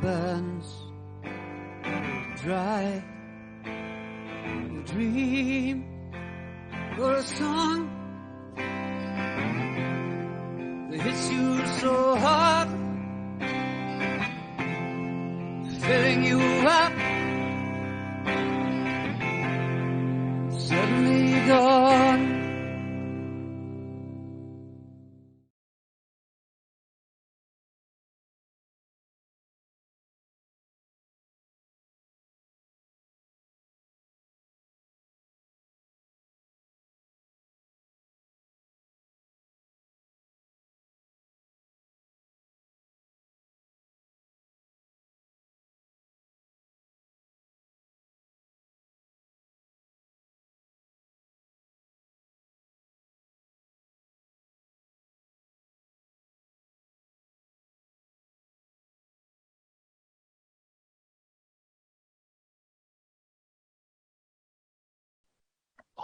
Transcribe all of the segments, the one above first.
bands dry. You dream for a song that hits you so hard, filling you up, suddenly gone.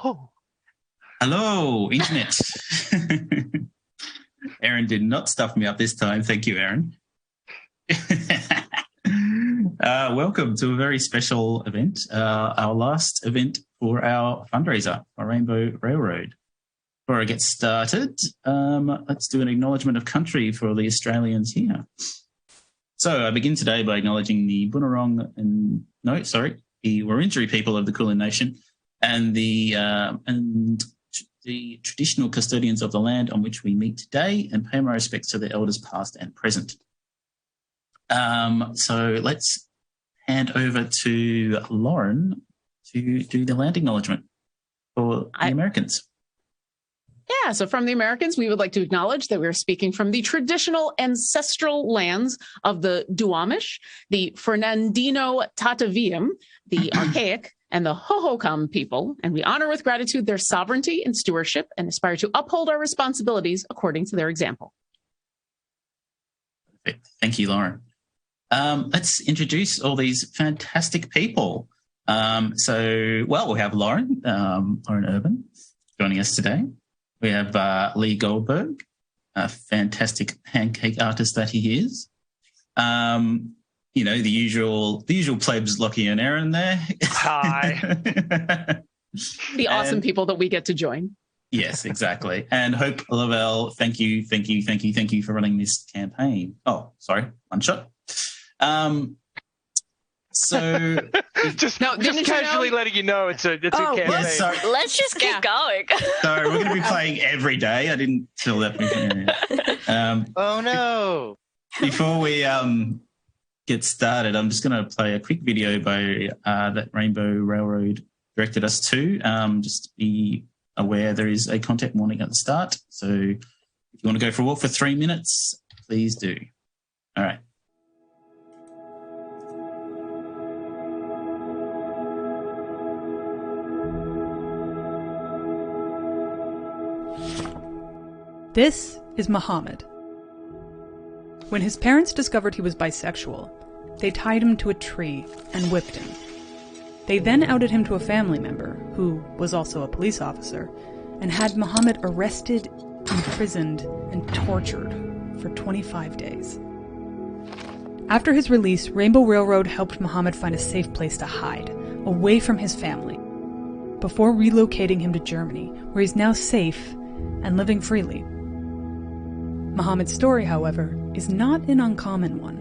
Oh. Hello, Internet. Erin did not stuff me up this time. Thank you, Erin. Welcome to a very special event, our last event for our fundraiser, our Rainbow Railroad. Before I get started, let's do an acknowledgement of country for the Australians here. So I begin today by acknowledging the the Wurundjeri people of the Kulin Nation, and the traditional custodians of the land on which we meet today, and pay my respects to the elders past and present. So let's hand over to Lauren to do the land acknowledgement for the Americans. Yeah, so from the Americans, we would like to acknowledge that we're speaking from the traditional ancestral lands of the Duwamish, the Fernandino Tataviam, the Archaic, and the Hohokam people, and we honor with gratitude their sovereignty and stewardship and aspire to uphold our responsibilities according to their example. Perfect. Thank you, Lauren. Let's introduce all these fantastic people. We have Lauren Urban joining us today. We have Lee Goldberg, a fantastic pancake artist that he is. The usual plebs, Lachie and Erin there. Hi. The awesome people that we get to join. Yes, exactly. And Hope LaVelle, thank you for running this campaign. Oh, sorry, one shot. Just casually letting you know it's a campaign. Yes, let's just keep going. Sorry, we're going to be playing every day. I didn't tell that before. Oh no! Before we get started, I'm just going to play a quick video by that Rainbow Railroad directed us to. Just to be aware, there is a content warning at the start. So if you want to go for a walk for 3 minutes, please do. All right. This is Muhammad. When his parents discovered he was bisexual, they tied him to a tree and whipped him. They then outed him to a family member, who was also a police officer, and had Muhammad arrested, imprisoned, and tortured for 25 days. After his release, Rainbow Railroad helped Muhammad find a safe place to hide, away from his family, before relocating him to Germany, where he's now safe and living freely. Muhammad's story, however, is not an uncommon one.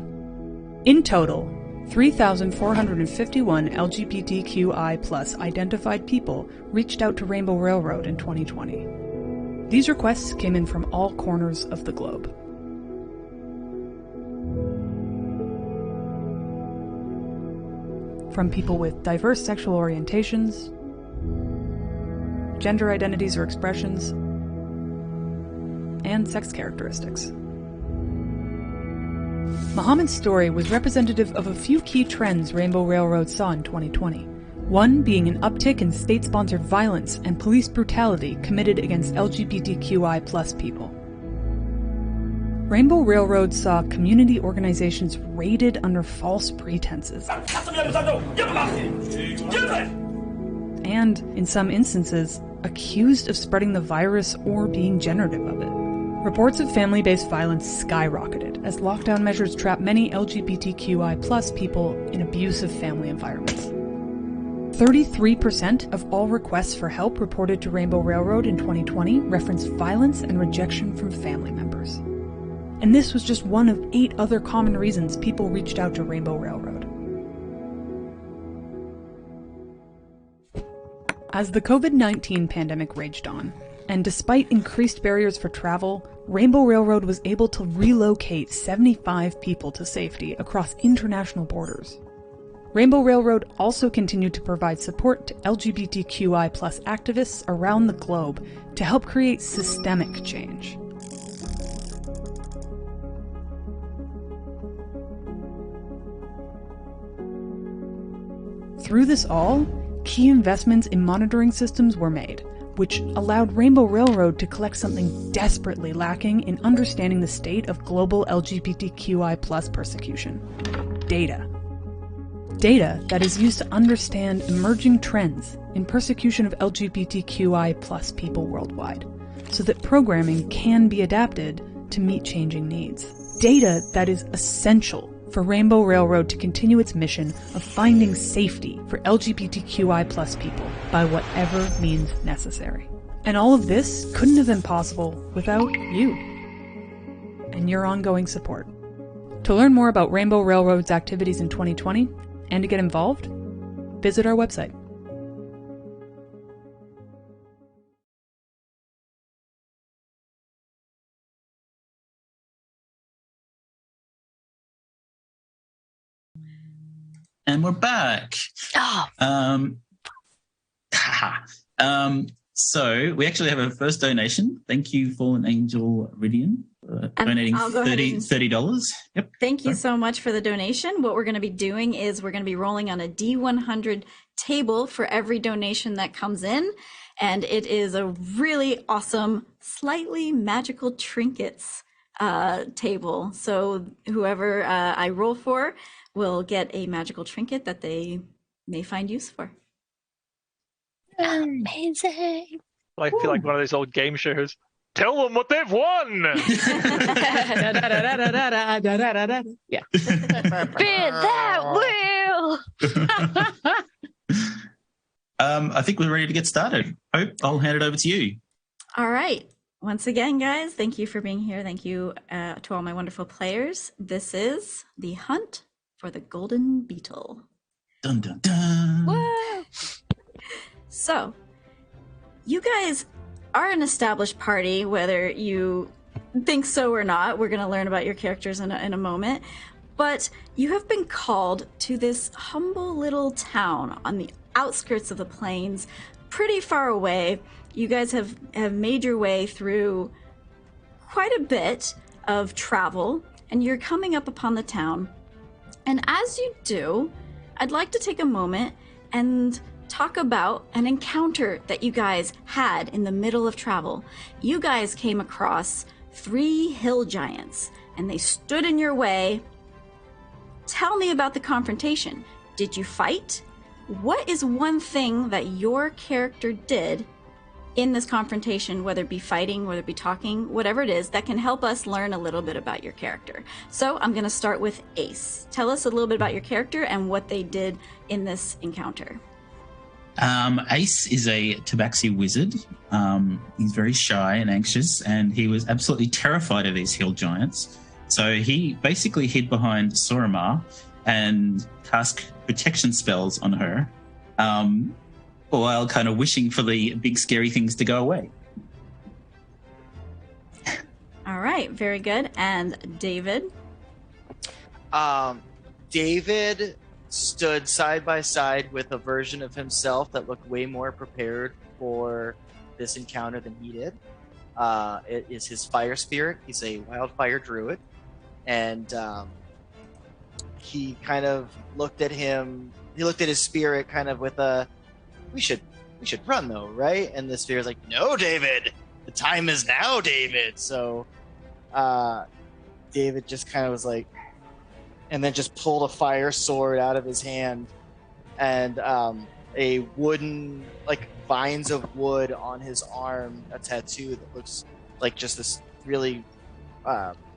In total, 3,451 LGBTQI+ identified people reached out to Rainbow Railroad in 2020. These requests came in from all corners of the globe. From people with diverse sexual orientations, gender identities or expressions, and sex characteristics. Muhammad's story was representative of a few key trends Rainbow Railroad saw in 2020. One being an uptick in state-sponsored violence and police brutality committed against LGBTQI+ people. Rainbow Railroad saw community organizations raided under false pretenses. And, in some instances, accused of spreading the virus or being generative of it. Reports of family-based violence skyrocketed as lockdown measures trapped many LGBTQI+ people in abusive family environments. 33% of all requests for help reported to Rainbow Railroad in 2020 referenced violence and rejection from family members. And this was just one of 8 other common reasons people reached out to Rainbow Railroad. As the COVID-19 pandemic raged on, and despite increased barriers for travel, Rainbow Railroad was able to relocate 75 people to safety across international borders. Rainbow Railroad also continued to provide support to LGBTQI+ activists around the globe to help create systemic change. Through this all, key investments in monitoring systems were made, which allowed Rainbow Railroad to collect something desperately lacking in understanding the state of global LGBTQI+ persecution: data. Data that is used to understand emerging trends in persecution of LGBTQI+ people worldwide, so that programming can be adapted to meet changing needs. Data that is essential for Rainbow Railroad to continue its mission of finding safety for LGBTQI+ people by whatever means necessary. And all of this couldn't have been possible without you and your ongoing support. To learn more about Rainbow Railroad's activities in 2020 and to get involved, visit our website. And we're back. Oh, So we actually have a first donation. Thank you, Fallen Angel Ridian, donating $30. Yep. Thank you so much for the donation. What we're going to be doing is we're going to be rolling on a D100 table for every donation that comes in. And it is a really awesome, slightly magical trinkets table. So whoever I roll for will get a magical trinket that they may find use for. amazing. I feel like one of those old game shows. Tell them what they've won! Yeah. Spin that wheel! I think we're ready to get started. Hope, I'll hand it over to you. All right. Once again, guys, thank you for being here. Thank you to all my wonderful players. This is the hunt for the golden beetle. Dun, dun, dun. Woo! So, you guys are an established party, whether you think so or not. We're going to learn about your characters in a moment. But you have been called to this humble little town on the outskirts of the plains, pretty far away. You guys have made your way through quite a bit of travel, and you're coming up upon the town. And as you do, I'd like to take a moment and talk about an encounter that you guys had in the middle of travel. You guys came across 3 hill giants, and they stood in your way. Tell me about the confrontation. Did you fight? What is one thing that your character did in this confrontation, whether it be fighting, whether it be talking, whatever it is, that can help us learn a little bit about your character? So I'm going to start with Ace. Tell us a little bit about your character and what they did in this encounter. Ace is a Tabaxi wizard. He's very shy and anxious, and he was absolutely terrified of these hill giants. So he basically hid behind Sorumar and cast protection spells on her, while kind of wishing for the big scary things to go away. All right, very good. And David? David stood side by side with a version of himself that looked way more prepared for this encounter than he did. It is his fire spirit. He's a wildfire druid. And he kind of looked at him. He looked at his spirit kind of with a, we should run though, right? And the spirit's like, no, David, the time is now, David. So David just kind of was like, and then just pulled a fire sword out of his hand, and a wooden, like vines of wood on his arm, a tattoo that looks like just this really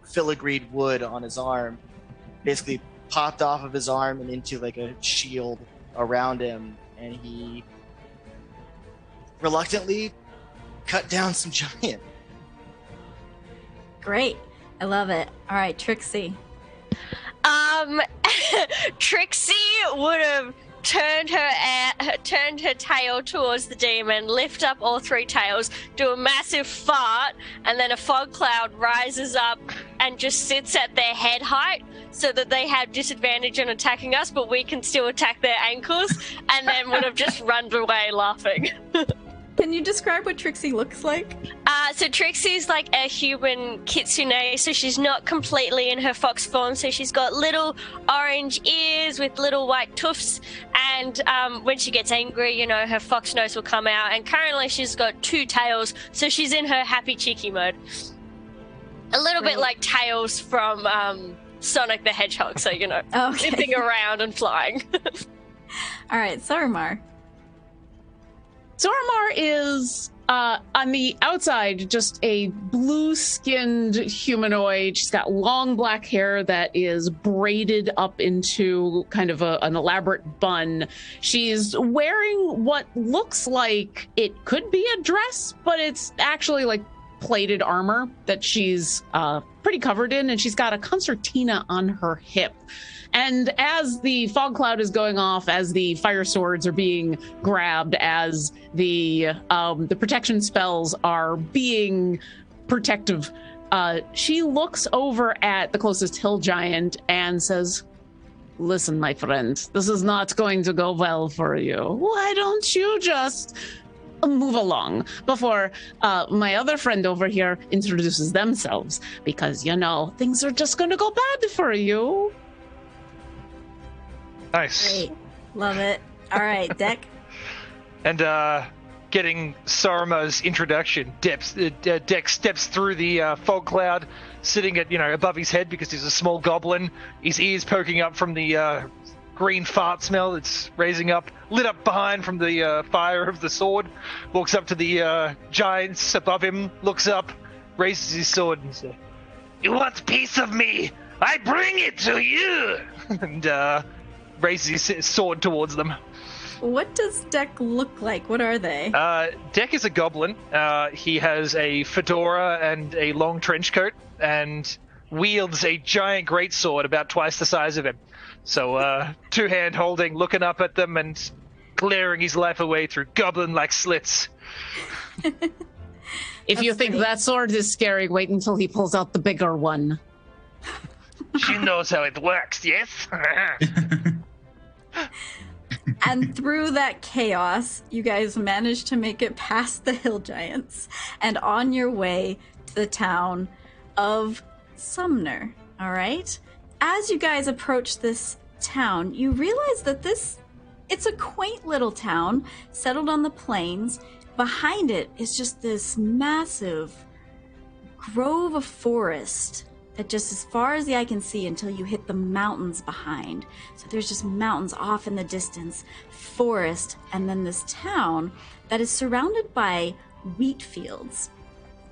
filigreed wood on his arm basically popped off of his arm and into like a shield around him, and he reluctantly cut down some giant. Great. I love it. All right, Trixie. Trixie would have turned her tail towards the demon, lift up all three tails, do a massive fart, and then a fog cloud rises up and just sits at their head height so that they have disadvantage in attacking us, but we can still attack their ankles, and then would have just run away laughing. Can you describe what Trixie looks like? So Trixie's like a human kitsune, so she's not completely in her fox form, so she's got little orange ears with little white tufts, and when she gets angry, you know, her fox nose will come out, and currently she's got 2 tails, so she's in her happy cheeky mode. A little bit like Tails from Sonic the Hedgehog, so, you know, zipping around and flying. All right, Sorumar. Sorumar is, on the outside, just a blue-skinned humanoid. She's got long black hair that is braided up into kind of an elaborate bun. She's wearing what looks like it could be a dress, but it's actually like plated armor that she's pretty covered in, and she's got a concertina on her hip. And as the fog cloud is going off, as the fire swords are being grabbed, as the protection spells are being protective, she looks over at the closest hill giant and says, "Listen, my friend, this is not going to go well for you. Why don't you just move along before my other friend over here introduces themselves? Because, you know, things are just going to go bad for you." Nice. Great. Love it. All right, Deck. And getting Sorumar's introduction, Deck steps through the fog cloud, sitting at, above his head because he's a small goblin. His ears poking up from the green fart smell that's raising up, lit up behind from the fire of the sword. Walks up to the giants above him, looks up, raises his sword and says, "You want piece of me? I bring it to you!" And raises his sword towards them. What does Deck look like? What are they? Deck is a goblin. He has a fedora and a long trench coat, and wields a giant greatsword about twice the size of him. So, two-hand holding, looking up at them, and glaring his life away through goblin-like slits. If you think that sword is scary, wait until he pulls out the bigger one. She knows how it works, yes? And through that chaos, you guys managed to make it past the hill giants and on your way to the town of Sumner. All right? As you guys approach this town, you realize that it's a quaint little town settled on the plains. Behind it is just this massive grove of forest that just as far as the eye can see until you hit the mountains behind. So there's just mountains off in the distance, forest, and then this town that is surrounded by wheat fields.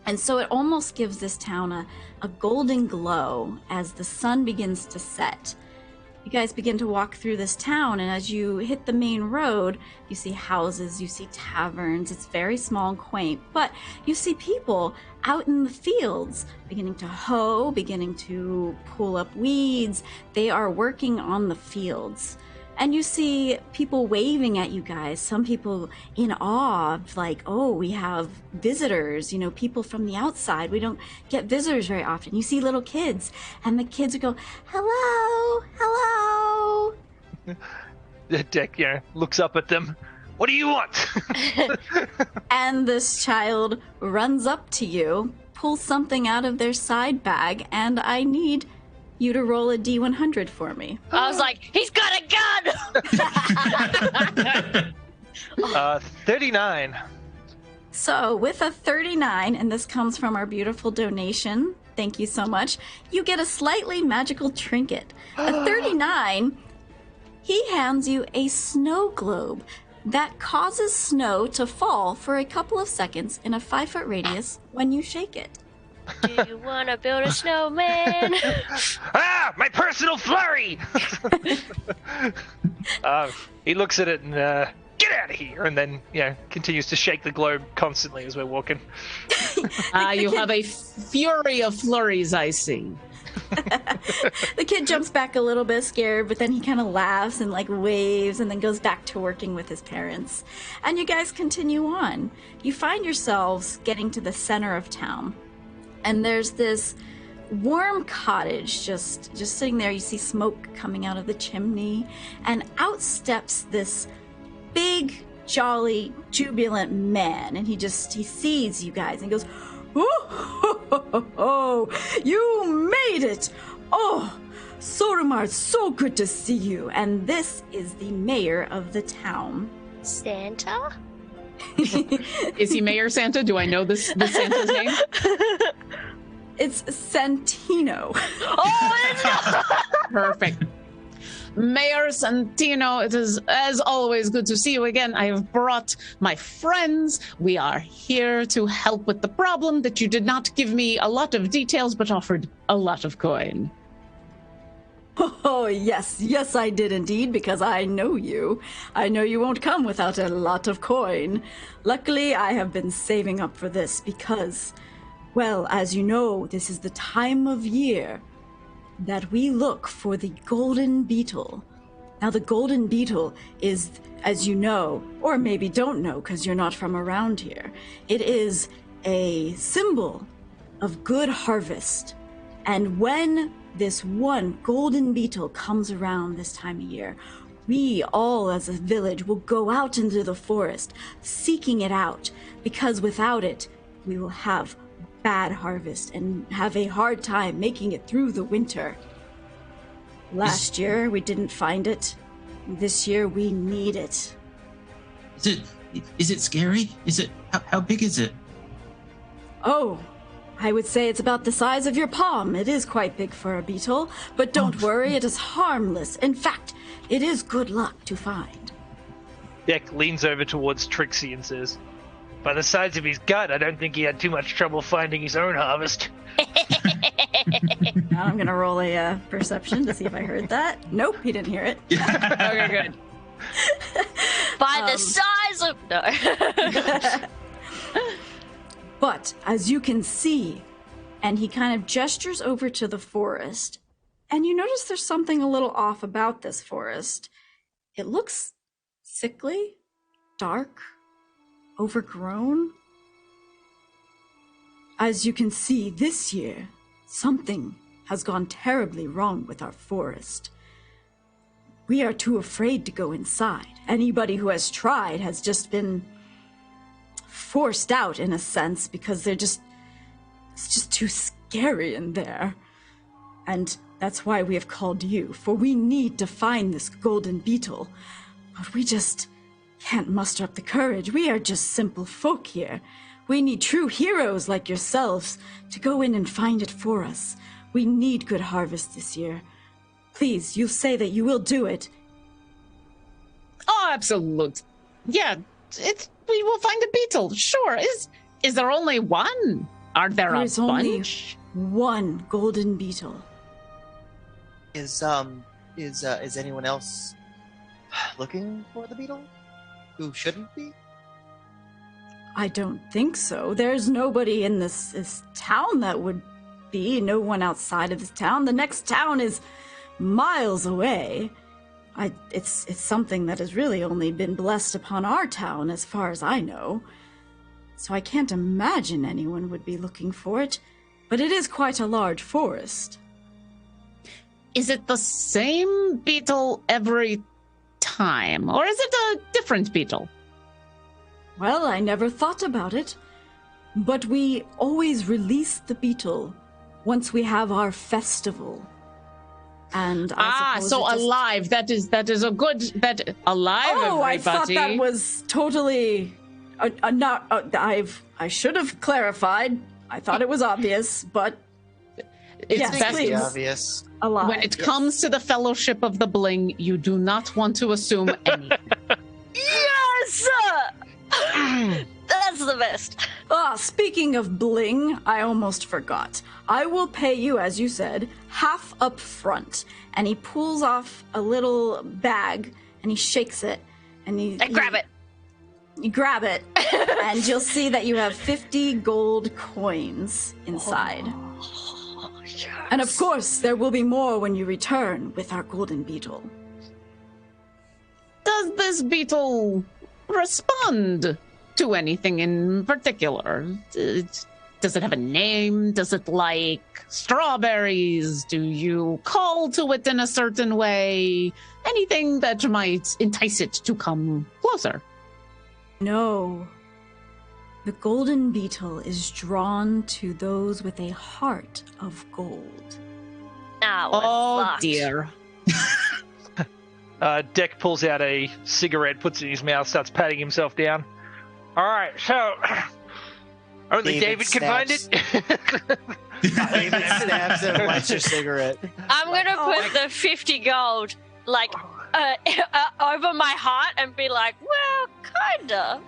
And so it almost gives this town a golden glow as the sun begins to set. You guys begin to walk through this town, and as you hit the main road, you see houses, you see taverns. It's very small and quaint, but you see people out in the fields beginning to hoe, beginning to pull up weeds. They are working on the fields. And you see people waving at you guys, some people in awe of like, oh, we have visitors, people from the outside. We don't get visitors very often. You see little kids, and the kids go, hello, hello. Deck, looks up at them. What do you want? And this child runs up to you, pulls something out of their side bag, and I need you to roll a D100 for me. I was like, he's got a gun! 39. So with a 39, and this comes from our beautiful donation, thank you so much, you get a slightly magical trinket. A 39, he hands you a snow globe that causes snow to fall for a couple of seconds in a 5-foot radius when you shake it. Do you want to build a snowman? My personal flurry! He looks at it and, get out of here! And then, continues to shake the globe constantly as we're walking. You have a fury of flurries, I see. The kid jumps back a little bit scared, but then he kind of laughs and like waves and then goes back to working with his parents. And you guys continue on. You find yourselves getting to the center of town. And there's this warm cottage just sitting there. You see smoke coming out of the chimney, and out steps this big, jolly, jubilant man. And he sees you guys and goes, Oh, you made it! Oh, Sorumar, so good to see you. And this is the mayor of the town. Santa? Is he Mayor Santa? Do I know this Santa's name? It's Santino. Oh, it's not! Perfect. Mayor Santino, it is as always good to see you again. I have brought my friends. We are here to help with the problem that you did not give me a lot of details, but offered a lot of coin. Oh, yes, I did indeed, because I know you. I know you won't come without a lot of coin. Luckily, I have been saving up for this because, well, as you know, this is the time of year that we look for the golden beetle. Now, the golden beetle is, as you know, or maybe don't know because you're not from around here, it is a symbol of good harvest. And when this one golden beetle comes around this time of year, we all as a village will go out into the forest seeking it out, because without it, we will have bad harvest and have a hard time making it through the winter. Last year we didn't find it. This year we need it. Is it scary? Is it how big is it? Oh, I would say it's about the size of your palm. It is quite big for a beetle, but don't worry, it is harmless. In fact, it is good luck to find. Deck leans over towards Trixie and says, by the size of his gut, I don't think he had too much trouble finding his own harvest. Now I'm gonna roll a perception to see if I heard that. Nope, he didn't hear it. Okay, good. By the size of... No. But as you can see, and he kind of gestures over to the forest, and you notice there's something a little off about this forest. It looks sickly, dark, overgrown. As you can see, this year, something has gone terribly wrong with our forest. We are too afraid to go inside. Anybody who has tried has just been forced out in a sense because it's just too scary in there. And that's why we have called you, for we need to find this golden beetle. But we just can't muster up the courage. We are just simple folk here. We need true heroes like yourselves to go in and find it for us. We need good harvest this year. Please, you say that you will do it. Oh, absolute. Yeah, we will find a beetle. Sure. Is there only one? Are there a There's only bunch? one golden beetle. Is anyone else looking for the beetle? Who shouldn't be? I don't think so. There's nobody in this town that would be. No one outside of this town. The next town is miles away. It's something that has really only been blessed upon our town, as far as I know. So I can't imagine anyone would be looking for it. But it is quite a large forest. Is it the same beetle every time, or is it a different beetle? Well, I never thought about it. But we always release the beetle once we have our festival. And I suppose so alive. That is a good. That alive. Oh, everybody. I thought that was totally not. I should have clarified. I thought it was obvious, but it's yes, best please. Obvious. Alive. when it comes to the Fellowship of the Bling. You do not want to assume anything. Yes! that's the best. Speaking of bling, I almost forgot. I will pay you, as you said, half up front. And he pulls off a little bag, and he shakes it, and I grab it. You grab it, and you'll see that you have 50 gold coins inside. Oh, yes. And of course, there will be more when you return with our golden beetle. Does this beetle respond to anything in particular? Does it have a name? Does it like strawberries? Do you call to it in a certain way? Anything that might entice it to come closer? No. The golden beetle is drawn to those with a heart of gold. Oh, dear. Deck pulls out a cigarette, puts it in his mouth, starts patting himself down. All right, so only David can find it. David snaps and lights your cigarette. I'm gonna put the 50 gold over my heart and be like, well, kinda.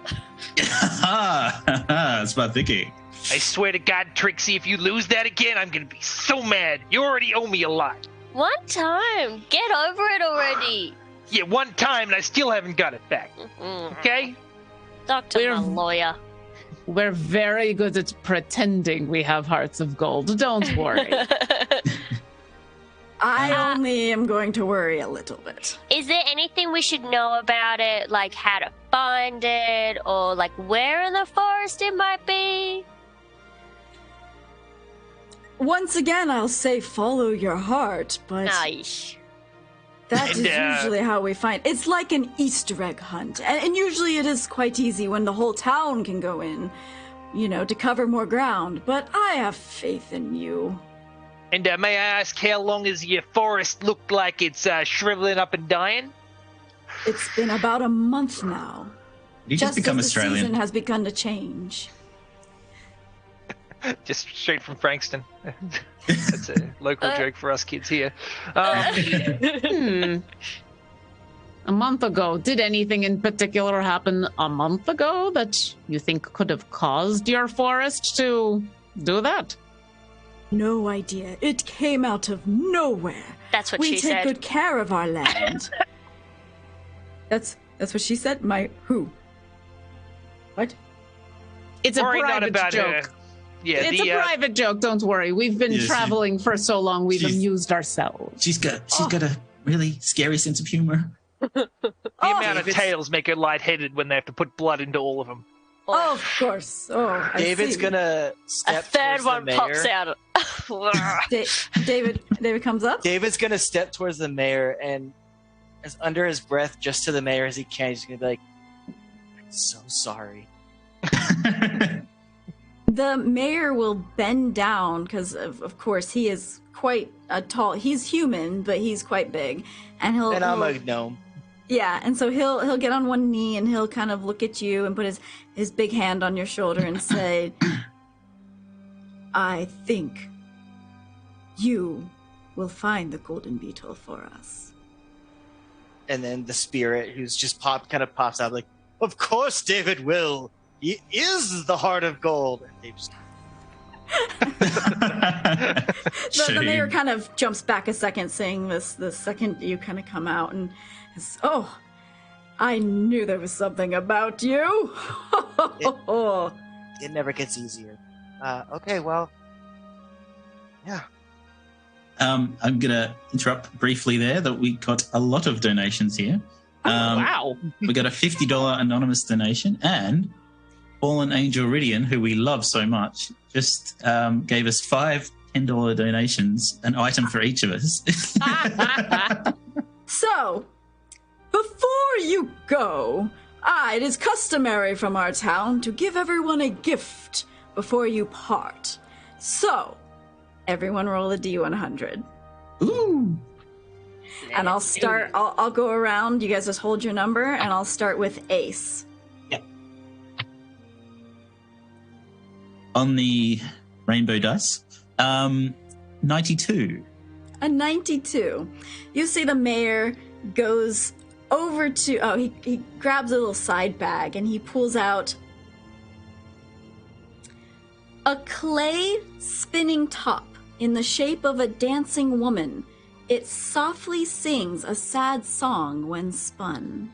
That's smart thinking. I swear to God, Trixie, if you lose that again, I'm gonna be so mad. You already owe me a lot. One time, get over it already. Yeah, one time, and I still haven't got it back. Okay? Talk to my lawyer. We're very good at pretending we have hearts of gold. Don't worry. I only am going to worry a little bit. Is there anything we should know about it, like how to find it, or like where in the forest it might be? Once again, I'll say follow your heart, but Nice. that is And, usually how we find. It's like an Easter egg hunt, and usually it is quite easy when the whole town can go in, to cover more ground. But I have faith in you. And may I ask, how long has your forest looked like it's shriveling up and dying? It's been about a month now. You just become as the Australian. season has begun to change. Just straight from Frankston. That's a local joke for us kids here. A month ago, did anything in particular happen a month ago that you think could have caused your forest to do that? No idea. It came out of nowhere. That's what We she take said. good care of our land. That's what she said? Who? What? It's a Worry not private about joke. her. Yeah, It's a private joke, don't worry. We've been Yes, traveling for so long, we've she's- amused ourselves. She's got a really scary sense of humor. the amount of tales make her lightheaded when they have to put blood into all of them. Oh, of course. Oh, I David's see. gonna A step third towards one the pops mayor. out. David comes up. David's gonna step towards the mayor and, as under his breath, just to the mayor as he can, he's gonna be like, "I'm so sorry." The mayor will bend down because, of course, he is quite a tall. He's human, but he's quite big, and And I'm a gnome. yeah. And so he'll get on one knee and he'll kind of look at you and put his big hand on your shoulder and say, "I think you will find the golden beetle for us." And then the spirit, who's just kind of pops out like, "Of course, David will. He is the heart of gold." And Dave's The mayor kind of jumps back a second, saying this the second you kind of come out and says, "Oh, I knew there was something about you." it never gets easier. Okay, well, yeah. I'm going to interrupt briefly there that we got a lot of donations here. Wow. We got a $50 anonymous donation, and Fallen Angel Ridian, who we love so much, just gave us 5 $10 donations, an item for each of us. So, before you go, it is customary from our town to give everyone a gift before you part. So, everyone roll a D100. Ooh. And I'll start, I'll go around, you guys just hold your number, and I'll start with Ace. On the rainbow dice, 92. A 92. You see the mayor goes over to, he grabs a little side bag and he pulls out A clay spinning top in the shape of a dancing woman. It softly sings a sad song when spun.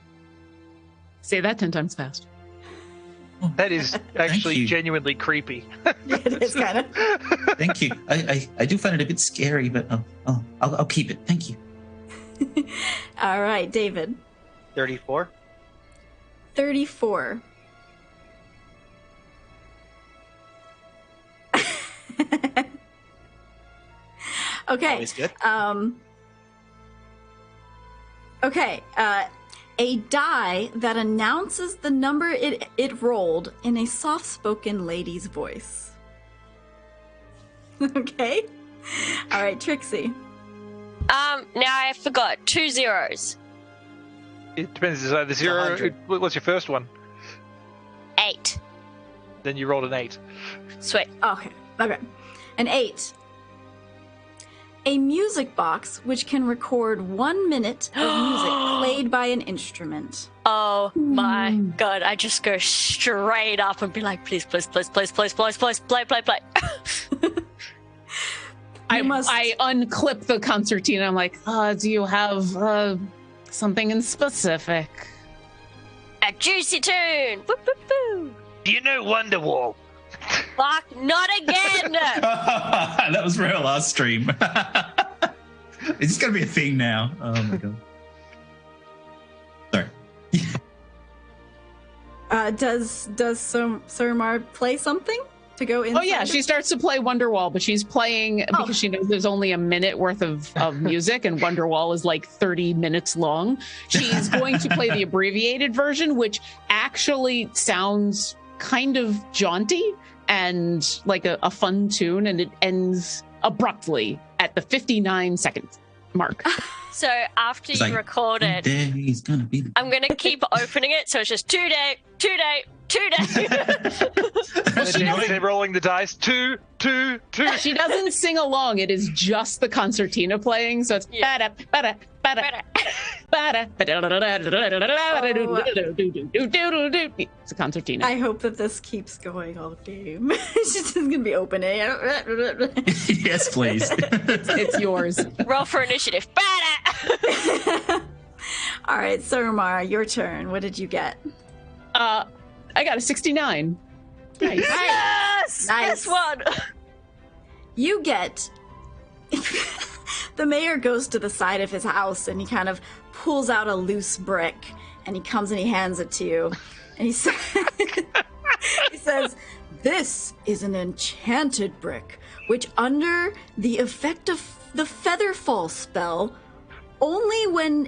Say that 10 times fast. That is actually you. genuinely creepy. It is kind of. Thank you. I do find it a bit scary, but I'll keep it. Thank you. All right, David. 34. 34. Okay. Always good. Okay. A die that announces the number it rolled in a soft-spoken lady's voice. Okay. All right, Trixie. Now I forgot 2 zeros. It depends. Is that the zero? 100. What's your first one? 8. Then you rolled an 8. Sweet. Okay. An 8. A music box which can record 1 minute of music played by an instrument. Oh my god, I just go straight up and be like, please, please, please, please, please, please, please, play, play, play. I unclip the concertina. I'm like, do you have something in specific? A juicy tune! Woo, woo, woo. Do you know Wonderwall? Fuck, not again! That was for our last stream. It's going to be a thing now. Oh my god. Sorry. Does Sorumar play something to go in? Oh yeah, she starts to play Wonderwall, but she's playing because she knows there's only a minute worth of music, and Wonderwall is like 30 minutes long. She's going to play the abbreviated version, which actually sounds kind of jaunty and like a fun tune, and it ends abruptly at the 59-second mark. So after It's you like, record it, He's gonna be the I'm going to keep opening it, so it's just 2 day, 2 day, 2 day. They're rolling the dice. 2, 2, 2. She doesn't sing along. It is just the concertina playing. So it's it's a concertina. I hope that this keeps going all game. It's just going to be opening. Yes, please. It's yours. Roll for initiative. All right, Sorumar, your turn. What did you get? I got a 69. Nice. Yes! Nice. This one! You get... The mayor goes to the side of his house and he kind of pulls out a loose brick and he comes and he hands it to you. And he says, "This is an enchanted brick, which under the effect of the Featherfall spell, only when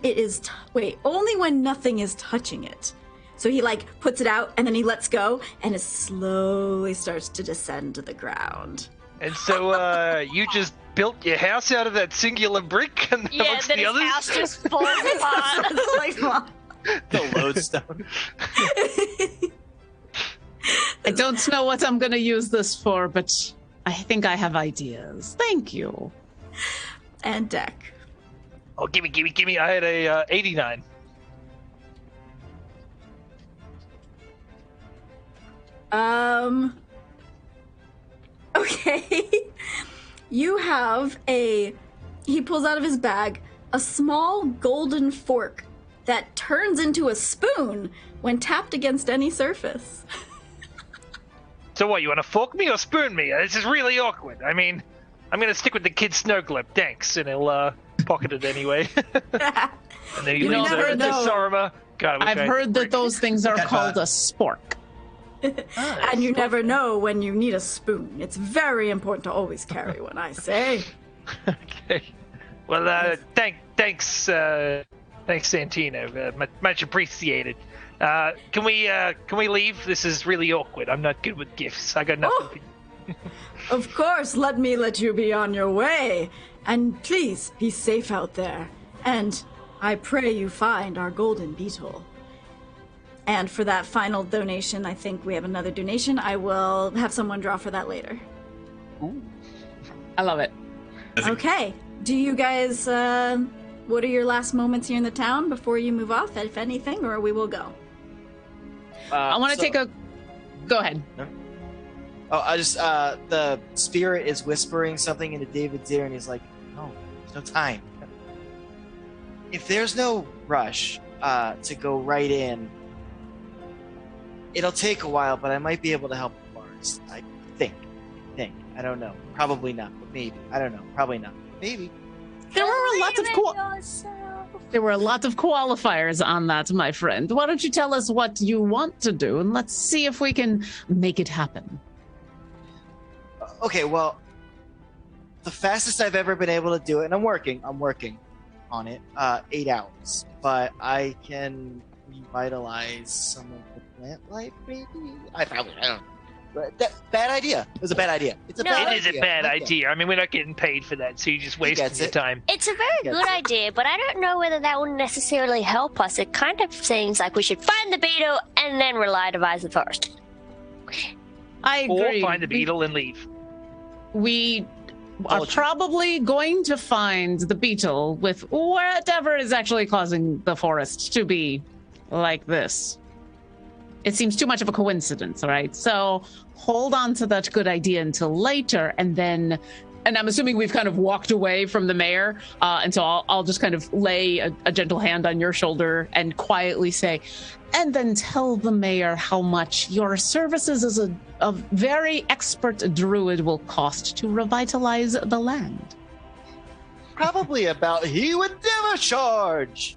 nothing is touching it." So he puts it out and then he lets go and it slowly starts to descend to the ground. And so you just built your house out of that singular brick, and amongst then the his others. house just falls apart. The lodestone. I don't know what I'm going to use this for, but I think I have ideas. Thank you. And Deck. Oh, gimme. I had a 89. Okay. You have he pulls out of his bag a small golden fork that turns into a spoon when tapped against any surface. So what, you want to fork me or spoon me? This is really awkward. I mean, I'm going to stick with the kid snow globe, thanks, and he'll pocket it anyway. And then he leaves never over to know. Sorumar. God, I wish I've I- heard that those things are called a spork. And you never know when you need a spoon. It's very important to always carry one, I say. Okay. Well, thanks, Santino. Much appreciated. Can we leave? This is really awkward. I'm not good with gifts. I got nothing. Of course, let you be on your way. And please, be safe out there. And I pray you find our golden beetle. And for that final donation, I think we have another donation. I will have someone draw for that later. I love it. Okay. Do you guys, what are your last moments here in the town before you move off, if anything, or we will go? I want to take a... Go ahead. Oh, I just the spirit is whispering something into David's ear, and he's like, "No, there's no time. If there's no rush to go right in, it'll take a while, but I might be able to help the forest. I think. I don't know. Probably not, but maybe. I don't know. Probably not. Maybe." There were a lot of qualifiers on that, my friend. Why don't you tell us what you want to do, and let's see if we can make it happen. Okay, well, the fastest I've ever been able to do it, and I'm working on it, 8 hours. But I can revitalize some of the plant life, maybe? I don't know. But bad idea. It was a bad idea. It is a bad idea. I mean, we're not getting paid for that, so you're just wasting your time. It's a very good idea, but I don't know whether that will necessarily help us. It kind of seems like we should find the beetle and then revitalize the forest. I agree. Or find the beetle and leave. We are probably going to find the beetle with whatever is actually causing the forest to be like this. It seems too much of a coincidence, right? So hold on to that good idea until later, and then, and I'm assuming we've kind of walked away from the mayor, and so I'll just kind of lay a gentle hand on your shoulder and quietly say, and then tell the mayor how much your services as a very expert druid will cost to revitalize the land. Probably about he would never charge.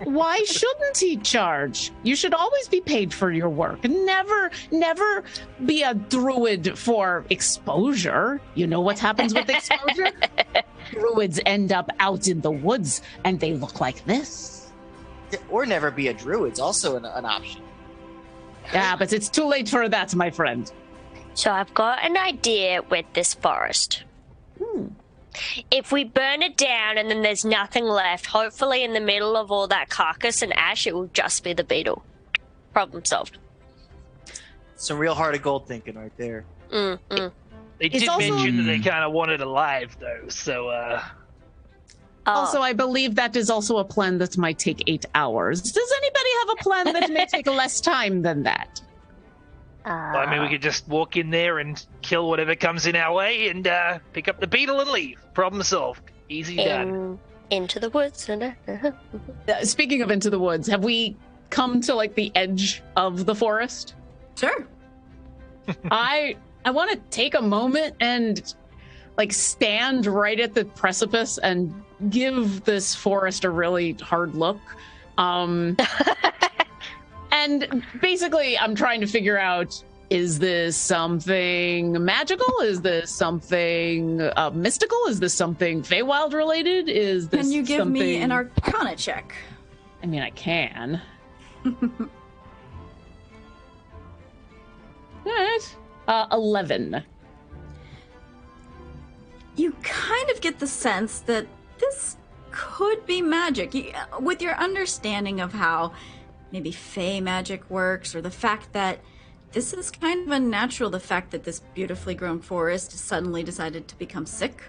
Why shouldn't he charge? You should always be paid for your work. Never be a druid for exposure. You know what happens with exposure? Druids end up out in the woods and they look like this. Or never be a druid's also an option. Yeah, but it's too late for that, my friend. So I've got an idea with this forest. If we burn it down and then there's nothing left, hopefully in the middle of all that carcass and ash, it will just be the beetle. Problem solved. Some real heart of gold thinking right there. They did mention that they kind of want it alive, though, so... Also, I believe that is also a plan that might take 8 hours. Does anybody have a plan that may take less time than that? Well, I mean, we could just walk in there and kill whatever comes in our way and pick up the beetle and leave. Problem solved. Easy done. Into the woods. Speaking of into the woods, have we come to, like, the edge of the forest? Sure. I want to take a moment and, like, stand right at the precipice and give this forest a really hard look. And basically, I'm trying to figure out, is this something magical? Is this something mystical? Is this something Feywild related? Is this Can you give something... me an Arcana check? I mean, I can. All right. 11. You kind of get the sense that this could be magic. With your understanding of how maybe Fey magic works, or the fact that this is kind of unnatural, the fact that this beautifully grown forest suddenly decided to become sick.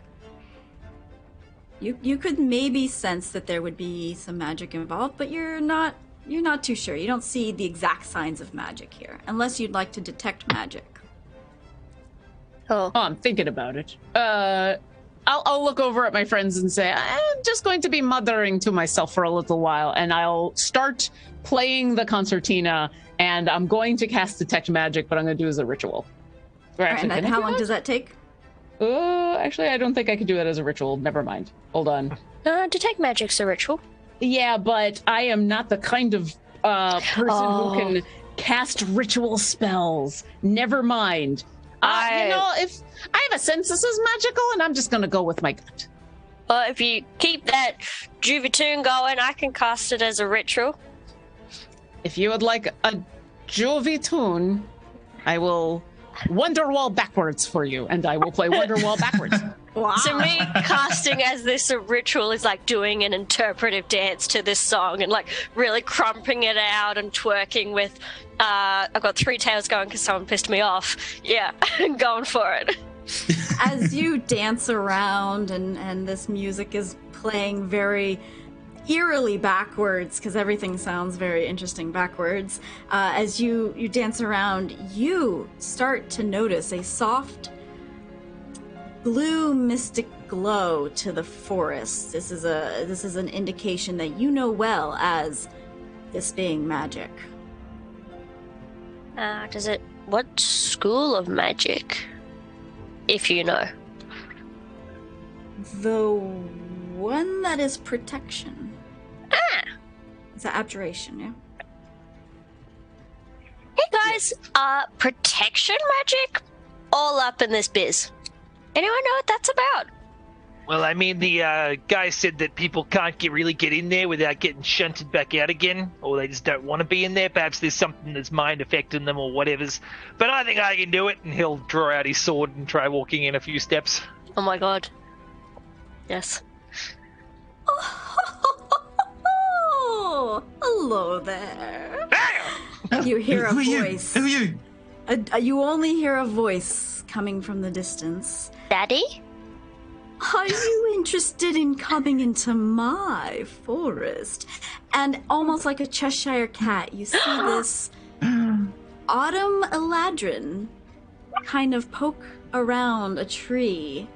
You could maybe sense that there would be some magic involved, but you're not too sure. You don't see the exact signs of magic here, unless you'd like to detect magic. Oh, I'm thinking about it. I'll look over at my friends and say, I'm just going to be mothering to myself for a little while, and I'll start playing the concertina, and I'm going to cast Detect Magic, but I'm going to do it as a ritual. Actually, and how long does that take? Actually, I don't think I could do it as a ritual. Never mind. Hold on. Detect Magic's a ritual. Yeah, but I am not the kind of person who can cast ritual spells. Never mind. If I have a sense this is magical, and I'm just going to go with my gut. If you keep that Juvie going, I can cast it as a ritual. If you would like a Juvie, I will Wonderwall backwards for you, and I will play Wonderwall backwards. Wow. So me casting as this a ritual is like doing an interpretive dance to this song and like really crumping it out and twerking with I've got 3 tails going because someone pissed me off. Yeah, going for it. As you dance around and this music is playing very eerily backwards, because everything sounds very interesting backwards. As you dance around, you start to notice a soft blue mystic glow to the forest. This is an indication that you know well as this being magic. What school of magic, if you know? The one that is protection. Ah! It's an abjuration, yeah? Hey guys, protection magic? All up in this biz. Anyone know what that's about? Well, I mean, the guy said that people can't really get in there without getting shunted back out again, or they just don't want to be in there. Perhaps there's something that's mind affecting them or whatever's. But I think I can do it, and he'll draw out his sword and try walking in a few steps. Oh my god. Yes. Oh, hello there. You hear a voice. Who are you? You only hear a voice coming from the distance. Daddy? Are you interested in coming into my forest? And almost like a Cheshire cat, you see this autumn eladrin kind of poke around a tree,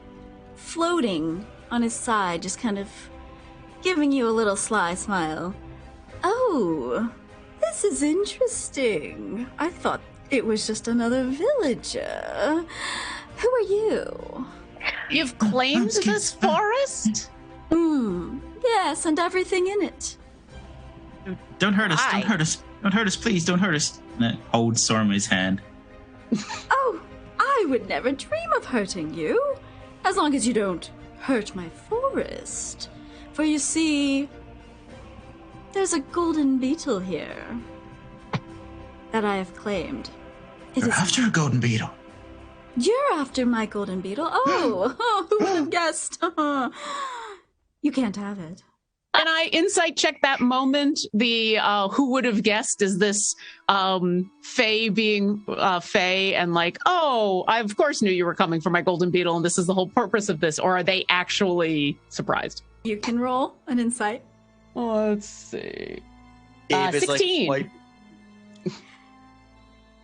floating on his side, just kind of giving you a little sly smile. Oh, this is interesting. I thought it was just another villager. Who are you? You've claimed this forest? Yes, and everything in it. Don't hurt us. Don't hurt us. Don't hurt us, please. Don't hurt us. And it holds Sorumar's hand. Oh, I would never dream of hurting you, as long as you don't hurt my forest. For you see, there's a golden beetle here that I have claimed. You're after a golden beetle. You're after my golden beetle? Oh, who would have guessed? You can't have it. Can I insight check that moment? The who would have guessed is this Fae being Fae and like, oh, I of course knew you were coming for my golden beetle and this is the whole purpose of this, or are they actually surprised? You can roll an insight. Let's see. Dave is 16. Like,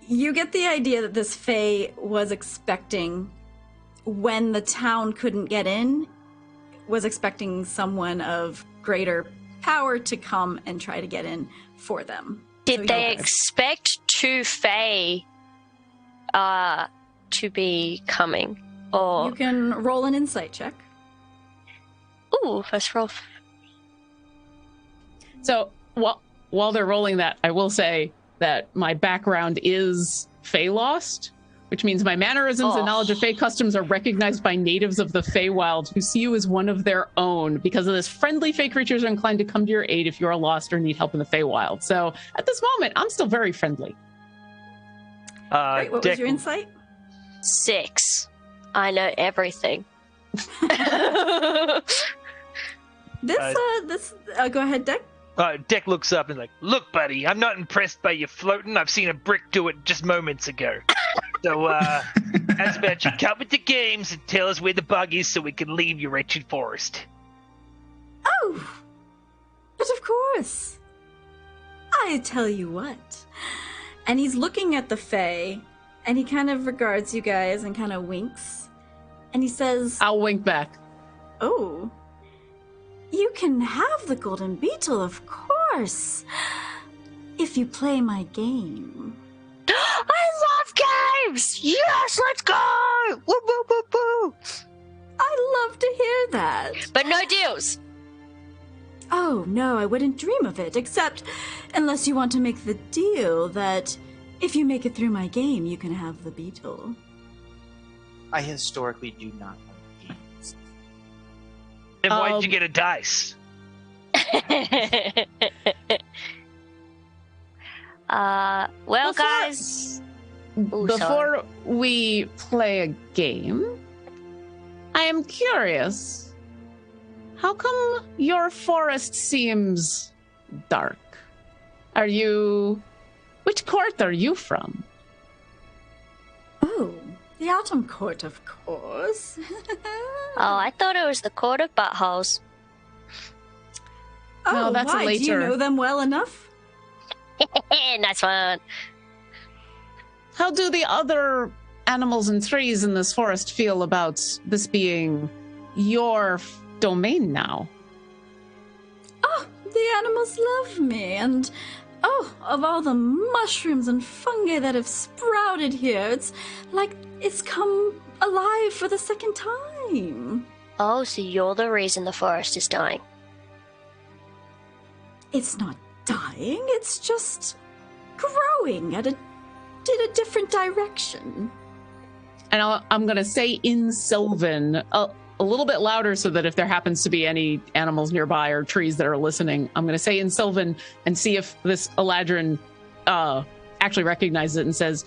You get the idea that this Fae was expecting, when the town couldn't get in, was expecting someone of greater power to come and try to get in for them. Did they expect two Fae to be coming? Or You can roll an insight check. ooh, first roll. So while they're rolling that, I will say that my background is Fae Lost, which means my mannerisms and knowledge of Fae customs are recognized by natives of the Feywild who see you as one of their own. Because of this, friendly Fae creatures are inclined to come to your aid if you are lost or need help in the Feywild. So at this moment, I'm still very friendly. Right, what was your insight? 6. I know everything. Go ahead, Deck. Deck looks up and like, look, buddy, I'm not impressed by you floating. I've seen a brick do it just moments ago. So, how's about you come with the games and tell us where the bug is so we can leave your wretched forest? Oh, but of course. I tell you what. And he's looking at the Fae, and he kind of regards you guys and kind of winks. And he says, I'll wink back. Oh, you can have the golden beetle, of course, if you play my game. I love games! Yes, let's go! Woo, woo, woo, woo. I love to hear that. But no deals. Oh, no, I wouldn't dream of it, except unless you want to make the deal that if you make it through my game, you can have the beetle. I historically do not like games. Then why did you get a dice? Guys. Before we play a game, I am curious. How come your forest seems dark? Which court are you from? Oh, the Autumn Court, of course. Oh, I thought it was the court of buttholes. Oh, that's why? later. Do you know them well enough? Nice one. How do the other animals and trees in this forest feel about this being your domain now? Oh, the animals love me, and of all the mushrooms and fungi that have sprouted here, it's like it's come alive for the second time. Oh, so you're the reason the forest is dying. It's not dying, it's just growing in a different direction. And I'm going to say in Sylvan a little bit louder so that if there happens to be any animals nearby or trees that are listening, I'm going to say in Sylvan and see if this Eladrin actually recognizes it and says,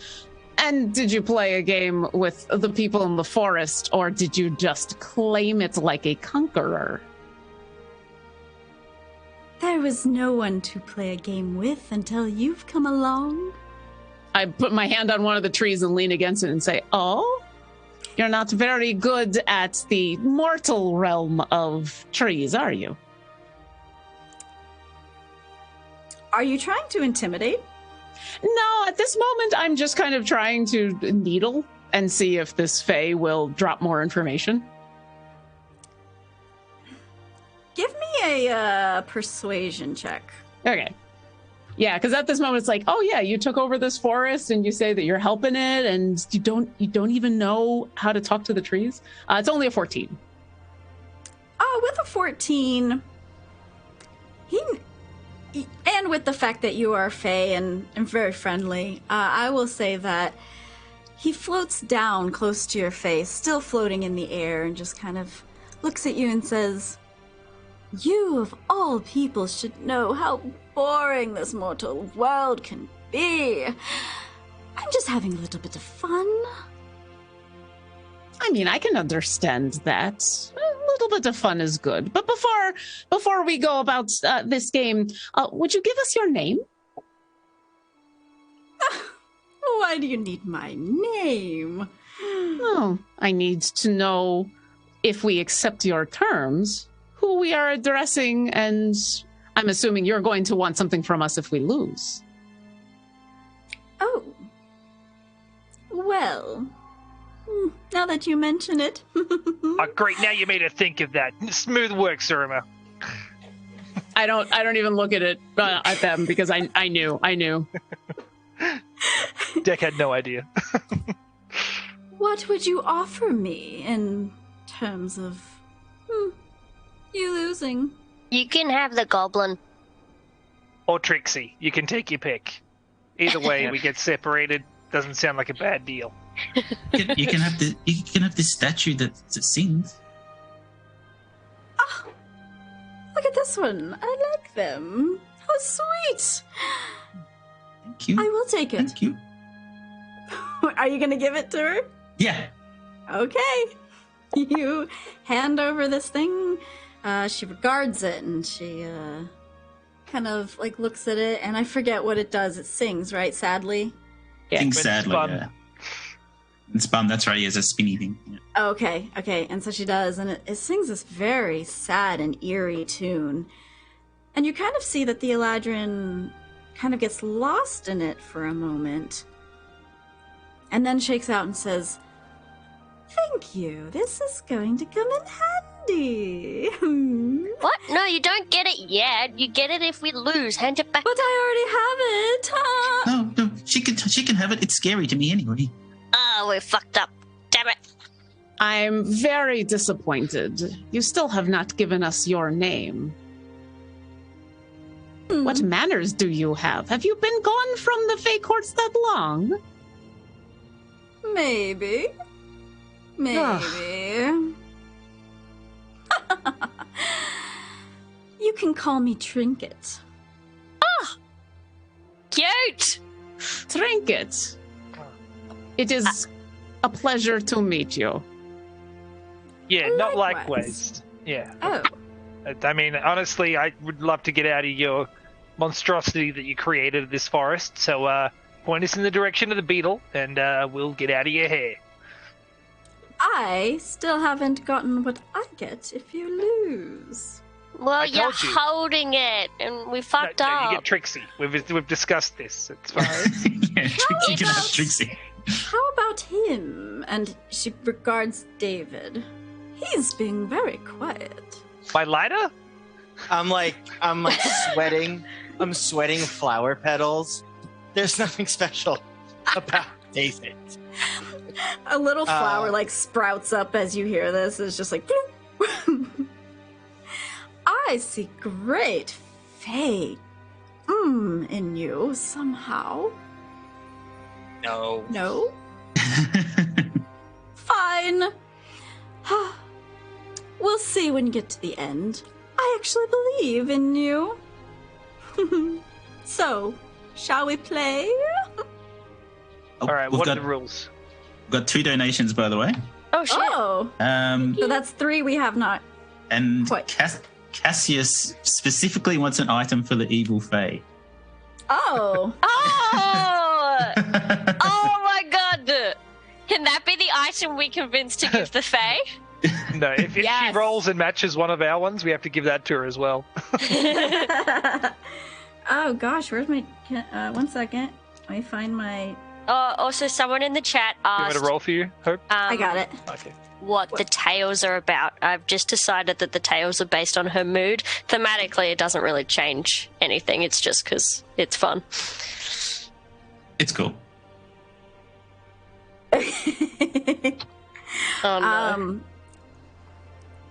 and did you play a game with the people in the forest, or did you just claim it like a conqueror? There was no one to play a game with until you've come along. I put my hand on one of the trees and lean against it and say, oh, you're not very good at the mortal realm of trees, are you? Are you trying to intimidate? No, at this moment, I'm just kind of trying to needle and see if this Fae will drop more information. Give me a persuasion check. Okay. Yeah, because at this moment it's like, oh yeah, you took over this forest and you say that you're helping it and you don't even know how to talk to the trees. It's only a 14. With a 14, and with the fact that you are Fae and very friendly, I will say that he floats down close to your face, still floating in the air, and just kind of looks at you and says, you of all people should know how boring this mortal world can be. I'm just having a little bit of fun. I mean, I can understand that. A little bit of fun is good. But before we go about this game, would you give us your name? Why do you need my name? Oh, I need to know if we accept your terms, who we are addressing, and I'm assuming you're going to want something from us if we lose. Oh. Well, now that you mention it. Oh, great, now you made her think of that. Smooth work, Sorumar. I don't even look at it at them because I knew. Deck had no idea. What would you offer me in terms of you losing? You can have the Goblin. Or Trixie. You can take your pick. Either way, we get separated. Doesn't sound like a bad deal. You can have this statue that sings. Oh, look at this one. I like them. How sweet. Thank you. I will take it. Thank you. Are you going to give it to her? Yeah. Okay. You hand over this thing. She regards it and she kind of like looks at it, and I forget what it does. It sings, right? Sadly. Yeah. Sings sadly. Spun. Yeah. And spun. That's right. He has a spinny thing. Yeah. Okay. And so she does, and it sings this very sad and eerie tune. And you kind of see that the Eladrin kind of gets lost in it for a moment, and then shakes out and says, "Thank you. This is going to come in handy." What? No, you don't get it yet. You get it if we lose. Hand it back. But I already have it. No, she can have it. It's scary to me anyway. Oh, we're fucked up. Damn it. I'm very disappointed. You still have not given us your name. What manners do you have? Have you been gone from the Fey Courts that long? Maybe. You can call me Trinket. Cute. Trinket. It is a pleasure to meet you. Yeah, not Likewise. likewise. Yeah. Oh. I mean, honestly, I would love to get out of your monstrosity that you created in this forest. So, point us in the direction of the Beetle, and we'll get out of your hair. I still haven't gotten what I get if you lose. Well, I you're told you. holding it, and we fucked No, up. you get Trixie. We've discussed this. It's fine. Yeah, Trixie can have about- Trixie. How about him? And she regards David. He's being very quiet. My lighter? I'm like sweating. I'm sweating flower petals. There's nothing special about David. A little flower like sprouts up as you hear this. It's just like, bloop. I see great fate in you somehow. No. No? Fine. We'll see when you get to the end. I actually believe in you. So, shall we play? All right, We've what are got, the rules? got 2 donations, by the way. Oh, shit. Oh, so that's 3 we have not. And Quite. Cassius specifically wants an item for the evil fae. Oh, Oh! Oh my god! Can that be the item we convinced to give the Fae? No, if Yes. she rolls and matches one of our ones, we have to give that to her as well. oh gosh, where's my? 1 second. Let me find my. Also, someone in the chat You want me asked to roll for you, Hope? I got it. Okay. what the tales are about. I've just decided that the tales are based on her mood. Thematically, it doesn't really change anything. It's just because it's fun. It's cool. Oh no.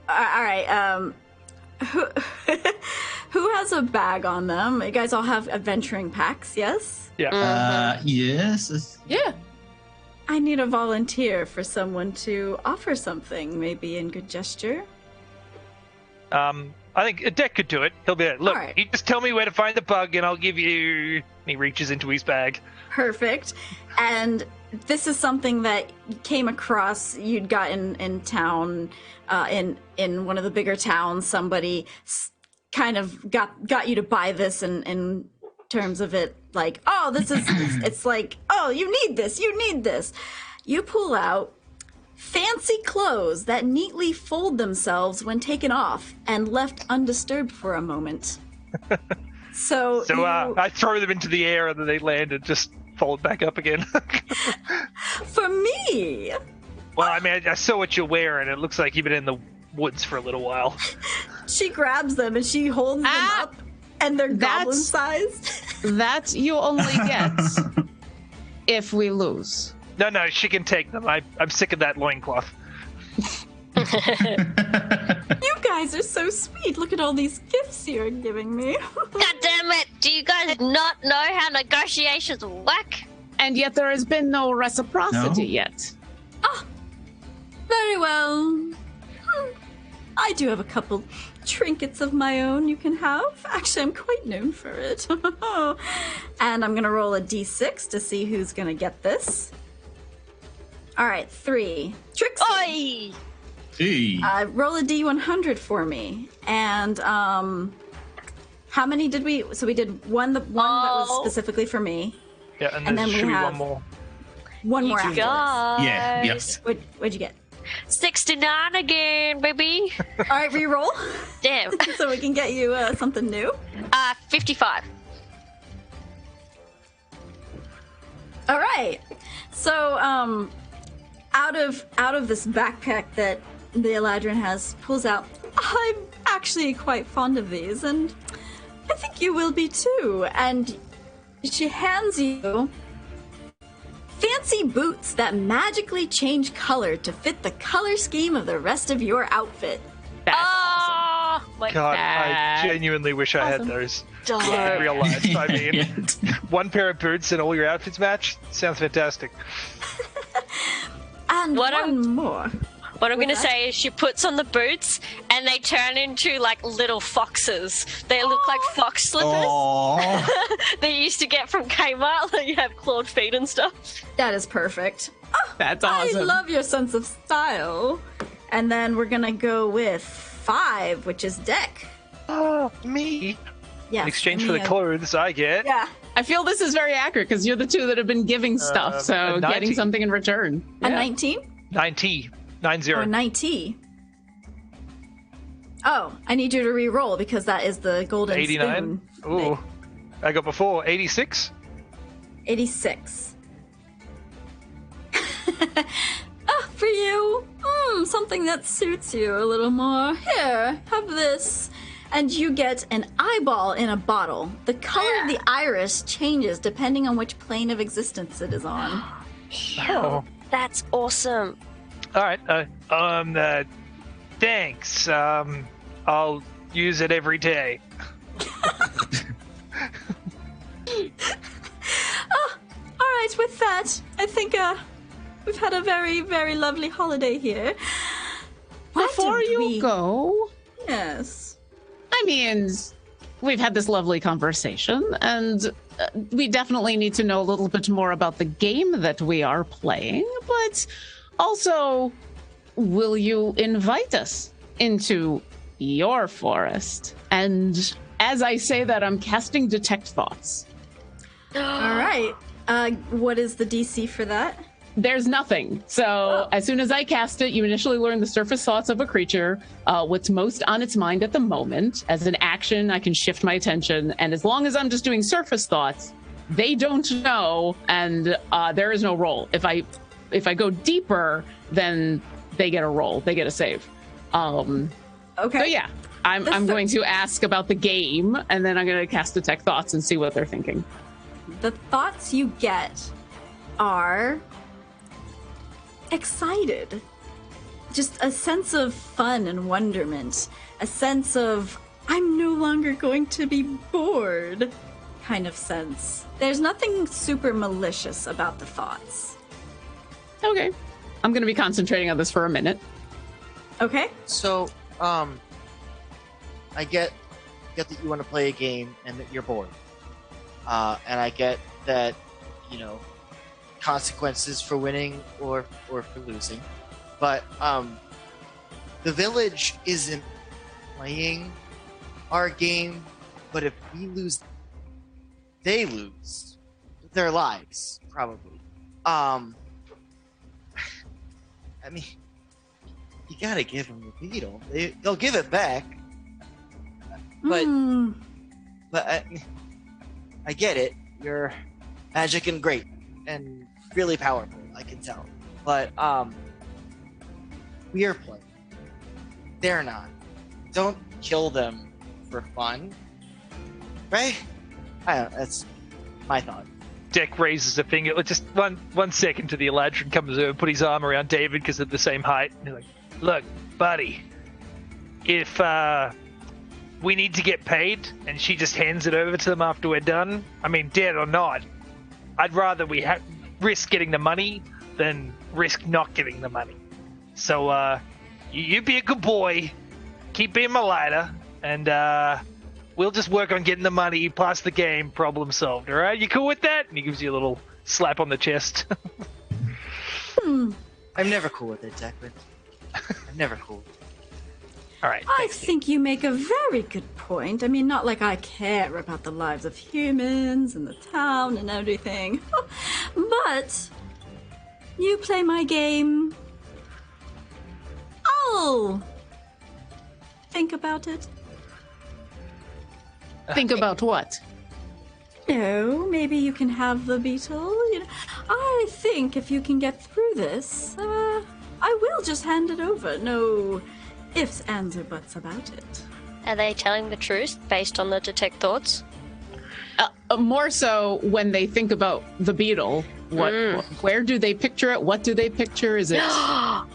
All right. Who has a bag on them? You guys all have adventuring packs, yes? Yeah. Yes. Yeah. I need a volunteer for someone to offer something, maybe in good gesture. I think a deck could do it. He'll be like, look, Alright. you just tell me where to find the bug and I'll give you... And he reaches into his bag. Perfect. And this is something that you came across. You'd got in town, in one of the bigger towns. Somebody kind of got you to buy this in terms of it, like, oh, this is. It's like, oh, you need this. You need this. You pull out fancy clothes that neatly fold themselves when taken off and left undisturbed for a moment. So I throw them into the air and then they land and just fold back up again. for me, Well, I mean, I saw what you're wearing. It looks like you've been in the woods for a little while. she grabs them and she holds them up, and they're goblin sized. That you only get if we lose. No, she can take them. I'm sick of that loincloth. You guys are so sweet. Look at all these gifts you're giving me. God damn it! Do you guys not know how negotiations work? And yet there has been no reciprocity No. yet. Very well. I do have a couple trinkets of my own you can have. Actually, I'm quite known for it. And I'm gonna roll a d6 to see who's gonna get this. All right, 3. Trixie. Oi! Hey. Roll a d100 for me. And how many did we? So we did one. The one that was specifically for me. Yeah, and, And there then we should be have- one more. One more after this. Guys. Yeah, yep. What'd you get? 69 again, baby. All right, re-roll Damn. so we can get you something new. 55. All right. So, out of this backpack that the Eladrin has, pulls out. I'm actually quite fond of these, and I think you will be too. And she hands you fancy boots that magically change color to fit the color scheme of the rest of your outfit. That's Oh, my God, Bad. I genuinely wish I had Awesome. those God. in real life. I mean, Yeah. one pair of boots and all your outfits match? Sounds fantastic. And What one more. What I'm going to What's that? say is she puts on the boots and they turn into like little foxes. They look like fox slippers Aww. that you used to get from Kmart. Like you have clawed feet and stuff. That is perfect. That's awesome. I love your sense of style. And then we're gonna go with 5, which is deck. Oh, me. Yes. In exchange for the Mia. clothes I get. Yeah. I feel this is very accurate because you're the two that have been giving stuff, so a getting 90. something in return. A Yeah. 19 9T. 90. or 90. Oh, I need you to re-roll because that is the golden 89. spoon. Ooh. I got before 86. 86. For you. Something that suits you a little more. Here, have this. And you get an eyeball in a bottle. The color of the iris changes depending on which plane of existence it is on. Oh. That's awesome. All right. Thanks. I'll use it every day. All right, with that, I think we've had a very, very lovely holiday here. Why Before don't you we... go, Yes. I mean, we've had this lovely conversation, and we definitely need to know a little bit more about the game that we are playing, but also, will you invite us into your forest? And as I say that, I'm casting Detect Thoughts. All right. What is the DC for that? There's nothing. So as soon as I cast it, you initially learn the surface thoughts of a creature, what's most on its mind at the moment. As an action, I can shift my attention. And as long as I'm just doing surface thoughts, they don't know, and there is no roll. If I go deeper, then they get a roll. They get a save. Okay. So yeah, I'm going to ask about the game, and then I'm going to cast Detect Thoughts and see what they're thinking. The thoughts you get are excited. Just a sense of fun and wonderment. A sense of, I'm no longer going to be bored kind of sense. There's nothing super malicious about the thoughts. Okay. I'm going to be concentrating on this for a minute. Okay. So, I get that you want to play a game and that you're bored. And I get that, consequences for winning or for losing. But the village isn't playing our game, but if we lose, they lose their lives, probably. I mean, you gotta give them the beetle. They'll give it back. But I get it. You're magic and great and really powerful, I can tell. But we are playing. They're not. Don't kill them for fun. Right? I don't know, that's my thought. Dick raises a finger. Just one second to the Eladrin comes over, put his arm around David because they're the same height. And he's like, look, buddy, if we need to get paid and she just hands it over to them after we're done, I mean, dead or not, I'd rather we risk getting the money than risk not getting the money. So you be a good boy, keep being my lighter, and we'll just work on getting the money, pass the game, problem solved, all right? You cool with that? And he gives you a little slap on the chest. I'm never cool with it, Declan. I'm never cool. All right. I think you make a very good point. I mean, not like I care about the lives of humans and the town and everything. But you play my game, I'll think about it. Think about what? No, maybe you can have the beetle. I think if you can get through this, I will just hand it over. No ifs, ands, or buts about it. Are they telling the truth based on the detect thoughts? More so when they think about the beetle. Where do they picture it? What do they picture? Is it?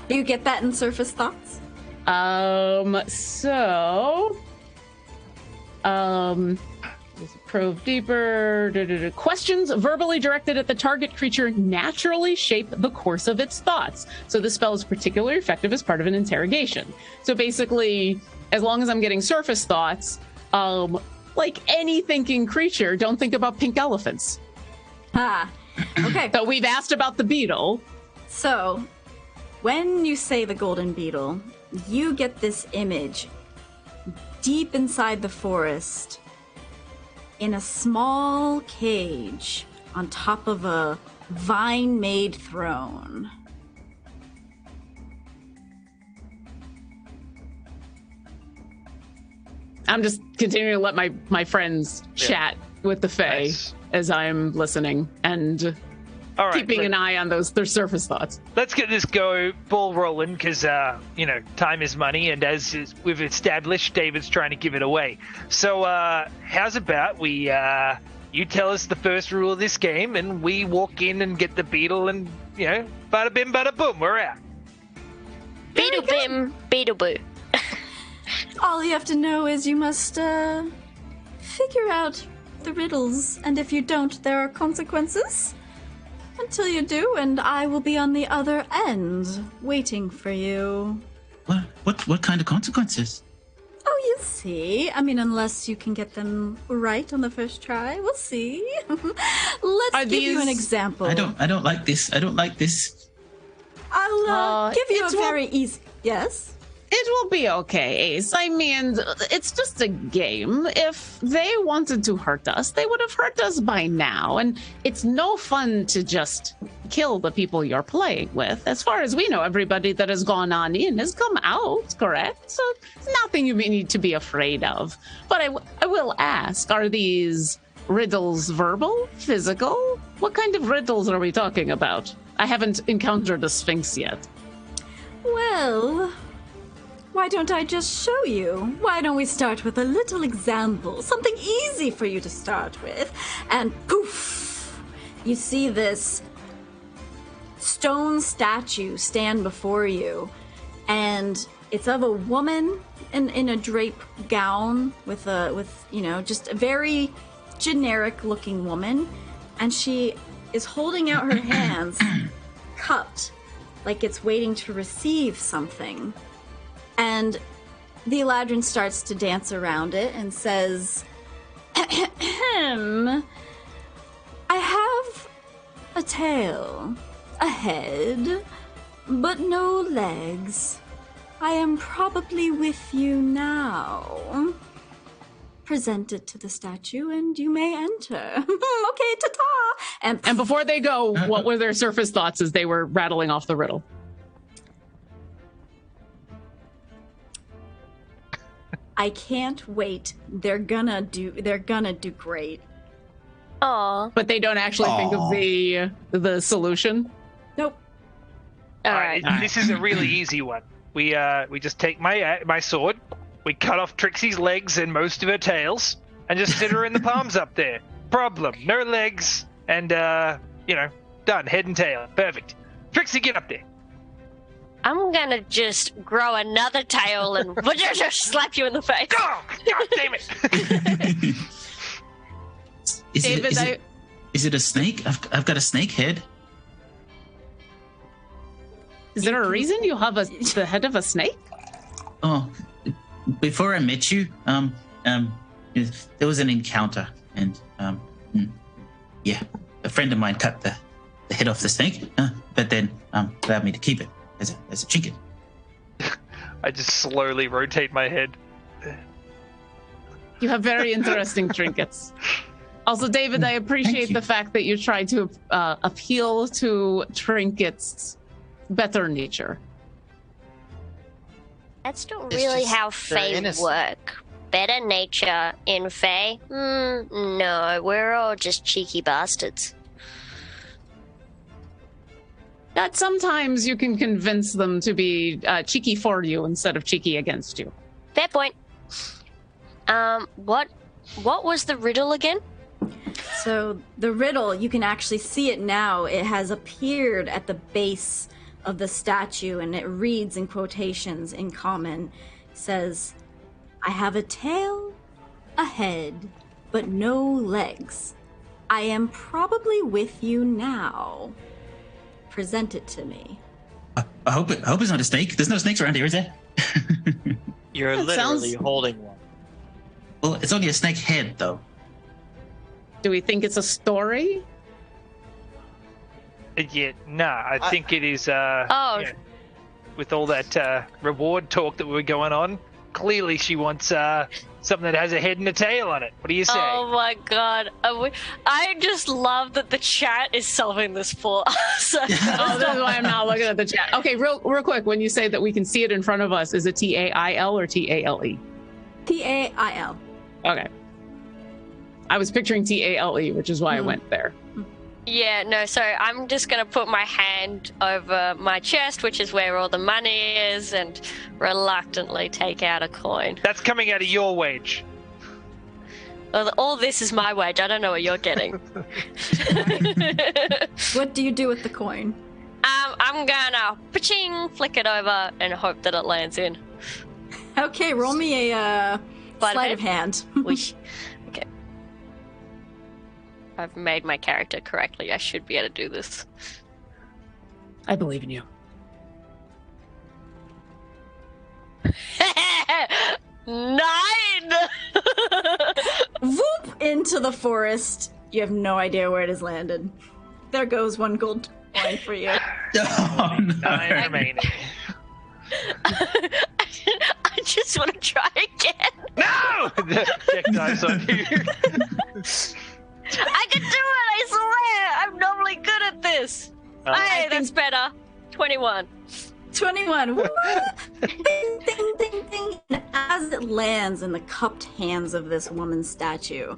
Do you get that in surface thoughts? Probe deeper. Questions verbally directed at the target creature naturally shape the course of its thoughts. So this spell is particularly effective as part of an interrogation. So basically, as long as I'm getting surface thoughts, like any thinking creature, don't think about pink elephants. Okay. So we've asked about the beetle. So, when you say the golden beetle, you get this image deep inside the forest in a small cage on top of a vine-made throne. I'm just continuing to let my friends chat with the Fae as I'm listening and keeping an eye on their surface thoughts. Let's get this ball rolling because, time is money. And as we've established, David's trying to give it away. So how's about you tell us the first rule of this game and we walk in and get the beetle and, bada bim, bada boom, we're out. Beetle bim, beetle boo. All you have to know is you must figure out the riddles, and if you don't, there are consequences. Until you do, and I will be on the other end, waiting for you. What kind of consequences? Oh, you'll see. I mean, unless you can get them right on the first try, we'll see. Let's give you an example. I don't like this. I don't like this. I'll give you a very easy. Yes. It will be okay, Ace. I mean, it's just a game. If they wanted to hurt us, they would have hurt us by now. And it's no fun to just kill the people you're playing with. As far as we know, everybody that has gone on in has come out, correct? So it's nothing you need to be afraid of. But I will ask, are these riddles verbal, physical? What kind of riddles are we talking about? I haven't encountered a sphinx yet. Well, why don't I just show you? Why don't we start with a little example? Something easy for you to start with. And poof! You see this stone statue stand before you. And it's of a woman in a drape gown with just a very generic looking woman. And she is holding out her hands, cupped, like it's waiting to receive something. And the Eladrin starts to dance around it and says, I have a tail, a head, but no legs. I am probably with you now. Present it to the statue and you may enter. Okay, ta-ta! And before they go, what were their surface thoughts as they were rattling off the riddle? I can't wait. They're gonna do great. Aww. But they don't actually think of the solution? Nope. All right. This is a really easy one. We just take my sword, we cut off Trixie's legs and most of her tails, and just sit her in the palms up there. Problem. No legs, and done. Head and tail. Perfect. Trixie, get up there. I'm gonna just grow another tail and just slap you in the face. Oh, God damn it! Is it a snake? I've got a snake head. Is there a reason you have the head of a snake? Oh, before I met you, there was an encounter, and a friend of mine cut the head off the snake, but then allowed me to keep it as a trinket. I just slowly rotate my head. You have very interesting trinkets. Also, David, I appreciate the fact that you try to appeal to Trinket's better nature. That's not really how Fae work. Better nature in Fae? No, we're all just cheeky bastards. That sometimes you can convince them to be cheeky for you instead of cheeky against you. Fair point. What was the riddle again? So the riddle, you can actually see it now. It has appeared at the base of the statue, and it reads in quotations in common. It says, I have a tail, a head, but no legs. I am probably with you now. Present it to me. I hope it's not a snake. There's no snakes around here, is there? You're literally holding one. Well, it's only a snake head, though. Do we think it's a story? I think it is. With all that reward talk that we're going on, clearly she wants something that has a head and a tail on it. What do you say? Oh my god. I just love that the chat is solving this for us. That's why I'm not looking at the chat. Okay, real quick, when you say that we can see it in front of us, is it TAIL or TALE? T-A-I-L. Okay. I was picturing T-A-L-E, which is why I went there. Yeah, no, so I'm just going to put my hand over my chest, which is where all the money is, and reluctantly take out a coin. That's coming out of your wage. All this is my wage. I don't know what you're getting. What do you do with the coin? I'm gonna pa-ching, flick it over, and hope that it lands in. Okay, roll me a sleight of hand. Whoosh. Okay. I've made my character correctly. I should be able to do this. I believe in you. 9! Whoop! Into the forest. You have no idea where it has landed. There goes 1 gold coin for you. Oh, no. 9 remaining. I just want to try again. No! Deck dives on you. I can do it, I swear! I'm normally good at this. Hey, that's better. 21. 21. Woo! Ding, ding, ding, ding. And as it lands in the cupped hands of this woman's statue,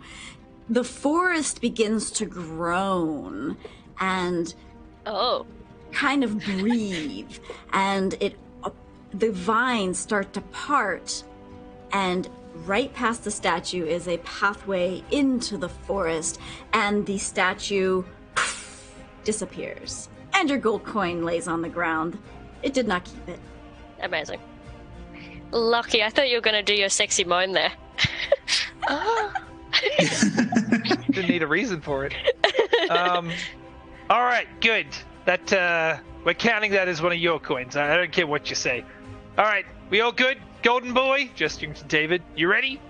the forest begins to groan and kind of breathe, and the vines start to part, and right past the statue is a pathway into the forest, and the statue disappears. And your gold coin lays on the ground. It did not keep it. Amazing. Lachie, I thought you were going to do your sexy moan there. Didn't need a reason for it. All right, good. That we're counting that as one of your coins. I don't care what you say. All right, we all good? Golden boy, gesturing to David. You ready?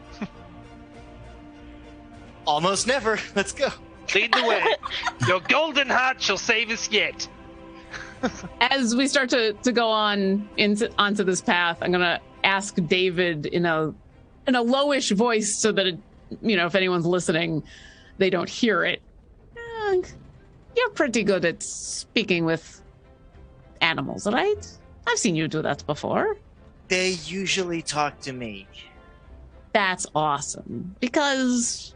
Almost never. Let's go. Lead the way. Your golden heart shall save us yet. As we start to go on onto this path, I'm gonna ask David in a lowish voice so that if anyone's listening, they don't hear it. You're pretty good at speaking with animals, right? I've seen you do that before. They usually talk to me. That's awesome, because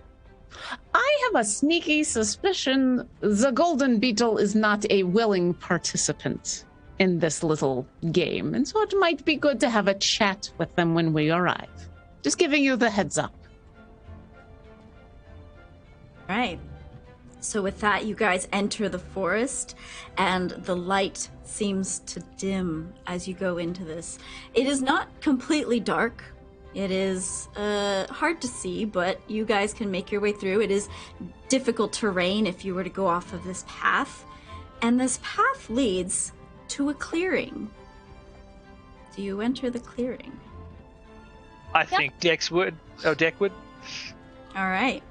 I have a sneaky suspicion the Golden Beetle is not a willing participant in this little game, and so it might be good to have a chat with them when we arrive. Just giving you the heads up. All right. So with that, you guys enter the forest, and the light seems to dim as you go into this. It is not completely dark. It is hard to see, but you guys can make your way through. It is difficult terrain if you were to go off of this path. And this path leads to a clearing. Do you enter the clearing? I think Dex would. Oh, Deck would. All right.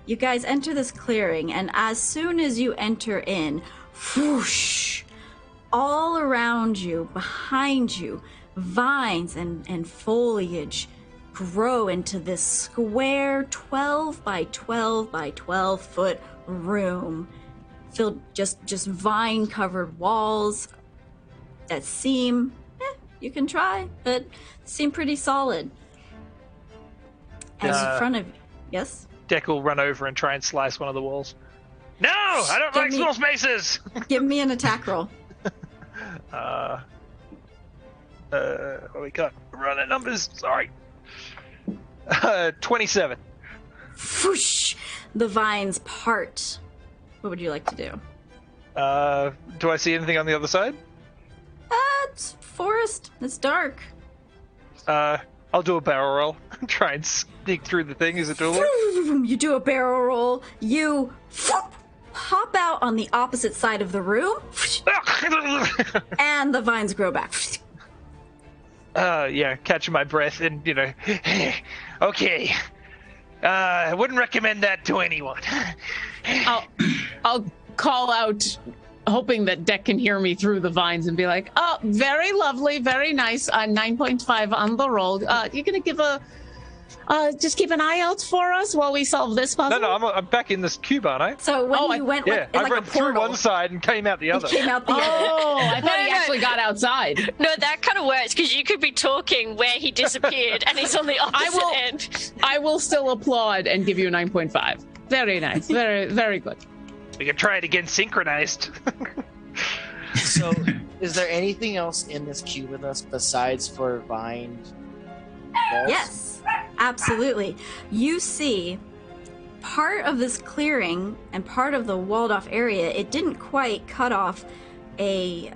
You guys enter this clearing, and as soon as you enter in, whoosh, all around you, behind you, vines and foliage grow into this square 12 by 12 by 12 foot room filled just vine covered walls that seem you can try, but seem pretty solid. As in front of you. Yes? Deck will run over and try and slice one of the walls. No! I don't like small spaces! Give me an attack roll. What we got? Running numbers. Sorry. 27. Whoosh! The vines part. What would you like to do? Do I see anything on the other side? It's forest. It's dark. I'll do a barrel roll. Try and sneak through the thing. Is it doable? You do a barrel roll. You hop out on the opposite side of the room, and the vines grow back. Yeah, catching my breath and, okay. I wouldn't recommend that to anyone. I'll call out, hoping that Deck can hear me through the vines and be like, oh, very lovely, very nice. 9.5 on the roll. You're going to give a just keep an eye out for us while we solve this puzzle? No, I'm back in this cube, aren't I? So when you went Yeah, I like went a through portal, one side and came out the other. it came out the other. Oh, I thought he actually got outside. No, that kind of works because you could be talking where he disappeared and he's on the opposite end. I will still applaud and give you a 9.5. Very nice. Very, very good. We can try it again synchronized. So, is there anything else in this cube with us besides for vine walls? Yes, absolutely. You see part of this clearing and part of the walled off area, it didn't quite cut off a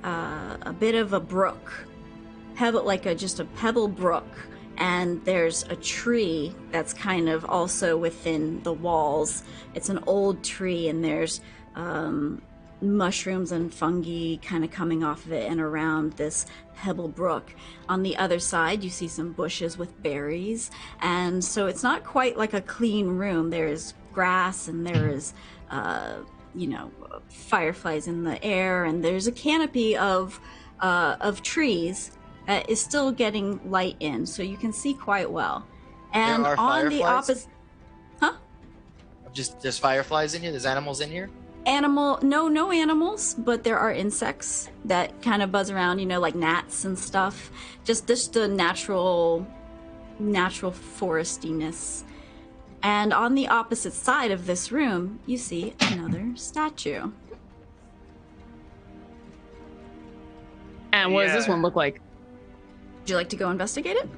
bit of a brook. Just a pebble brook. And there's a tree that's kind of also within the walls. It's an old tree, and there's mushrooms and fungi kind of coming off of it and around this pebble brook. On the other side, you see some bushes with berries, and so it's not quite like a clean room. There's grass, and there is, fireflies in the air, and there's a canopy of trees that is still getting light in, so you can see quite well. And There are on the fireflies? opposite, There's fireflies in here? There's animals in here? no animals, but there are insects that kind of buzz around, like gnats and stuff. Just the natural forestiness. And on the opposite side of this room, you see another statue. And what does this one look like? Would you like to go investigate it?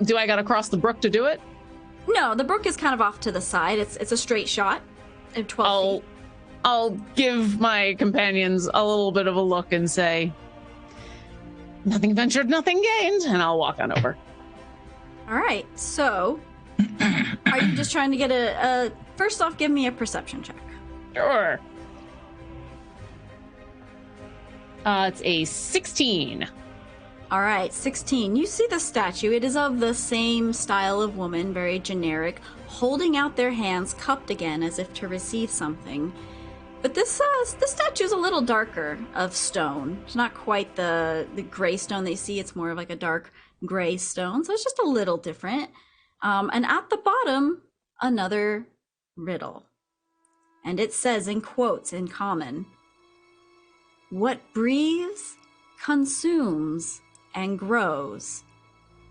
Do I got to cross the brook to do it? No, the brook is kind of off to the side. It's a straight shot of 12 feet. I'll give my companions a little bit of a look and say, nothing ventured, nothing gained, and I'll walk on over. All right, so are you just trying to get a first off, give me a perception check. Sure. It's a 16. All right, 16. You see the statue. It is of the same style of woman, very generic, holding out their hands, cupped again as if to receive something. But this statue is a little darker of stone. It's not quite the gray stone they see. It's more of like a dark gray stone, so it's just a little different. And at the bottom, another riddle. And it says in quotes in common, "What breathes, consumes, and grows,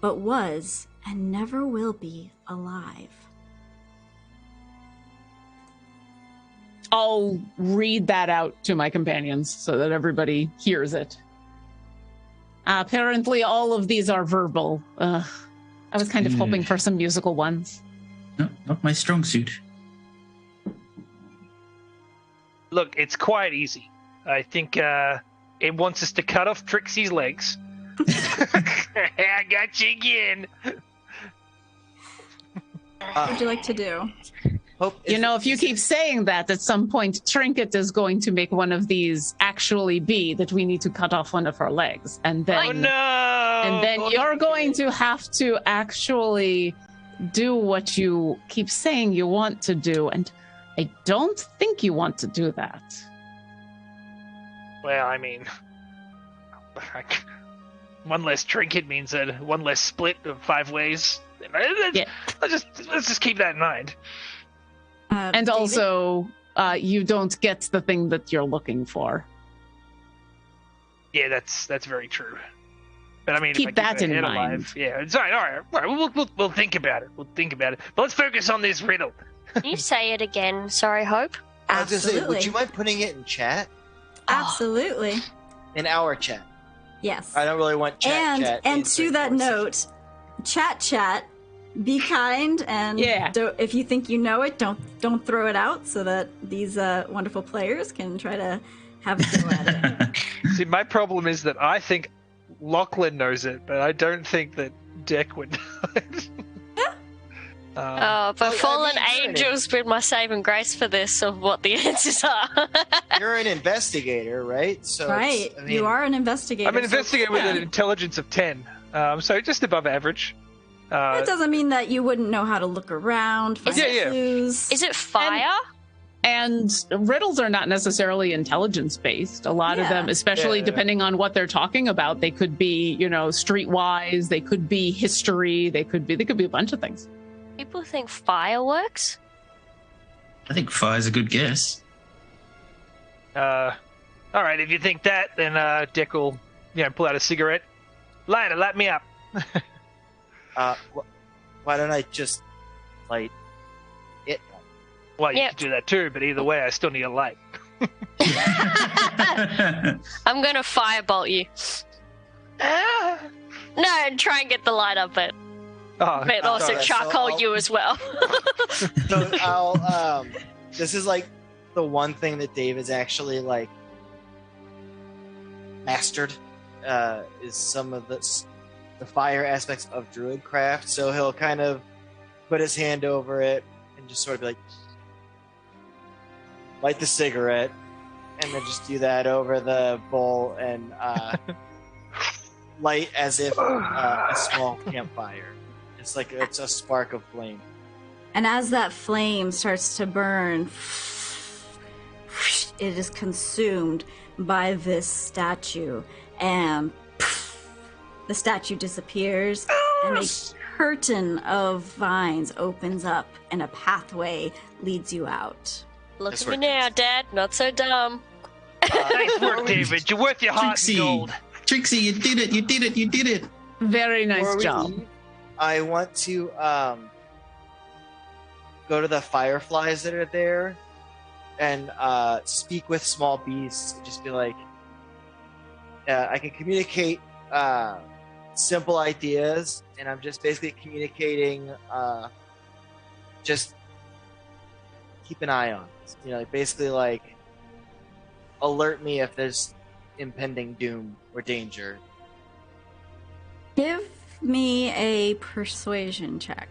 but was and never will be alive." I'll read that out to my companions so that everybody hears it. Apparently all of these are verbal. I was kind of hoping for some musical ones. No, not my strong suit. Look, it's quite easy. I think it wants us to cut off Trixie's legs. I got you again. What would you like to do? If you keep saying that, at some point, Trinket is going to make one of these actually be that we need to cut off one of her legs. And then, you're going to have to actually do what you keep saying you want to do. And I don't think you want to do that. Well, I mean, one less trinket means one less split of 5 ways. Yeah. Let's just keep that in mind. And David? also, you don't get the thing that you're looking for. Yeah, that's very true. But I mean, Keep if I that keep in her head mind. alive, yeah, it's all right. We'll think about it. But let's focus on this riddle. Can you say it again? Sorry, Hope. I was gonna say, Absolutely. would you mind putting it in chat? Absolutely. In our chat. Yes. I don't really want chat. And to that note, chat, be kind, and if you think you know it, don't throw it out, so that these wonderful players can try to have a go at it. See, my problem is that I think Lachlan knows it, but I don't think that Deck would know it. But fallen angels been my saving grace for this of what the answers are. You're an investigator, right? So Right. You are an investigator. I'm an investigator with an intelligence of 10, so just above average. It doesn't mean that you wouldn't know how to look around, find clues. Is it fire? And riddles are not necessarily intelligence-based. A lot of them, especially depending on what they're talking about, they could be, streetwise, they could be history, they could be a bunch of things. People think fireworks? I think fire's a good guess. All right, if you think that, then Dick will, pull out a cigarette. Lighter, light me up. Why don't I just light it? Well, you could do that too, but either way, I still need a light. I'm gonna firebolt you. No, try and get the light up, but also sorry, charcoal you as well. So I'll this is like the one thing that Dave has actually like mastered is some of the fire aspects of Druid craft. So he'll kind of put his hand over it and just sort of be like, light the cigarette, and then just do that over the bowl and light as if a small campfire. It's like it's a spark of flame. And as that flame starts to burn, it is consumed by this statue, and the statue disappears, and a curtain of vines opens up, and a pathway leads you out. Look at me now, Dad. Not so dumb. Nice work, David. You're worth your heart and gold. Trixie, you did it. You did it. You did it. Very nice job. I want to go to the fireflies that are there and speak with small beasts. Just be like, I can communicate simple ideas, and I'm just basically communicating just keep an eye on it. Basically like alert me if there's impending doom or danger. Give me a persuasion check.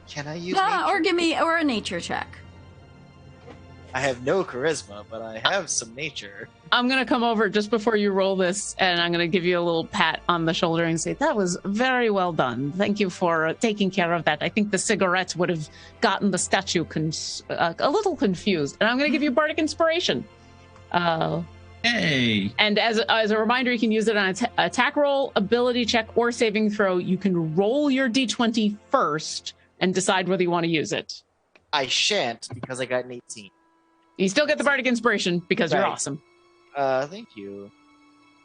Can I use or a nature check? I have no charisma, but I have some nature. I'm going to come over just before you roll this, and I'm going to give you a little pat on the shoulder and say, that was very well done. Thank you for taking care of that. I think the cigarette would have gotten the statue a little confused. And I'm going to give you Bardic Inspiration. Hey! And as a reminder, you can use it on attack roll, ability check, or saving throw. You can roll your d20 first and decide whether you want to use it. I shan't, because I got an 18. You still get the Bardic Inspiration because you're awesome. Thank you.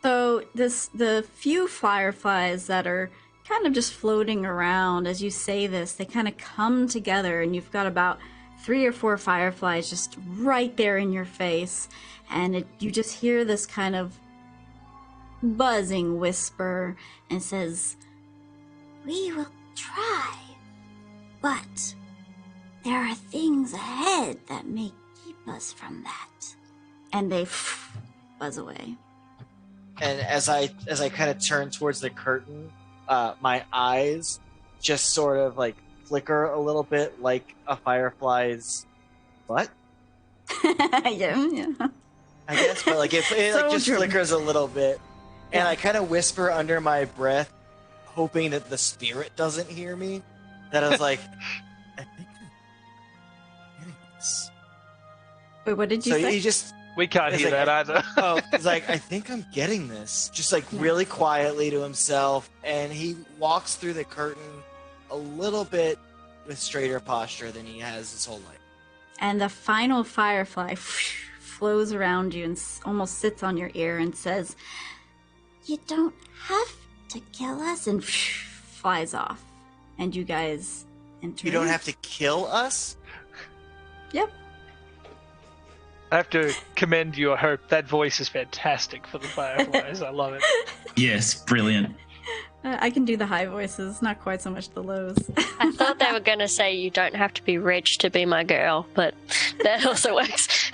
So the few fireflies that are kind of just floating around as you say this, they kind of come together, and you've got about 3 or 4 fireflies just right there in your face, and you just hear this kind of buzzing whisper, and it says, "We will try, but there are things ahead that may keep us from that." And they buzz away. And as I kind of turn towards the curtain, my eyes just sort of like flicker a little bit like a firefly's butt. yeah. I guess, but like it like just flickers a little bit, and I kind of whisper under my breath, hoping that the spirit doesn't hear me. That I was like, I think I'm getting this. Wait, what did you say? We can't hear that either. Oh, he's like, I think I'm getting this. Just like really quietly to himself, and he walks through the curtain a little bit with straighter posture than he has his whole life. And the final firefly flows around you and almost sits on your ear and says, "You don't have to kill us," and flies off. And you guys enter. You don't have to kill us? Yep. I have to commend your hope. That voice is fantastic for the fireflies. I love it. Yes, brilliant. I can do the high voices, not quite so much the lows. I thought they were going to say you don't have to be rich to be my girl, but that also works.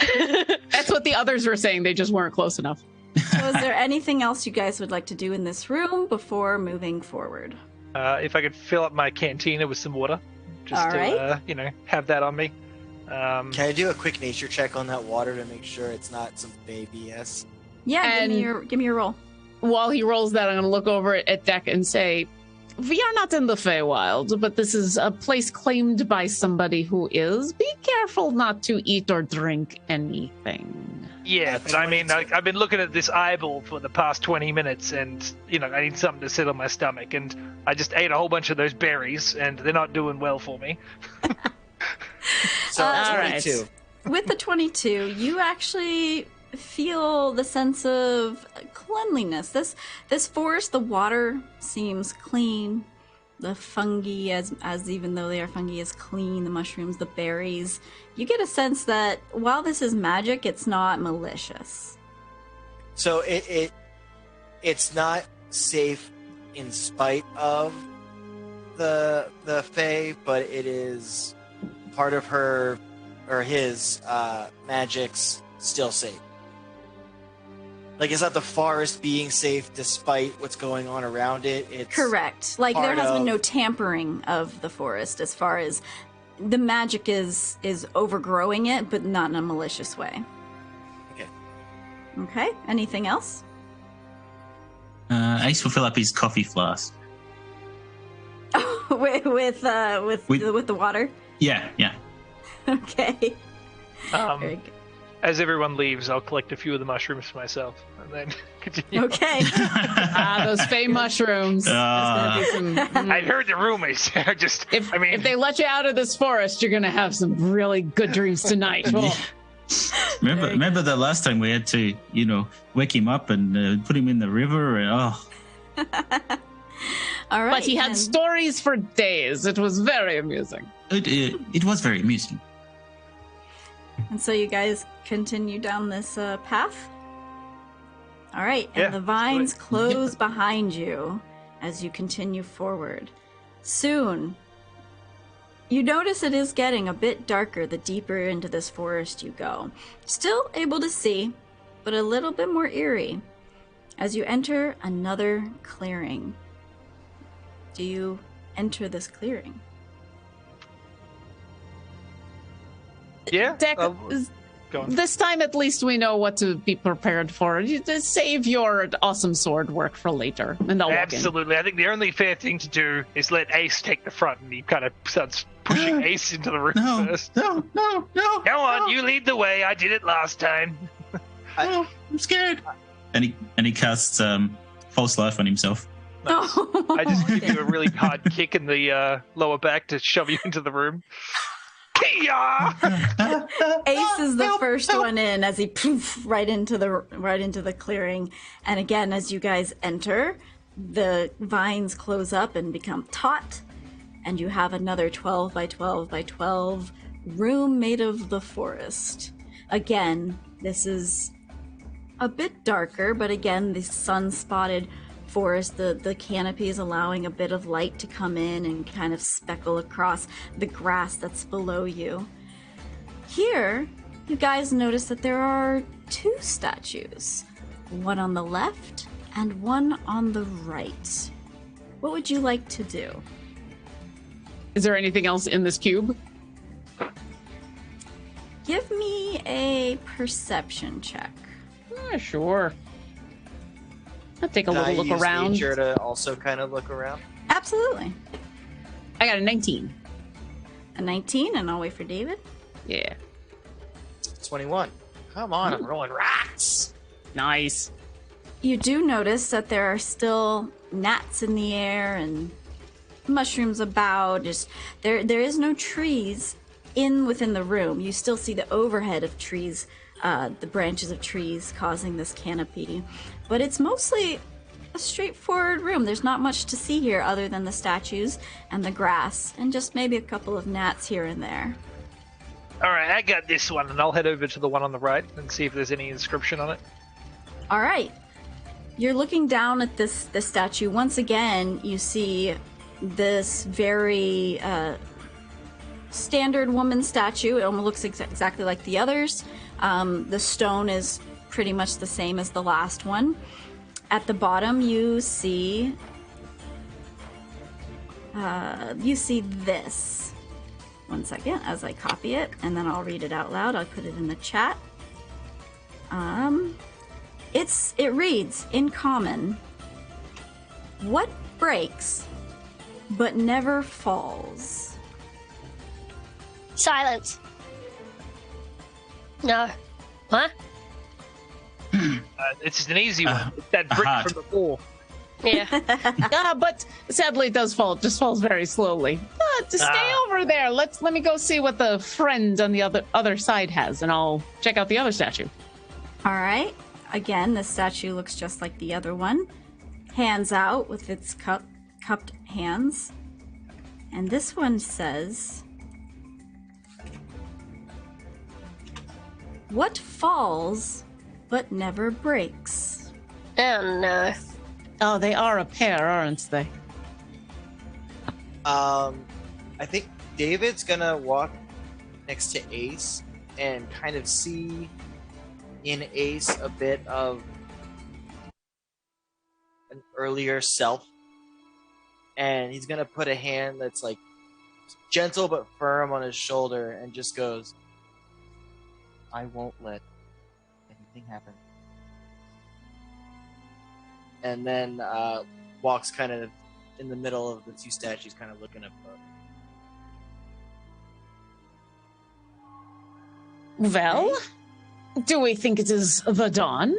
That's what the others were saying. They just weren't close enough. So is there anything else you guys would like to do in this room before moving forward? If I could fill up my cantina with some water, just All right. to, have that on me. Can I do a quick nature check on that water to make sure it's not some baby BS? Yeah, And- give me your roll. While he rolls that, I'm going to look over at Deck and say, we are not in the Feywild, but this is a place claimed by somebody who is. Be careful not to eat or drink anything. Yeah, but I mean, I've been looking at this eyeball for the past 20 minutes, and, I need something to sit on my stomach, and I just ate a whole bunch of those berries, and they're not doing well for me. So, all 22. right. With the 22, you actually feel the sense of cleanliness. This forest, the water seems clean. The fungi, as even though they are fungi, is clean. The mushrooms, the berries. You get a sense that while this is magic, it's not malicious. So it's not safe in spite of the Fae, but it is part of her or his magic's still safe. Like, it's not the forest being safe despite what's going on around it. It's correct. Like, there part has been of- no tampering of the forest as far as the magic is overgrowing it, but not in a malicious way. Okay. Okay. Anything else? Ace will fill up his coffee flask. with the water. Yeah. Okay. Very good. As everyone leaves, I'll collect a few of the mushrooms for myself, and then continue. Okay. Those Fey mushrooms. There's gonna be some, I heard the rumors. if they let you out of this forest, you're gonna have some really good dreams tonight. Oh. Remember the last time we had to, wake him up and put him in the river, and All right. But he had and- stories for days. It was very amusing. it was very amusing. And so you guys continue down this path? All right, and Yeah, the vines let's do close behind you as you continue forward. Soon, you notice it is getting a bit darker the deeper into this forest you go. Still able to see, but a little bit more eerie as you enter another clearing. Do you enter this clearing? Yeah. Deck, Go on. this time at least we know what to be prepared for. You just save your awesome sword work for later, and I'll walk in. Absolutely. I think the only fair thing to do is let Ace take the front, and he kind of starts pushing Ace into the room first. No. Come on, you lead the way. I did it last time. I'm scared. And he casts false life on himself. Oh, I just give you a really hard kick in the lower back to shove you into the room. Kia! Ace is the first one in as he poof right into the clearing. And again, as you guys enter, the vines close up and become taut, and you have another 12 by 12 by 12 room made of the forest. Again, this is a bit darker, but again, the sun-spotted forest, the canopy is allowing a bit of light to come in and kind of speckle across the grass that's below you. Here, you guys notice that there are two statues, one on the left and one on the right. What would you like to do? Is there anything else in this cube? Give me a perception check. Sure. I'll take a Can I little look use around. nature to also kind of look around? Absolutely. I got a 19. A 19, and I'll wait for David. Yeah. 21. Come on, I'm rolling rocks. Nice. You do notice that there are still gnats in the air and mushrooms about. Just there is no trees within the room. You still see the overhead of trees, the branches of trees causing this canopy. But it's mostly a straightforward room. There's not much to see here other than the statues and the grass, and just maybe a couple of gnats here and there. All right, I got this one, and I'll head over to the one on the right and see if there's any inscription on it. All right. You're looking down at this statue. Once again, you see this very standard woman statue. It almost looks exactly like the others. The stone is pretty much the same as the last one. At the bottom, you see this. One second, as I copy it, and then I'll read it out loud. I'll put it in the chat. It reads in common: "What breaks but never falls. Silence. No. What? It's just an easy one. It's that brick heart. from before. Yeah. But sadly it does fall. It just falls very slowly. But stay over there. Let me go see what the friend on the other side has, and I'll check out the other statue. All right. Again, the statue looks just like the other one. Hands out with its cupped hands. And this one says, "What falls but never breaks?" Oh no. Oh, they are a pair, aren't they? I think David's gonna walk next to Ace and kind of see in Ace a bit of an earlier self, and he's gonna put a hand that's like gentle but firm on his shoulder and just goes, "I won't let anything happen." And then walks kind of in the middle of the two statues, kind of looking up. Well, do we think it is the dawn?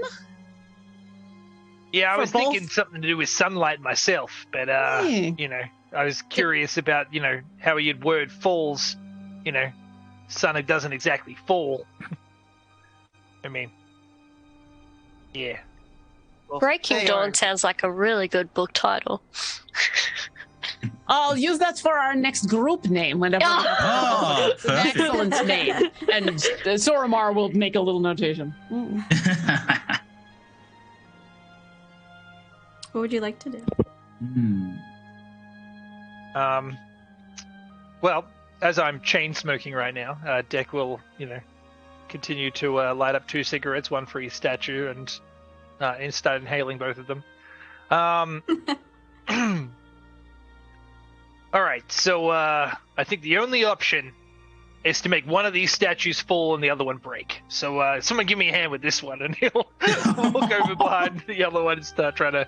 Yeah, I For was both- thinking something to do with sunlight myself, but you know, I was curious about, how you'd word falls, sun it doesn't exactly fall. I mean, yeah. Well, Breaking they Dawn are- sounds like a really good book title. I'll use that for our next group name whenever we have Oh, an excellent name. And Sorumar will make a little notation. What would you like to do? Well, as I'm chain smoking right now, Deck will, continue to light up 2 cigarettes, one for each statue, and start inhaling both of them. All right, so I think the only option is to make one of these statues fall and the other one break. So someone give me a hand with this one, and he'll walk over behind the other one and start trying to...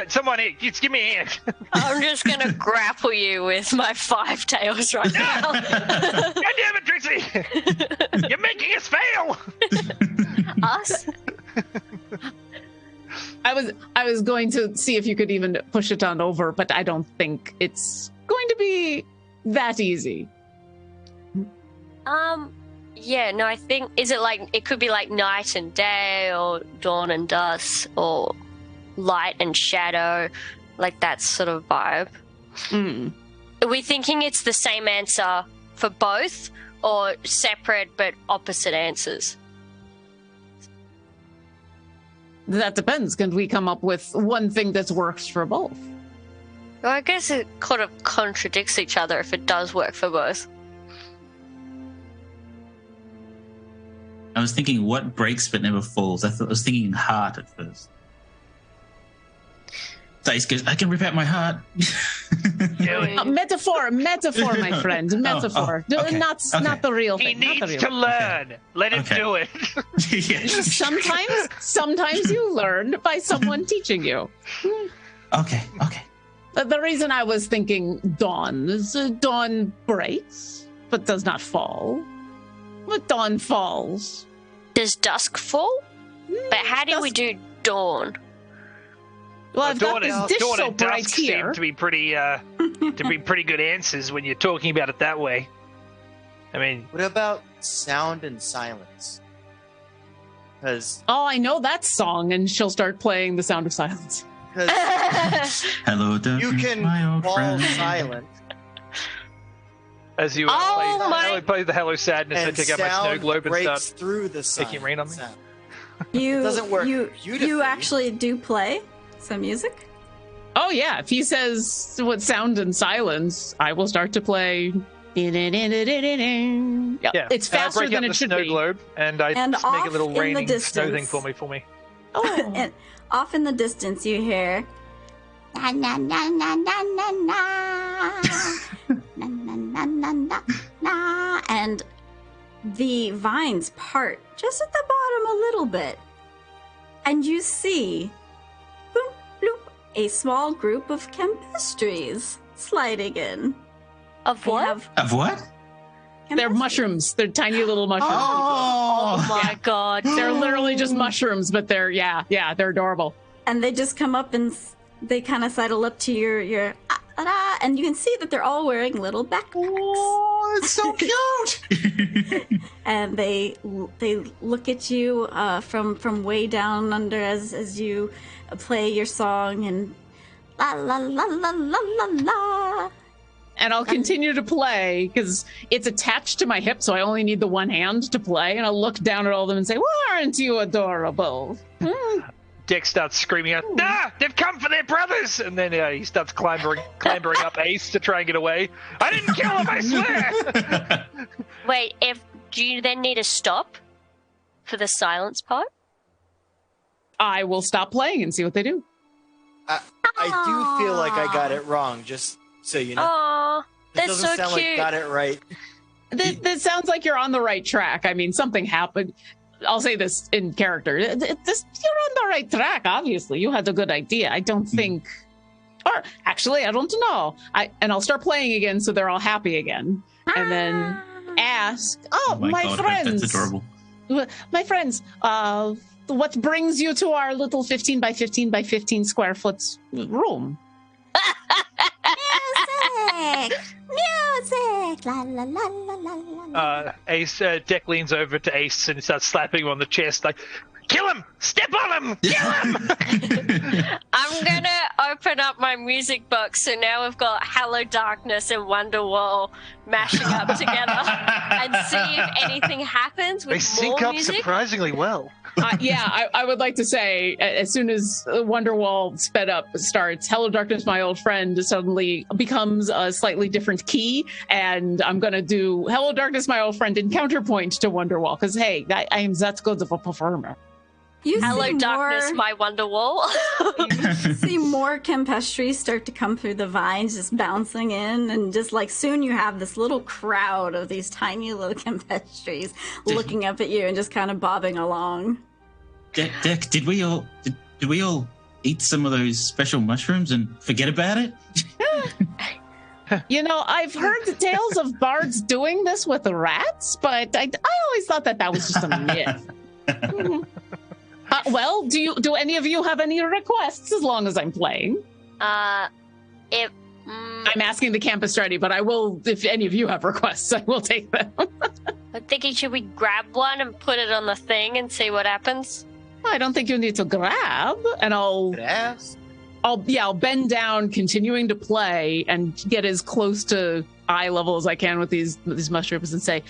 Someone, just give me a hand. I'm just going to grapple you with my 5 tails right now. God damn it, Trixie! You're making us fail! Us? I was going to see if you could even push it on over, but I don't think it's going to be that easy. Yeah, no, I think, is it like, it could be like night and day, or dawn and dusk, or light and shadow, like that sort of vibe. Are we thinking it's the same answer for both, or separate but opposite answers? That depends. Can we come up with one thing that works for both? Well, I guess it kind of contradicts each other if it does work for both. I was thinking what breaks but never falls. I was thinking heart at first. Dice goes, I can rip out my heart. Metaphor, my friend. Metaphor. okay. Not the real He thing. Not the needs real to thing. learn. Let him do it. Yeah. Sometimes you learn by someone teaching you. Okay. The reason I was thinking dawn is dawn breaks, but does not fall. But dawn falls. Does dusk fall? But how do we do dawn? Well, I've got this dish dawn so and bright dusk here. seem to be pretty good answers when you're talking about it that way. I mean, What about sound and silence? Because Oh, I know that song, and she'll start playing The Sound of Silence. Hello, you darkness, can my old fall friend. silent, as you play the Hello Sadness, I and take out my snow sound globe and breaks start through the making rain on me. sound. You doesn't work You beautifully. actually do play some music? Oh, yeah. If he says what sound and silence, I will start to play. Yeah, it's and I faster break than out it the should snow be. globe, and I And just make a off little in the raining snow distance- thing for me. Oh. And off in the distance, you hear, na na na na na na na na na na na na na, and the vines part just at the bottom a little bit, and you see, bloop bloop a small group of campestries sliding in. Of They what? have Of what? They're campestries. mushrooms. They're tiny little mushrooms. Oh Oh! my god. They're literally just mushrooms, but they're they're adorable. And they just come up and they kind of sidle up to your and you can see that they're all wearing little backpacks. Oh, it's so cute! And they look at you from way down under as you play your song and la la la la la la la. And I'll continue to play because it's attached to my hip, so I only need the one hand to play. And I'll look down at all of them and say, "Well, aren't you adorable?" Dick starts screaming out, "Ah! They've come for their brothers!" And then he starts clambering up Ace to try and get away. "I didn't kill him, I swear!" Wait, do you then need to stop for the silence part? I will stop playing and see what they do. I do feel like I got it wrong, just so you know. Aww, It that's doesn't so sound cute. like got it right. This sounds like you're on the right track. I mean, something happened. I'll say this in character. You're on the right track, obviously. You had a good idea. I don't think... Or, actually, I don't know. And I'll start playing again so they're all happy again. And then ask, Oh my God, friends. that's adorable. My friends, what brings you to our little 15 by 15 by 15 square foot room? Music, la la la la la la. Ace, Dick leans over to Ace and starts slapping him on the chest, like, "Kill him! Step on him! Kill him!" I'm gonna open up my music box, so now we've got Hello Darkness and Wonderwall mashing up together, and see if anything happens with They sync more up music. surprisingly well. I would like to say, as soon as Wonderwall sped up starts, Hello Darkness, my old friend, suddenly becomes a slightly different key, and I'm going to do Hello Darkness, my old friend in counterpoint to Wonderwall, because, hey, I am that good of a performer. You Hello see Darkness, more, my Wonderwall. you see more campestries start to come through the vines, just bouncing in, and just like soon you have this little crowd of these tiny little campestries looking up at you and just kind of bobbing along. Dick, did we all eat some of those special mushrooms and forget about it? You know, I've heard the tales of bards doing this with rats, but I always thought that was just a myth. Well, do any of you have any requests as long as I'm playing? I'm asking the campus but I will, if any of you have requests, I will take them. I'm thinking, should we grab one and put it on the thing and see what happens? I don't think you need to grab, and I'll bend down, continuing to play, and get as close to eye level as I can with these mushrooms, and say,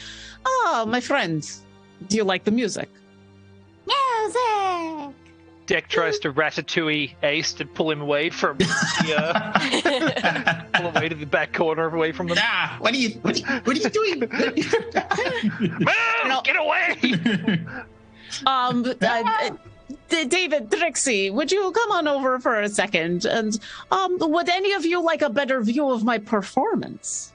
"Oh, my friend, do you like the music?" Music! Dick tries to ratatouille Ace to pull him away from pull away to the back corner, away from them. Ah, what are you doing? Move! Get away! David, Trixie, would you come on over for a second? And would any of you like a better view of my performance?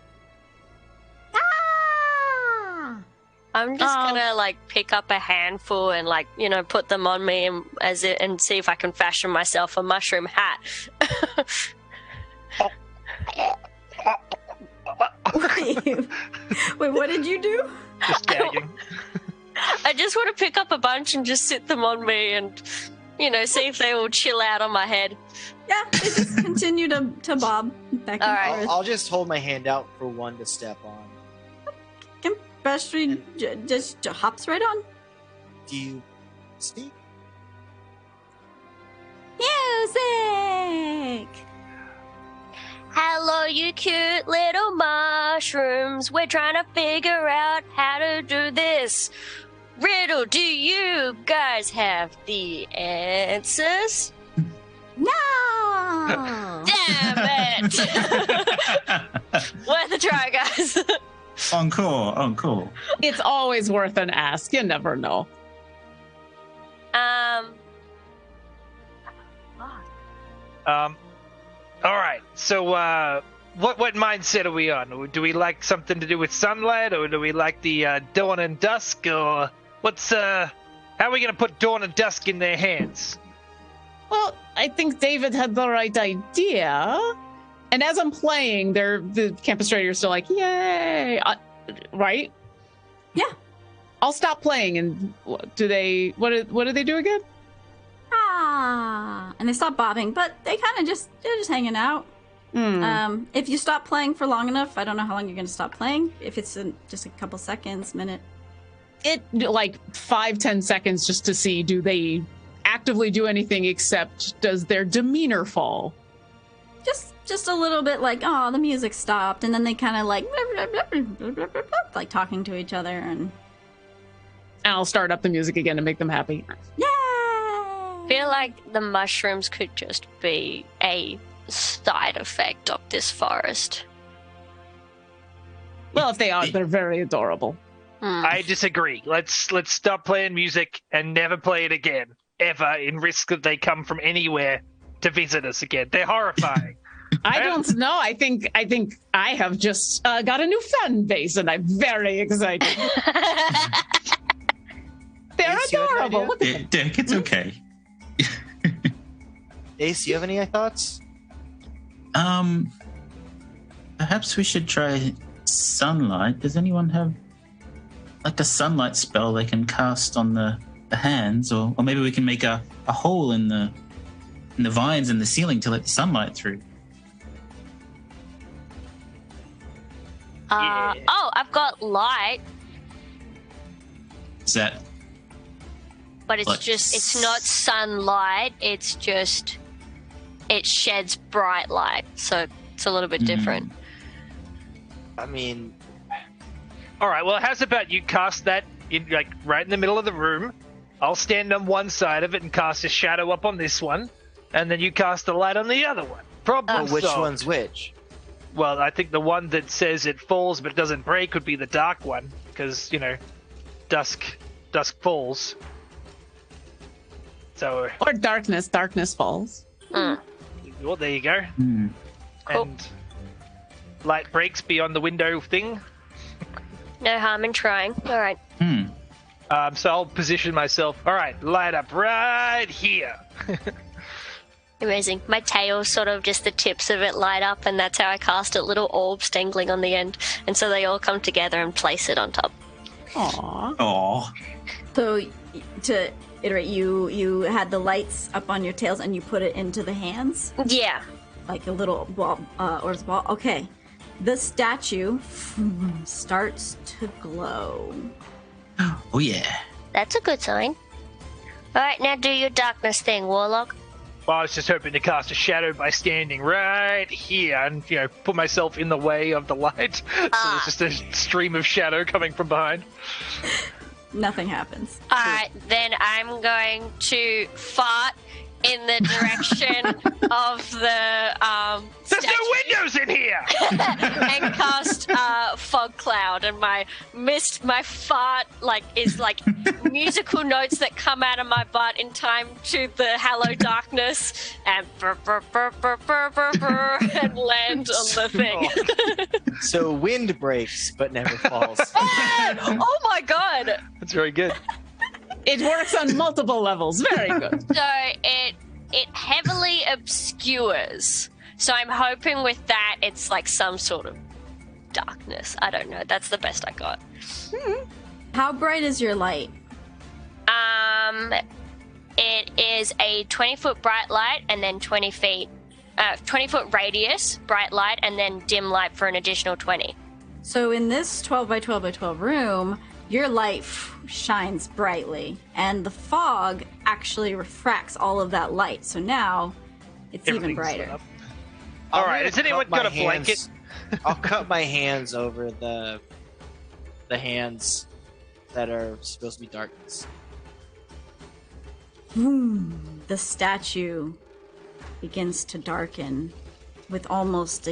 I'm just gonna pick up a handful and put them on me and see if I can fashion myself a mushroom hat. Wait, what did you do? Just gagging. I just want to pick up a bunch and just sit them on me and, see if they will chill out on my head. Yeah, they just continue to bob back and All right. forth. I'll just hold my hand out for one to step on. Campestry just hops right on. Do you speak? Music! Hello, you cute little mushrooms. We're trying to figure out how to do this riddle. Do you guys have the answers? No! Damn it! Worth a try, guys. Encore. It's always worth an ask. You never know. All right. So, what mindset are we on? Do we like something to do with sunlight, or do we like the dawn and dusk, or what's how are we gonna put dawn and dusk in their hands? Well, I think David had the right idea. And as I'm playing, the campus radio is still like, yay! Right? Yeah. I'll stop playing, and what do they do again? And they stop bobbing, but they're just hanging out. If you stop playing for long enough, I don't know how long you're going to stop playing. If it's just a couple seconds, minute. It like 5-10 seconds just to see, do they actively do anything, except does their demeanor fall? Just a little bit, like, oh, the music stopped, and then they kind of like talking to each other, and I'll start up the music again to make them happy. Yay! I feel like the mushrooms could just be a side effect of this forest. Well, if they are, they're very adorable. I disagree. Let's stop playing music and never play it again, ever, in risk that they come from anywhere to visit us again. They're horrifying. I don't know. I think I have just got a new fan base, and I'm very excited. They're adorable. Look at them. Dick, it's okay. Ace, you have any thoughts? Perhaps we should try sunlight. Does anyone have like a sunlight spell they can cast on the hands, or maybe we can make a hole in the vines in the ceiling to let the sunlight through. Oh, I've got light, Is that but it's Like just, it's not sunlight, it's just, it sheds bright light, so it's a little bit different. I mean, All right, well, how's about you cast that in, like, right in the middle of the room? I'll stand on one side of it and cast a shadow up on this one, and then you cast a light on the other one. Problem which solved. one's which? Well, I think the one that says it falls but doesn't break would be the dark one, because, you know, dusk falls. So, Or darkness falls. well, there you go. Hmm. And light breaks beyond the window thing. No harm in trying. All right. So I'll position myself. All right, light up right here. Amazing. My tail, sort of just the tips of it light up, and that's how I cast it, little orbs dangling on the end. And so they all come together and place it on top. Aww. Oh, So to iterate, you had the lights up on your tails and you put it into the hands, Yeah. like a little ball, orbs ball. Okay, the statue starts to glow. oh yeah. That's a good sign. All right, now do your darkness thing, Warlock. Well, I was just hoping to cast a shadow by standing right here and, you know, put myself in the way of the light. So there's just a stream of shadow coming from behind. Nothing happens. All right, then I'm going to fart in the direction of the There's statue no windows in here! and cast fog cloud, and my fart is like musical notes that come out of my butt in time to the hello darkness, and burr, burr, burr, burr, burr, burr, burr, and land on the thing. So wind breaks but never falls. Oh my god! That's very good. It works on multiple levels. Very good. So it heavily obscures. So I'm hoping with that it's like some sort of darkness. I don't know. That's the best I got. How bright is your light? It is a 20-foot bright light, and then 20-foot radius bright light, and then dim light for an additional 20. So in this 12 by 12 by 12 room, your light shines brightly, and the fog actually refracts all of that light. So now it's even Everything's brighter. up. All right, has anyone got a blanket? I'll cut my hands over the hands that are supposed to be darkness. The statue begins to darken with almost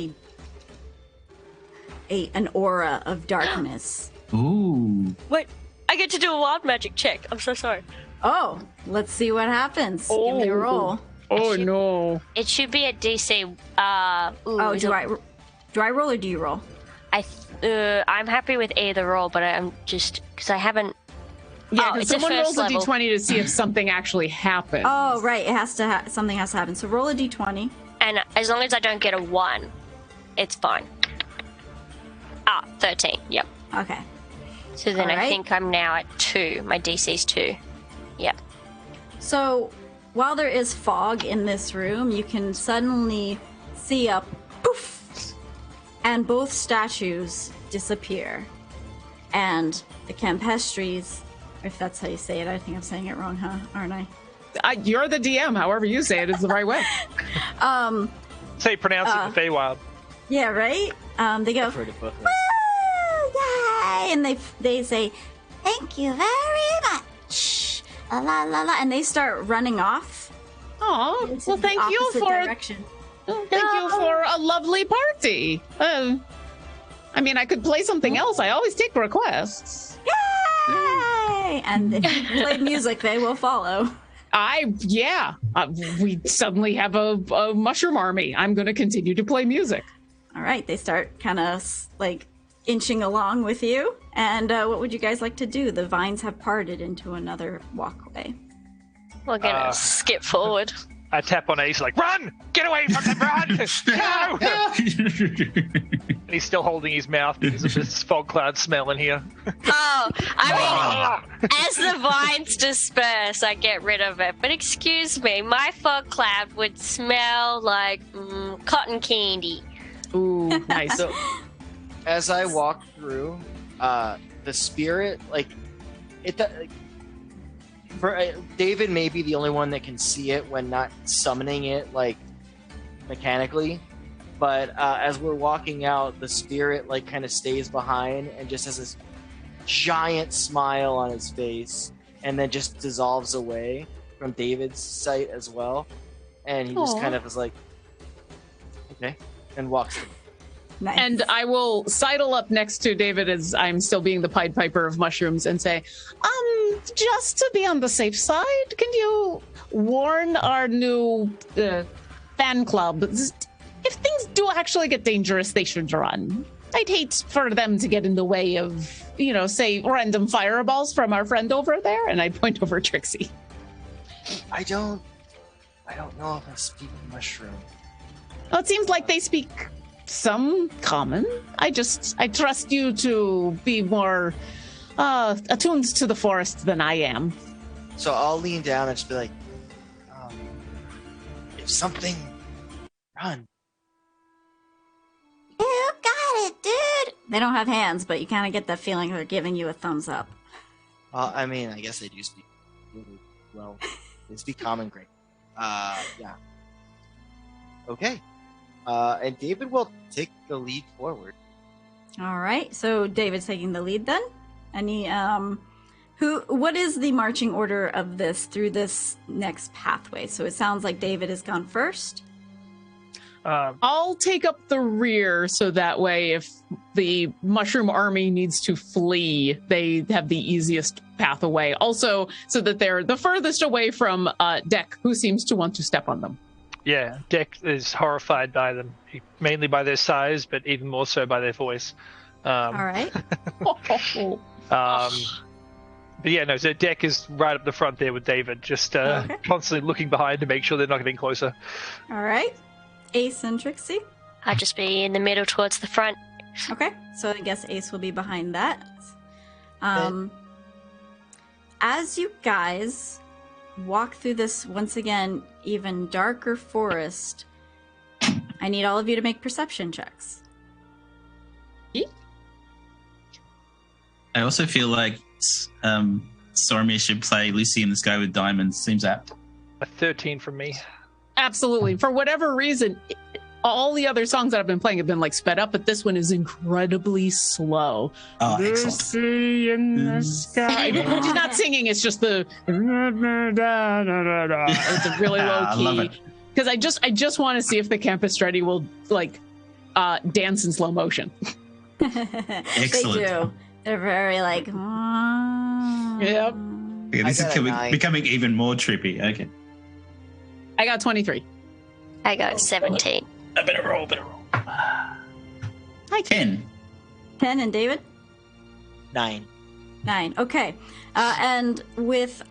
an aura of darkness. Ooh. Wait, I get to do a wild magic check. I'm so sorry. Oh, let's see what happens. Give me a roll. Oh no. It should be a DC. Do I roll or do you roll? I'm happy with either roll, but I'm just because I haven't Yeah, Oh, because it's a someone rolls first a level. d20 to see if something actually happens. Oh, right. It has to something has to happen. So roll a d20. And as long as I don't get a 1, it's fine. 13. Yep. Okay. So then I Alright. think I'm now at 2. My DC's 2. Yep. So while there is fog in this room, you can suddenly see a poof, and both statues disappear. And the Campestries, if that's how you say it, I think I'm saying it wrong, huh? Aren't I? You're the DM. However you say it is the right way. Say pronounce it in the Feywild. Yeah, right? They go, I've heard it both ways. "Woo, yay!" And they say, "Thank you very much." La la la la, and they start running off. Oh, into well, the thank you opposite for direction. a lovely party. I mean, I could play something else. I always take requests. Yay! And if you play music, they will follow. We suddenly have a mushroom army. I'm going to continue to play music. All right, they start kind of like inching along with you. And what would you guys like to do? The vines have parted into another walkway. We're gonna skip forward. I tap on Ace like, run! Get away from them, run! No! And he's still holding his mouth because of this fog cloud smell in here. Oh, I mean, as the vines disperse, I get rid of it. But excuse me, my fog cloud would smell like cotton candy. Ooh, nice. So, as I walk through, the spirit, like, David may be the only one that can see it when not summoning it, like, mechanically. But as we're walking out, the spirit, like, kind of stays behind and just has this giant smile on his face and then just dissolves away from David's sight as well. And he just kind of is like, okay, and walks through. Nice. And I will sidle up next to David as I'm still being the Pied Piper of mushrooms and say, just to be on the safe side, can you warn our new fan club, if things do actually get dangerous, they should run. I'd hate for them to get in the way of, say, random fireballs from our friend over there. And I point over Trixie. I don't know if I speak mushroom. Well, it seems like they speak some common. I trust you to be more attuned to the forest than I am. So I'll lean down and just be like, if something, run. You got it, dude. They don't have hands, but you kind of get the feeling they're giving you a thumbs up. Well, I mean, I guess they do speak really well. They speak common great. Yeah. Okay. And David will take the lead forward. All right. So David's taking the lead then. Any what is the marching order of this through this next pathway? So it sounds like David has gone first. I'll take up the rear so that way if the mushroom army needs to flee, they have the easiest path away. Also, so that they're the furthest away from Deck, who seems to want to step on them. Yeah, Deck is horrified by them, mainly by their size, but even more so by their voice. All right. But yeah, no, so Deck is right up the front there with David, just constantly looking behind to make sure they're not getting closer. All right. Ace and Trixie. I'll just be in the middle towards the front. Okay. So I guess Ace will be behind that. As you guys walk through this, once again, even darker forest, I need all of you to make perception checks. I also feel like Sorumar should play Lucy in the Sky with Diamonds. Seems apt. A 13 from me. Absolutely. For whatever reason, all the other songs that I've been playing have been like sped up, but this one is incredibly slow. Oh, Lucy excellent. in the sky. Which is not singing, it's just the it's a really low I love key. it. Because I just want to see if the Campestretti will like dance in slow motion. Excellent. They do. They're very like. Yep. Okay, this I is got a 9. becoming even more trippy. Okay. I got 23. I got 17. I better roll. Hi, 10. 10 and David. 9. 9. Okay. And with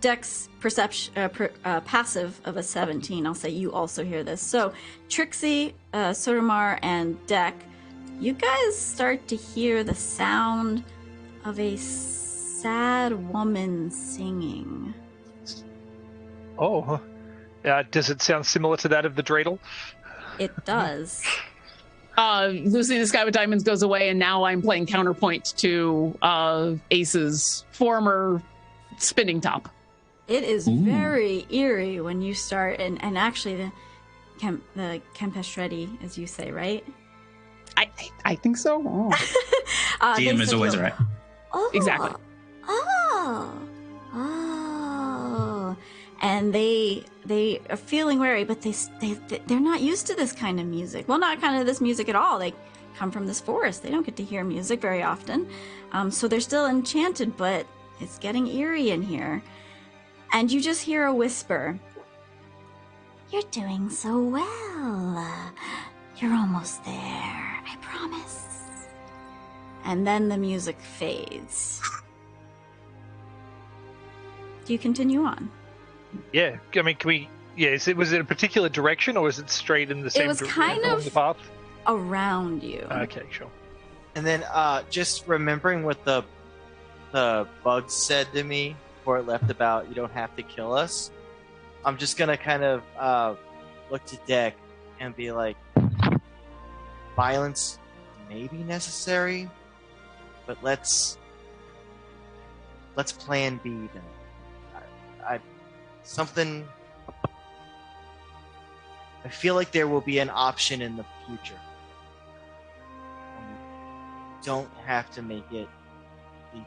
Dex perception passive of a 17, I'll say you also hear this. So Trixie, Sorumar, and Deck, you guys start to hear the sound of a sad woman singing. Oh, does it sound similar to that of the dreidel? It does. Lucy in the Sky with Diamonds goes away, and now I'm playing counterpoint to Ace's former spinning top. It is very eerie when you start, and actually the Campestretti, as you say, right? I think so. Oh. DM is always right. Oh, Exactly. Oh. And they are feeling wary, but they're not used to this kind of music. Well, not kind of this music at all. They come from this forest. They don't get to hear music very often. So they're still enchanted, but it's getting eerie in here. And you just hear a whisper. You're doing so well. You're almost there, I promise. And then the music fades. Do you continue on? Yeah, I mean, can we? Yeah, was it a particular direction, or was it straight in the same? It was kind along of the path around you. Okay, sure. And then just remembering what the bug said to me before it left about you don't have to kill us, I'm just gonna kind of look to Deck and be like, violence may be necessary, but let's plan B then. I feel like there will be an option in the future. And we don't have to make it legal.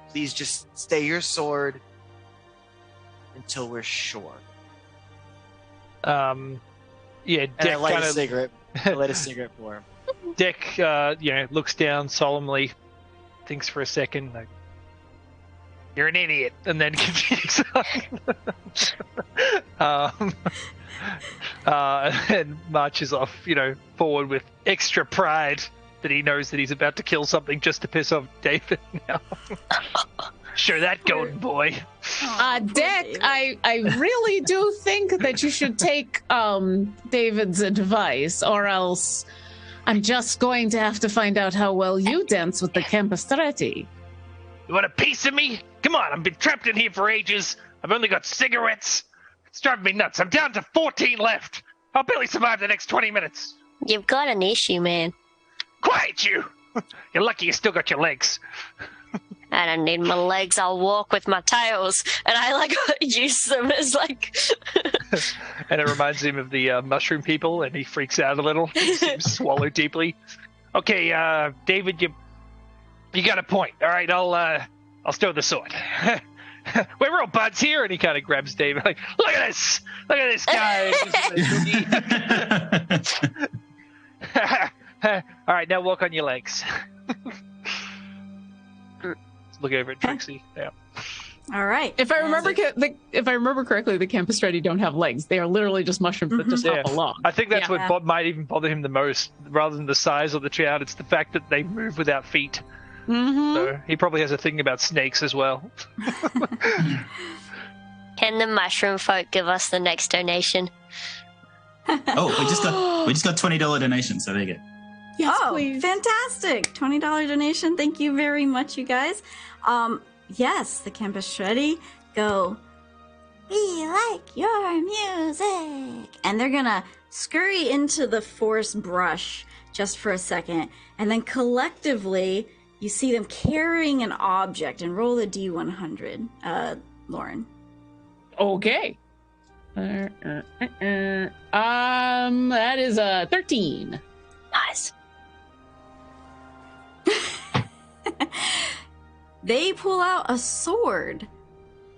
Please just stay your sword until we're sure. Yeah, And Dick I light kind a of cigarette. I light a cigarette for him. Dick, looks down solemnly, thinks for a second, like, "You're an idiot," and then continues on. And marches off, forward with extra pride that he knows that he's about to kill something just to piss off David now. Sure, that golden boy. Deck, I really do think that you should take David's advice, or else I'm just going to have to find out how well you dance with the Campestretti. You want a piece of me? Come on, I've been trapped in here for ages. I've only got cigarettes. It's driving me nuts. I'm down to 14 left. I'll barely survive the next 20 minutes. You've got an issue, man. Quiet, you! You're lucky you still got your legs. I don't need my legs. I'll walk with my tails. And I, use them as, And it reminds him of the mushroom people, and he freaks out a little. He seems to swallow deeply. Okay, David, you got a point. All right, I'll stow the sword. We're all buds here, and he kind of grabs David. Like, look at this guy. All right, now walk on your legs. Look over at Trixie. Yeah. All right. If I remember correctly, the Campestretti don't have legs. They are literally just mushrooms that just hop along. I think that's what might even bother him the most, rather than the size of the child. It's the fact that they move without feet. Mm-hmm. So he probably has a thing about snakes as well. Can the mushroom folk give us the next donation? Oh, we just got $20 donation, so there you go. Yes, please. Fantastic. $20 donation. Thank you very much, you guys. Yes, the Campestretti go, we like your music. And they're going to scurry into the forest brush just for a second. And then collectively, you see them carrying an object. And roll the D100, Lauren. Okay. That is a 13. Nice. They pull out a sword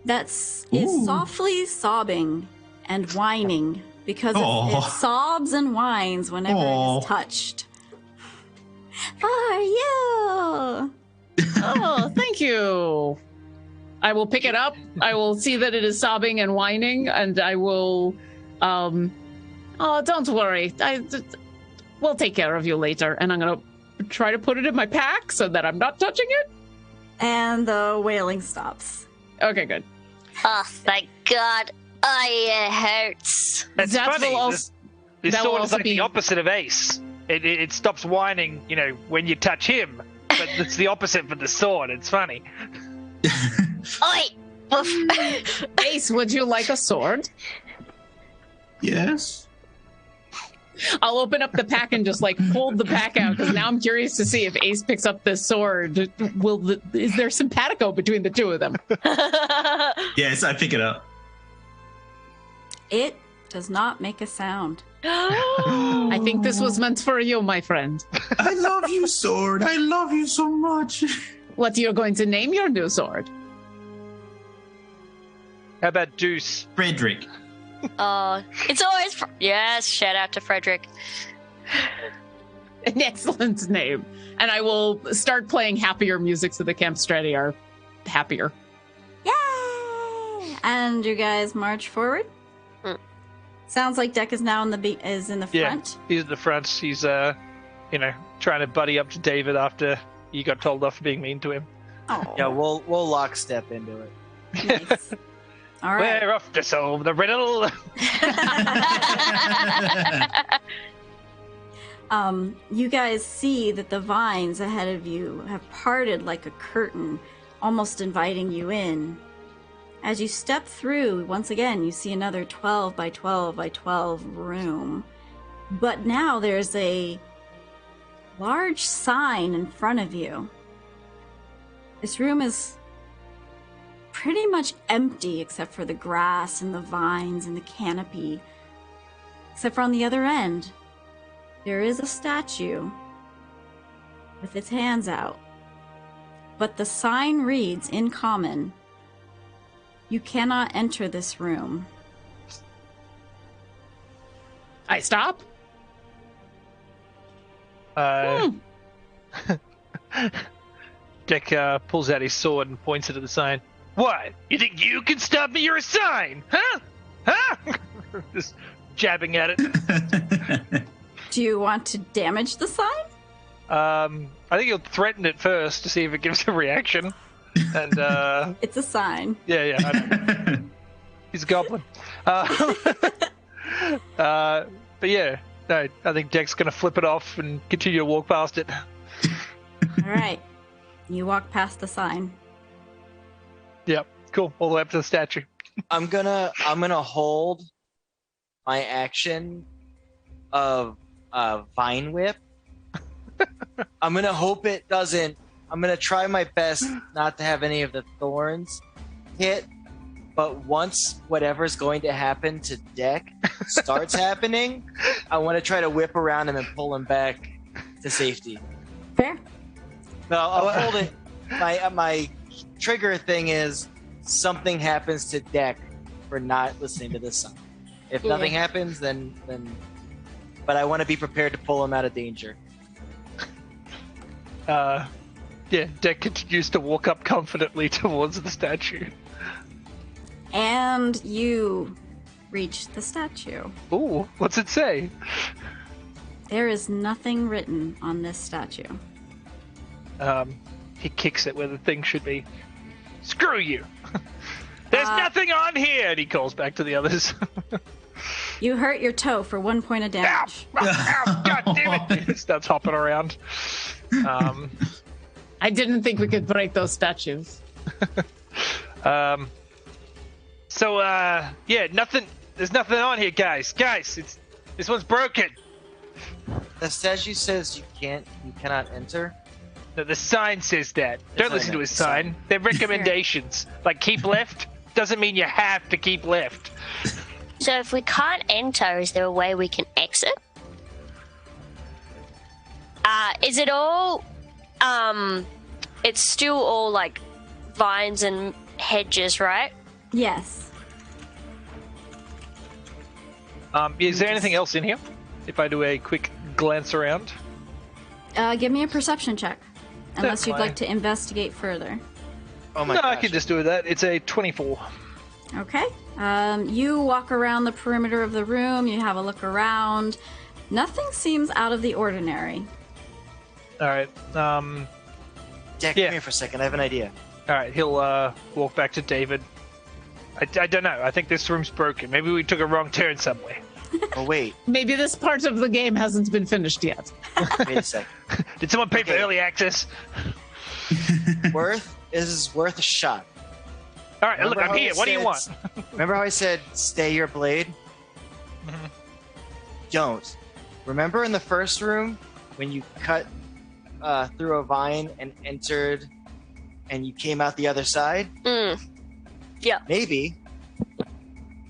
that is softly sobbing and whining because it sobs and whines whenever it is touched. For you! Oh, thank you. I will pick it up. I will see that it is sobbing and whining, and I will... oh, don't worry. We'll take care of you later. And I'm going to try to put it in my pack so that I'm not touching it. And the wailing stops. Okay, good. Oh, thank God. Oh, it hurts. That's That funny. will This that will sword is also like be- the opposite of Ace. It stops whining, when you touch him. But it's the opposite for the sword. It's funny. Oi! Ace, would you like a sword? Yes. I'll open up the pack and just fold the pack out because now I'm curious to see if Ace picks up this sword. Is there simpatico between the two of them? Yes, I pick it up. It does not make a sound. I think this was meant for you, my friend. I love you, sword. I love you so much. What you're going to name your new sword? How about Deuce? Frederick. It's always... Yes, shout out to Frederick. An excellent name. And I will start playing happier music so the camp strategy are happier. Yay! And you guys march forward. Sounds like Deck is now in the front. He's at the front. He's, trying to buddy up to David after you got told off for being mean to him. Oh, Yeah, we'll lockstep into it. nice. All right. We're off to solve the riddle. You guys see that the vines ahead of you have parted like a curtain, almost inviting you in. As you step through, once again, you see another 12 by 12 by 12 room. But now there's a large sign in front of you. This room is pretty much empty except for the grass and the vines and the canopy. Except for on the other end, there is a statue with its hands out. But the sign reads in common, "You cannot enter this room." I stop. Dick pulls out his sword and points it at the sign. What? You think you can stop me? You're a sign, huh? Huh? Just jabbing at it. Do you want to damage the sign? I think he'll threaten it first to see if it gives a reaction. And It's a sign. yeah, I know. He's a goblin. But yeah, no, I think Deck's gonna flip it off and continue to walk past it. All right. You walk past the sign. Yep, cool. All the way up to the statue. I'm gonna hold my action of Vine Whip. I'm gonna hope it doesn't. I'm gonna try my best not to have any of the thorns hit. But once whatever's going to happen to Deck starts happening, I want to try to whip around him and pull him back to safety. Fair. No, I'll hold it. My trigger thing is something happens to Deck for not listening to this song. If nothing happens, then. But I want to be prepared to pull him out of danger. Yeah, Deck continues to walk up confidently towards the statue. And you reach the statue. Ooh, what's it say? There is nothing written on this statue. He kicks it where the thing should be. Screw you! There's nothing on here! And he calls back to the others. You hurt your toe for 1 point of Ow! damage. Ow! God damn it! He starts hopping around. I didn't think we could break those statues. So, yeah, nothing. There's nothing on here, guys. Guys, this one's broken. The statue says you cannot enter. No, the sign says that. Don't listen to his sign. They're recommendations. Like keep left doesn't mean you have to keep left. So if we can't enter, is there a way we can exit? Is it all... it's still all, like, vines and hedges, right? Yes. Is there anything else in here? If I do a quick glance around. Give me a perception check. Unless you'd Certainly. like to investigate further. Oh my No, gosh. I can just do that. It's a 24. Okay. You walk around the perimeter of the room. You have a look around. Nothing seems out of the ordinary. All right. Jack, Yeah. come here for a second. I have an idea. All right. He'll walk back to David. I don't know. I think this room's broken. Maybe we took a wrong turn somewhere. Oh, wait. Maybe this part of the game hasn't been finished yet. Wait a second. Did someone pay for Okay. early access? Is worth a shot. All right. Look, Remember I'm how here. I What do you said- want? Remember how I said stay your blade? Mhm. Don't. Remember in the first room when you cut through a vine and entered and you came out the other side? Yeah. Maybe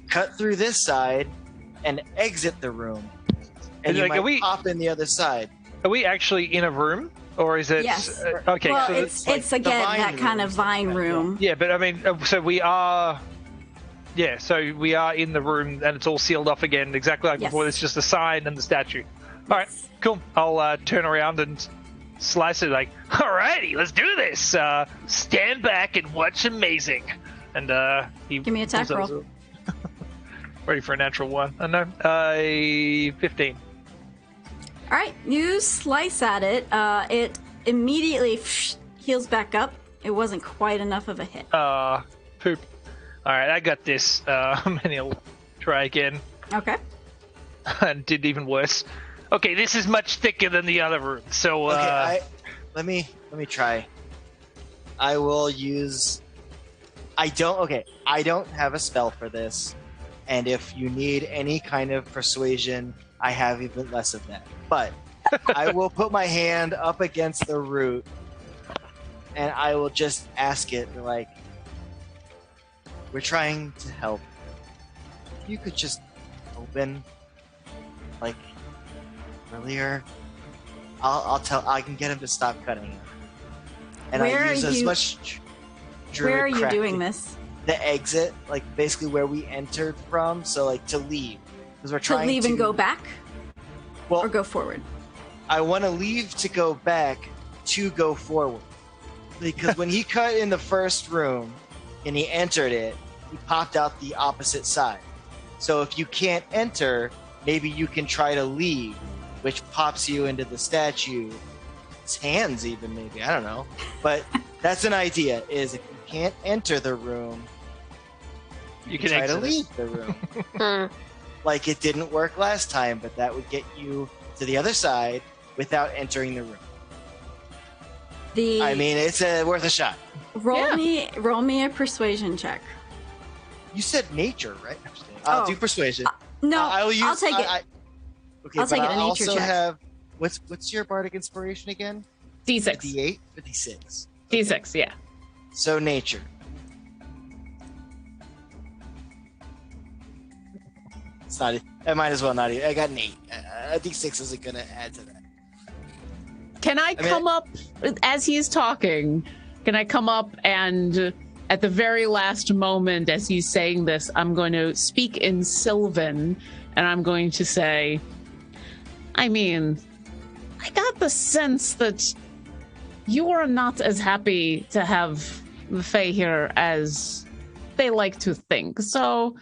cut through this side and exit the room. And you Like, might are we- pop in the other side. Are we actually in a room, or is it? Yes. Okay. well, so it's like it's the again vine that kind room, of vine something like that, room. yeah, but I mean, so we are. Yeah, so we are in the room, and it's all sealed off again, exactly like Yes. before. It's just a sign and the statue. All right, cool. I'll turn around and slice it. Like, alrighty, let's do this. Stand back and watch amazing. And he Give me an attack pulls out roll. his- Ready for a natural one? I know. 15. All right, you slice at it. It immediately heals back up. It wasn't quite enough of a hit. Poop. All right, I got this. And he'll try again, Okay. and did even worse. Okay, this is much thicker than the other room. So Okay, let me try. I will use. I don't have a spell for this, and if you need any kind of persuasion, I have even less of that. But I will put my hand up against the root, and I will just ask it, like, we're trying to help. If you could just open, like, earlier, I can get him to stop cutting it. And Where I use are as you- much druid Where are you doing crafting- this? The exit, like basically where we entered from, so like to leave. Because we're To trying leave and go back Well, or go forward? I want to leave to go back to go forward. Because when he cut in the first room and he entered it, he popped out the opposite side. So if you can't enter, maybe you can try to leave, which pops you into the statue. Its hands even, maybe. I don't know. But that's an idea, is if you can't enter the room, you try can to exit. leave the room. Hmm. Like it didn't work last time, but that would get you to the other side without entering the room. I mean, it's worth a shot. roll me a persuasion check. You said nature, right? I'll Oh. do persuasion. No, I'll take it. Okay, I'll take it, a nature also check. have what's your bardic inspiration again? D6. 58, 56. D6, yeah. So nature. It's not. I might as well not. I got an 8. A D6 isn't gonna add to that. Can I mean, come up as he's talking? Can I come up and at the very last moment as he's saying this, I'm going to speak in Sylvan and I'm going to say, I mean, I got the sense that you are not as happy to have the Fae here as they like to think. So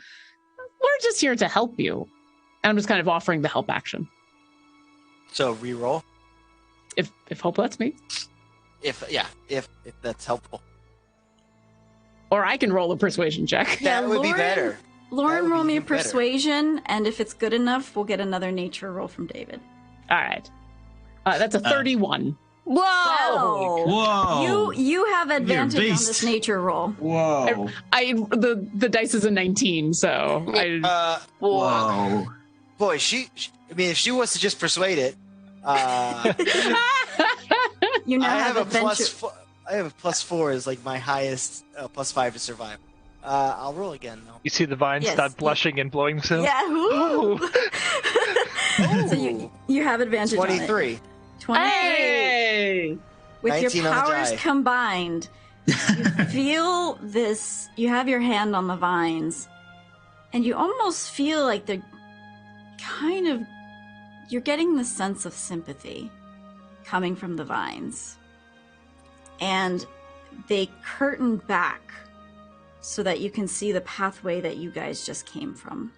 we're just here to help you. And I'm just kind of offering the help action. So reroll. If Hope lets me. If that's helpful. Or I can roll a persuasion check. That would be better. That Lauren, would roll be me a even better. persuasion, and if it's good enough, we'll get another nature roll from David. All right. That's a 31. Whoa! Whoa! You have advantage on beast. this nature roll. Whoa! The dice is a 19, so Whoa! Boy, she I mean, if she wants to just persuade it, You now I have have a adventure. I have a +4 as like my highest +5 to survive. I'll roll again though. You see the vines Yes. start blushing and blowing themselves. Yeah. Ooh. So you have advantage on it. 23. 23. Hey! With your 19 on the powers die. combined, you feel this. You have your hand on the vines, and you almost feel like they're kind of. You're getting the sense of sympathy coming from the vines. And they curtain back so that you can see the pathway that you guys just came from.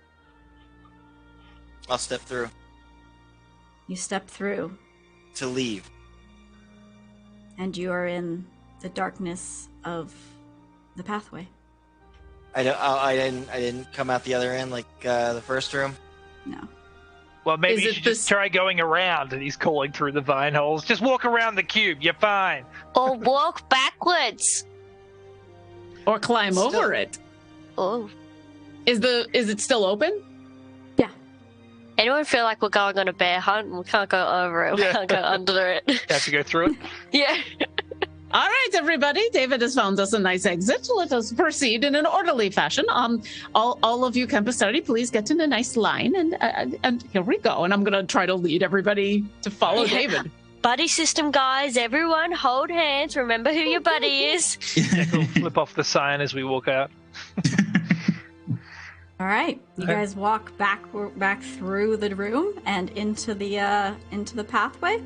I'll step through You step through. to leave. and you are in the darkness of the pathway. I didn't come out the other end like the first room. No. Well, maybe Is you it should this- just try going around, and he's calling through the vine holes. Just walk around the cube. You're fine. Or walk backwards. Or climb over it. Oh. Is it still open? Anyone feel like we're going on a bear hunt and we can't go over it? We Yeah. can't go under it. Have to go through it. Yeah. All right, everybody. David has found us a nice exit. Let us proceed in an orderly fashion. All of you Campestari, please get in a nice line, and here we go. And I'm gonna try to lead everybody to follow Yeah. David. Buddy system, guys. Everyone hold hands. Remember who your buddy is. We'll flip off the sign as we walk out. All right, you Okay. guys walk back through the room and into the pathway.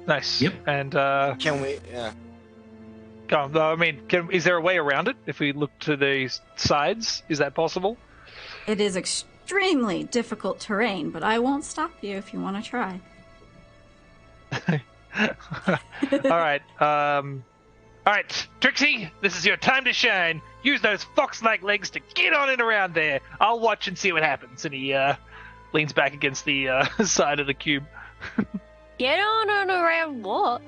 Nice. Yep. And Can we? Yeah. go on. I mean, is there a way around it? If we look to the sides, is that possible? It is extremely difficult terrain, but I won't stop you if you want to try. All right. All right, Trixie, this is your time to shine. Use those fox-like legs to get on and around there. I'll watch and see what happens. And he leans back against the side of the cube. Get on and around what?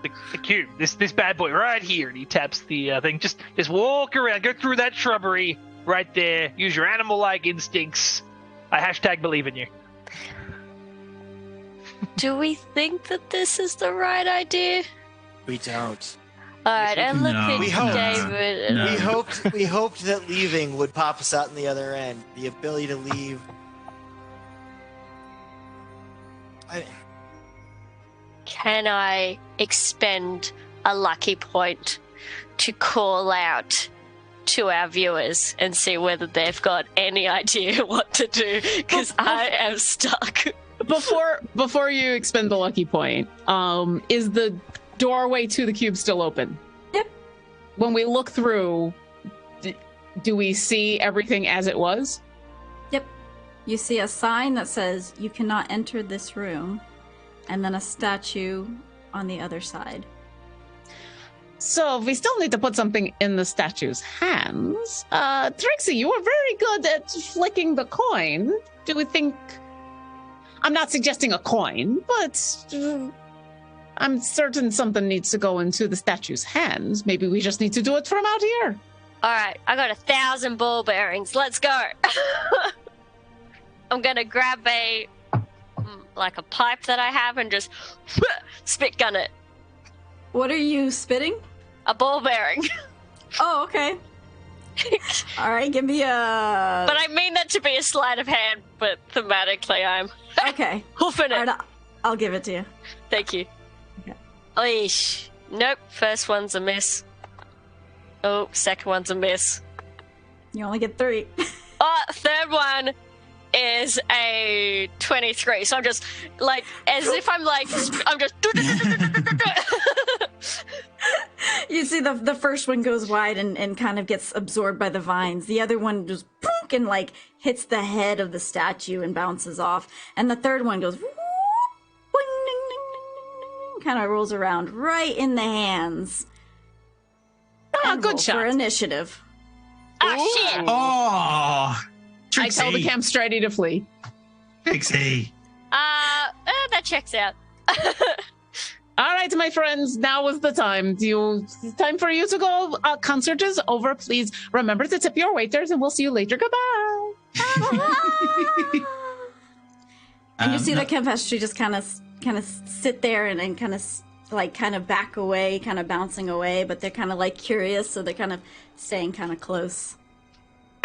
The cube, this bad boy right here. And he taps the thing. Just walk around. Go through that shrubbery right there. Use your animal-like instincts. I hashtag believe in you. Do we think that this is the right idea? We don't. All right, I look No. at We hope. David. And No. We hoped that leaving would pop us out in the other end. The ability to leave. Can I expend a lucky point to call out to our viewers and see whether they've got any idea what to do? Because I am stuck. Before you expend the lucky point, is the doorway to the cube still open? Yep. When we look through, do we see everything as it was? Yep. You see a sign that says you cannot enter this room, and then a statue on the other side. So we still need to put something in the statue's hands. Trixie, you were very good at flicking the coin. Do we think... I'm not suggesting a coin, but I'm certain something needs to go into the statue's hands. Maybe we just need to do it from out here. All right, I got 1,000 ball bearings. Let's go. I'm gonna grab a pipe that I have and just spit gun it. What are you spitting? A ball bearing. Oh, okay. All right, give me a... But I mean that to be a sleight of hand, but thematically I'm Okay. hoofing it. All right, I'll give it to you. Thank you. Okay. Oish. Nope, first one's a miss. Oh, second one's a miss. You only get 3. Oh, third one is a 23. So I'm just like, as if I'm just. You see the first one goes wide and kind of gets absorbed by the vines. The other one just boonk and like hits the head of the statue and bounces off. And the third one goes kind of rolls around right in the hands. Ah, And good roll shot. for initiative. Oh, shit. Oh, Trixie. I tell the camp Stridey to flee. Trixie. That checks out. All right, my friends, now is the time. Time for you to go. Concert is over. Please remember to tip your waiters, and we'll see you later. Goodbye. And you see the Campestri just kind of sit there and kind of back away, kind of bouncing away, but they're kind of like curious, so they're kind of staying kind of close.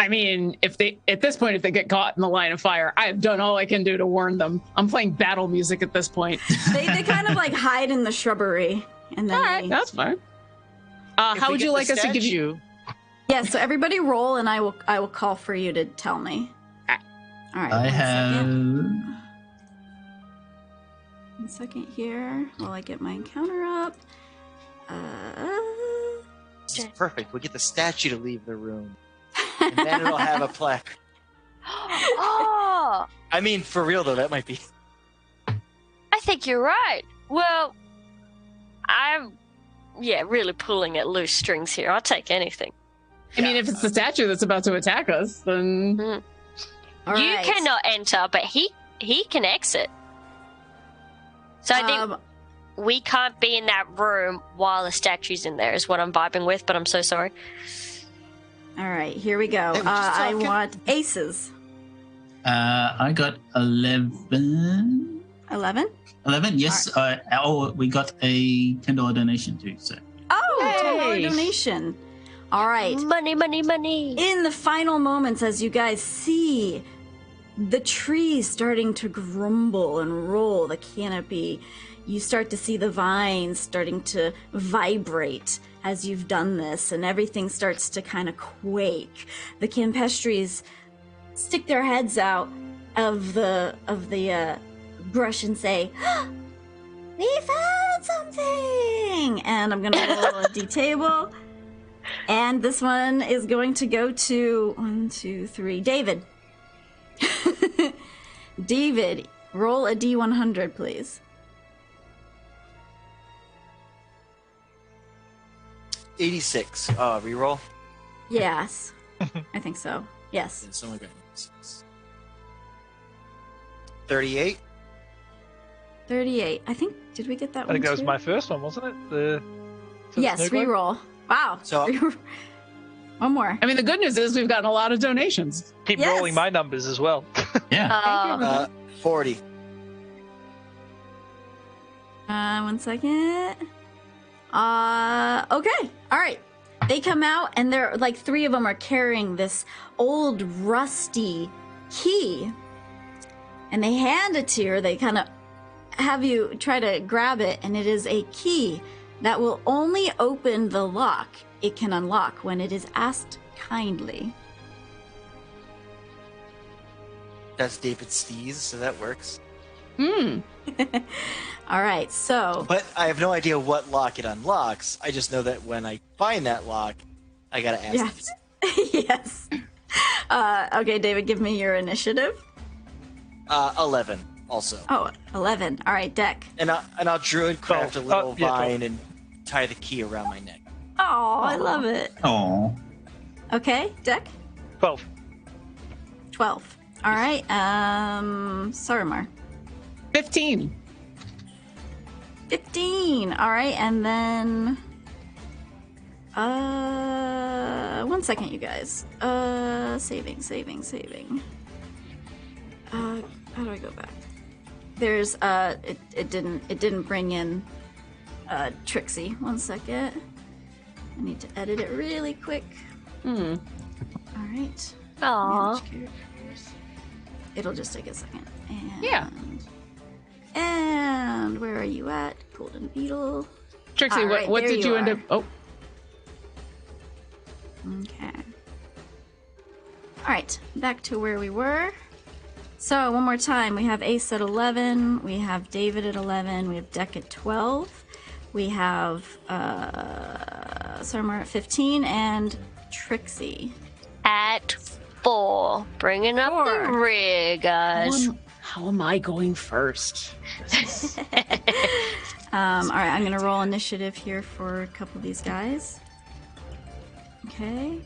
I mean, if they get caught in the line of fire, I have done all I can do to warn them. I'm playing battle music at this point. They kind of like hide in the shrubbery, and then they... That's fine. How would you like us to give you? Yeah, so everybody roll, and I will call for you to tell me. All right. I have. One second here while I get my encounter up. This is perfect. We get the statue to leave the room, and then it'll have a plaque. Oh, I mean, for real though, that might be. I think you're right. Well, I'm really pulling at loose strings here. I'll take anything. I mean, if it's the statue that's about to attack us, then All You right. cannot enter, but he can exit. So I think we can't be in that room while the statue's in there, is what I'm vibing with, but I'm so sorry. All right, here we go. Hey, we're just I talking. want aces. I got 11. 11? 11, yes. We got a $10 donation too. So Oh, Yay. $10 donation. All right. Money, money, money. In the final moments, as you guys see the trees starting to grumble and roll the canopy, you start to see the vines starting to vibrate as you've done this, and everything starts to kind of quake. The Campestries stick their heads out of the brush and say, "We found something!" And I'm gonna roll a D-table. And this one is going to go to 1, 2, 3. David. David, roll a D100, please. 86. Reroll. Yes. I think so. Yes. It's only got 86. 38. 38. I think, did we get that I one think that was too? my first one, wasn't it? For the Yes, snow globe? reroll. Wow. So- one more. I mean, the good news is we've gotten a lot of donations. Keep Yes. rolling my numbers as well. yeah. 40. 1 second. Okay. All right. They come out, and they're like 3 of them are carrying this old rusty key, and they hand it to you. They kind of have you try to grab it, and it is a key that will only open the lock it can unlock when it is asked kindly. That's David Stees, so that works. Hmm. All right. So But I have no idea what lock it unlocks. I just know that when I find that lock, I gotta ask. yes, yes. Okay, David, give me your initiative. 11 also. Oh, 11. All right, Deck. And I'll Druid craft a 12. little Yeah, 12. vine and tie the key around my neck. Oh, I love it. Oh. Okay, Deck. 12. 12. All right. Sorumar. 15. 15. All right, and then 1 second, you guys. Saving. How do I go back? There's it didn't bring in Trixie. 1 second. I need to edit it really quick. Hmm. All right. Aww. Manage characters. It'll just take a second. And, Yeah. And where are you at? Golden Beetle. Trixie, All right, what there did you you end are. up? Oh, Okay. All right, back to where we were. So one more time, we have Ace at 11, we have David at 11, we have Deck at 12, we have Sorumar at 15, and Trixie. At 4. Bringing up the 4. rear, guys. how am I going first? All right, I'm gonna roll initiative here for a couple of these guys. Okay.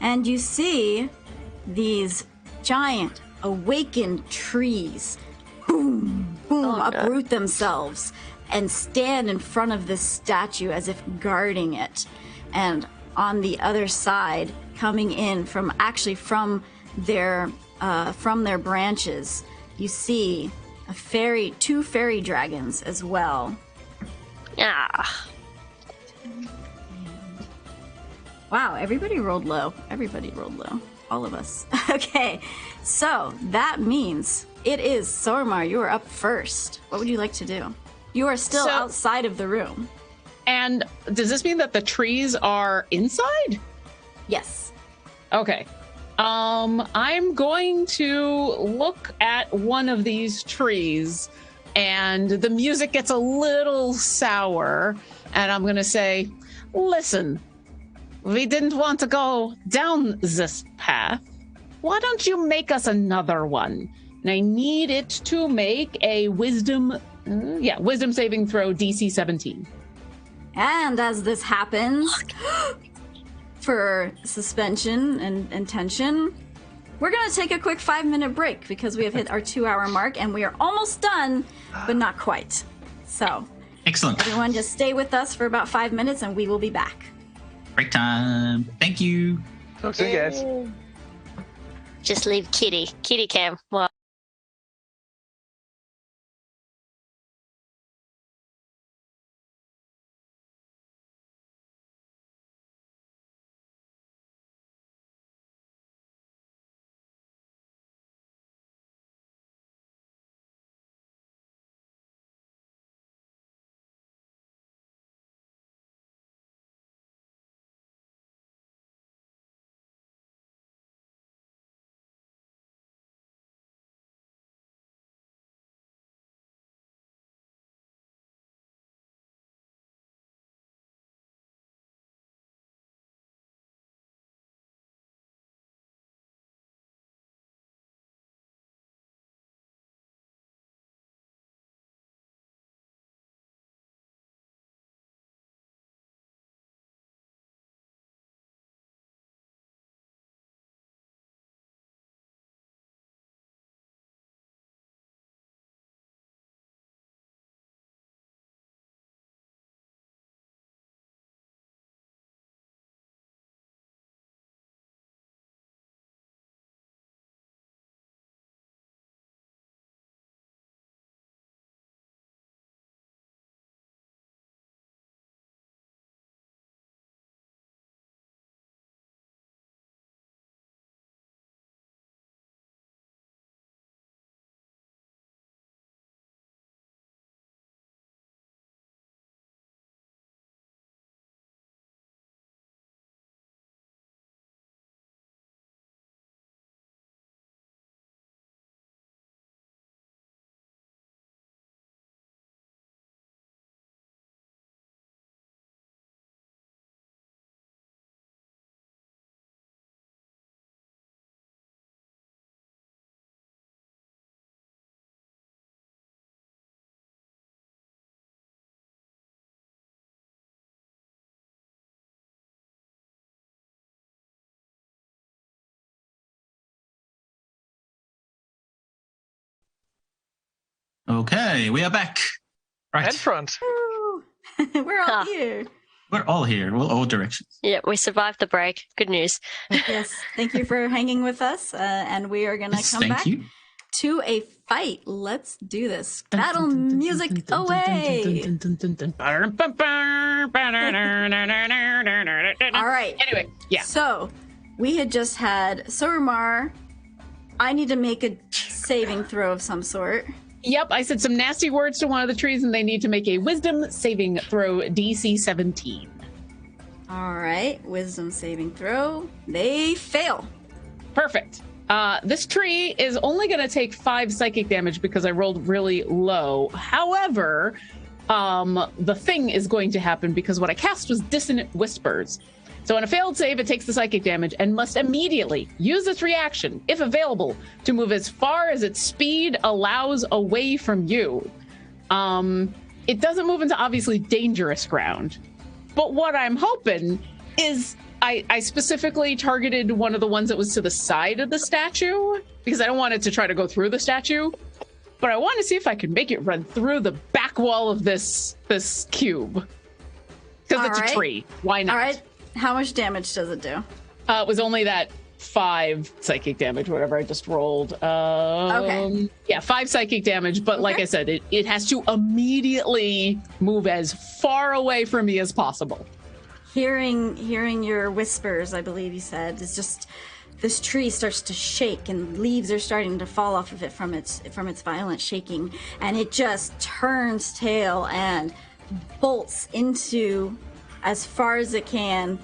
And you see these giant awakened trees, boom, boom, Oh, no. uproot themselves and stand in front of this statue as if guarding it. And on the other side, coming in from their branches, you see two fairy dragons as well. Ah. Wow, everybody rolled low. All of us. Okay, so that means it is Sorumar. You are up first. What would you like to do? You are still So- outside of the room. And does this mean that the trees are inside? Yes. Okay. I'm going to look at one of these trees, and the music gets a little sour, and I'm going to say, listen, we didn't want to go down this path. Why don't you make us another one? And I need it to make a wisdom Wisdom saving throw DC 17. And as this happens, for suspension and tension, we're going to take a quick 5-minute break because we have hit our 2-hour mark and we are almost done, but not quite. So, excellent. Everyone just stay with us for about 5 minutes and we will be back. Break time. Thank you. Talk soon, guys. Just leave Kitty cam. Well, Okay, we are back. Right. And front. We're all here. We're all here. We're all directions. yeah, we survived the break. Good news. Yes, thank you for hanging with us. And we are going to come back to a fight. Let's do this. Battle music away. All right. Anyway, yeah. So we had just had Sorumar. I need to make a saving throw of some sort. Yep, I said some nasty words to one of the trees, and they need to make a wisdom saving throw DC 17. All right, wisdom saving throw. They fail. Perfect. This tree is only going to take 5 psychic damage because I rolled really low. However, the thing is going to happen because what I cast was Dissonant Whispers. So on a failed save, it takes the psychic damage and must immediately use its reaction, if available, to move as far as its speed allows away from you. It doesn't move into obviously dangerous ground. But what I'm hoping is I specifically targeted one of the ones that was to the side of the statue because I don't want it to try to go through the statue. But I want to see if I can make it run through the back wall of this cube. Because it's a tree. Why not? All right. How much damage does it do? It was only that 5 psychic damage, whatever I just rolled. Okay. Yeah, 5 psychic damage, but like I said, it has to immediately move as far away from me as possible. Hearing your whispers, I believe you said, is just this tree starts to shake and leaves are starting to fall off of it from its violent shaking, and it just turns tail and bolts into, as far as it can,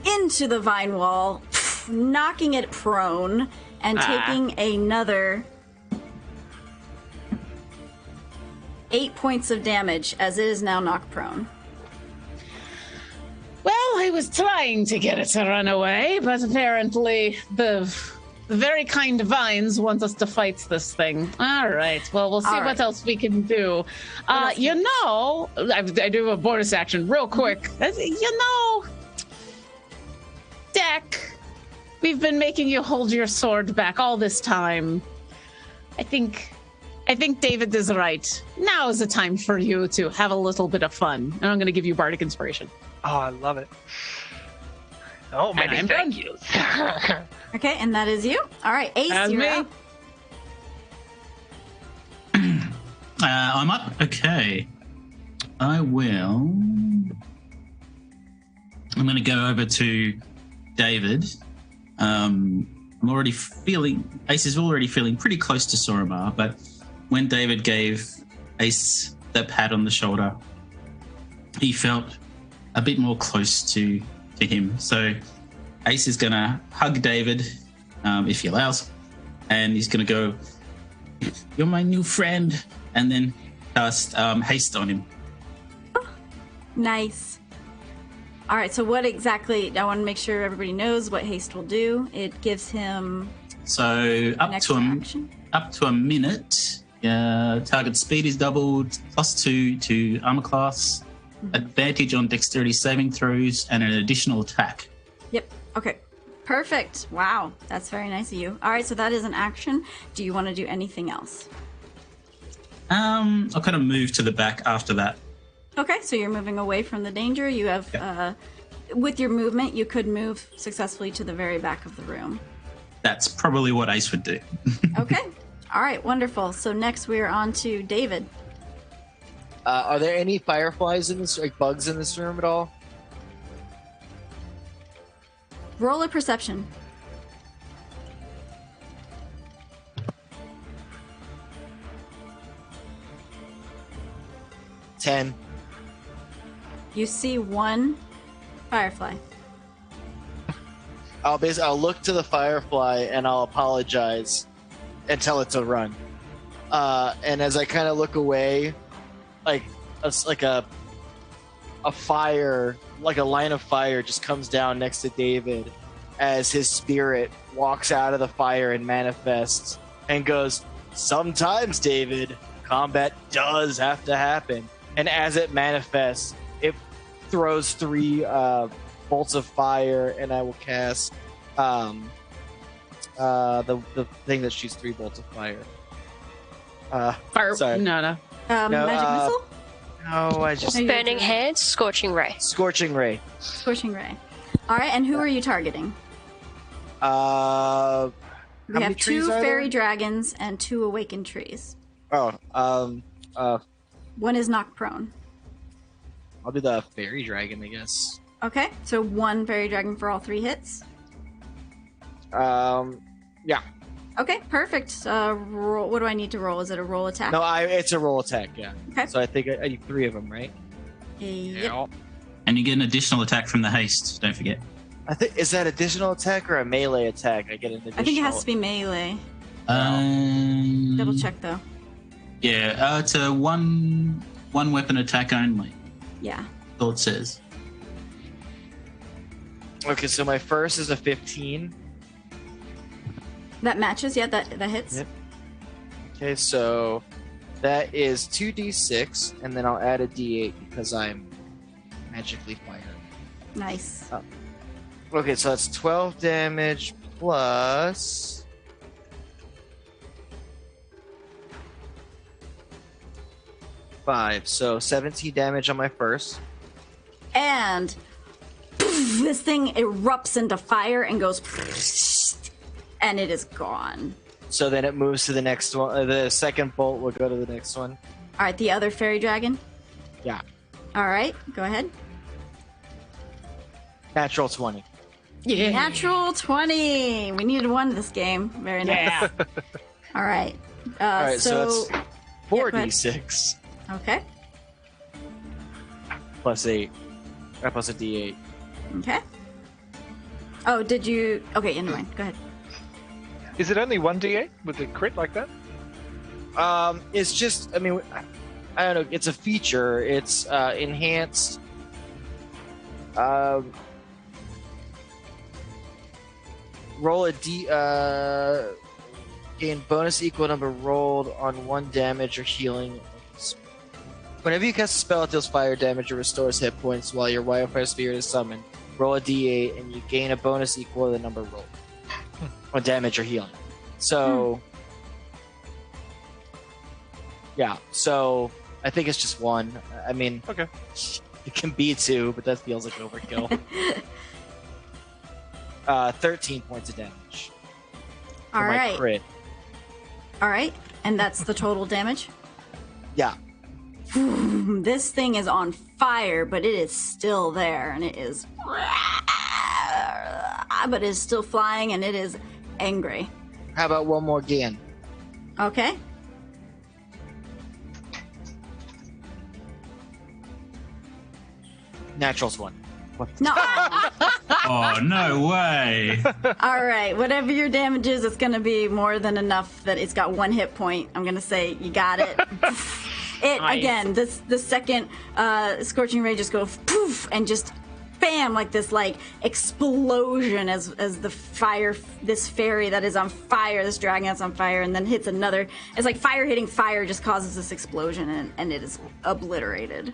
into the vine wall, knocking it prone and taking another 8 points of damage as it is now knocked prone. Well, I was trying to get it to run away, but apparently the The very kind vines want us to fight this thing. All right. Well, we'll see All right. what else we can do. else You know, I do a bonus action real quick. You know, Deck, we've been making you hold your sword back all this time. I think David is right. Now is the time for you to have a little bit of fun. And I'm going to give you Bardic Inspiration. Oh, I love it. Oh, And many I'm thank done. you. Okay, and that is you. All right, Ace, As you're me. up. I'm up. Okay. I'm going to go over to David. Ace is already feeling pretty close to Sorumar, but when David gave Ace that pat on the shoulder, he felt a bit more close to him. So Ace is going to hug David, if he allows, and he's going to go, "You're my new friend," and then cast haste on him. Nice. All right, so what exactly, I want to make sure everybody knows what haste will do. It gives him So an up extra to action. a minute, target speed is doubled, +2 to armor class, advantage on dexterity saving throws, and an additional attack. Yep, okay. Perfect. Wow, that's very nice of you. All right, so that is an action. Do you want to do anything else? I'll kind of move to the back after that. Okay, so you're moving away from the danger. You have, with your movement, you could move successfully to the very back of the room. That's probably what Ace would do. Okay. All right, wonderful. So next we are on to David. Are there any fireflies in this, like bugs in this room at all? Roll a perception. Ten. You see one firefly. I'll look to the firefly and I'll apologize and tell it to run. And as I kind of look away, like a fire, like a line of fire, just comes down next to David as his spirit walks out of the fire and manifests and goes, "Sometimes, David, combat does have to happen." And as it manifests, it throws 3 bolts of fire, and I will cast the thing that shoots 3 bolts of fire. Fire. Sorry. No. Magic missile? No, I just No, you- Burning Hands, Scorching Ray. Scorching Ray. Scorching Ray. All right, and who are you targeting? We We have 2 fairy dragons and 2 awakened trees. One is knocked prone. I'll do the fairy dragon, I guess. Okay, so 1 fairy dragon for all 3 hits. Yeah. Okay, perfect. Roll, what do I need to roll? Is it a roll attack? No, it's a roll attack. Yeah. Okay. So I think I need 3 of them, right? Yep. And you get an additional attack from the haste, don't forget. I think is that additional attack or a melee attack? I get an additional. I think it has to be melee. Um, Double check though. Yeah, it's a one weapon attack only. Yeah. That's all it says. Okay, so my first is a 15. That matches, yeah, that hits. Yep. Okay, so that is 2d6, and then I'll add a d8 because I'm magically fired. Nice. Okay, so that's 12 damage plus... five, so 17 damage on my first. And poof, this thing erupts into fire and goes and it is gone. So then it moves to the next one. The second bolt will go to the next one. All right, the other fairy dragon. Yeah. All right, go ahead. Natural 20. Yeah. Natural 20. We needed 1 this game. Very nice. Yeah. All right. All right, so that's Yeah, 4d6 okay. plus 8. Or plus a d8. Okay. Oh, did you? Okay, never mind. Go ahead. Is it only 1d8 with a crit like that? It's just, I mean, I don't know. It's a feature. It's enhanced. roll a D. Gain bonus equal number rolled on 1 damage or healing. Whenever you cast a spell, it deals fire damage or restores hit points while your wildfire spirit is summoned. Roll a D8 and you gain a bonus equal to the number rolled on damage or healing. So, yeah. So I think it's just 1. I mean, Okay. it can be 2, but that feels like overkill. 13 points of damage. All for my right. crit. All right. And that's the total damage? Yeah. This thing is on fire, but it is still there, and it is... But it is still flying, and it is angry. How about one more Gan? Okay. Natural's 1. No. Oh, no way. All right. Whatever your damage is, it's going to be more than enough that it's got 1 hit point. I'm going to say you got it. Nice. Again, the second Scorching Ray just goes poof and just bam, like this like explosion as the fire, this fairy that is on fire, this dragon that's on fire, and then hits another. It's like fire hitting fire just causes this explosion, and it is obliterated.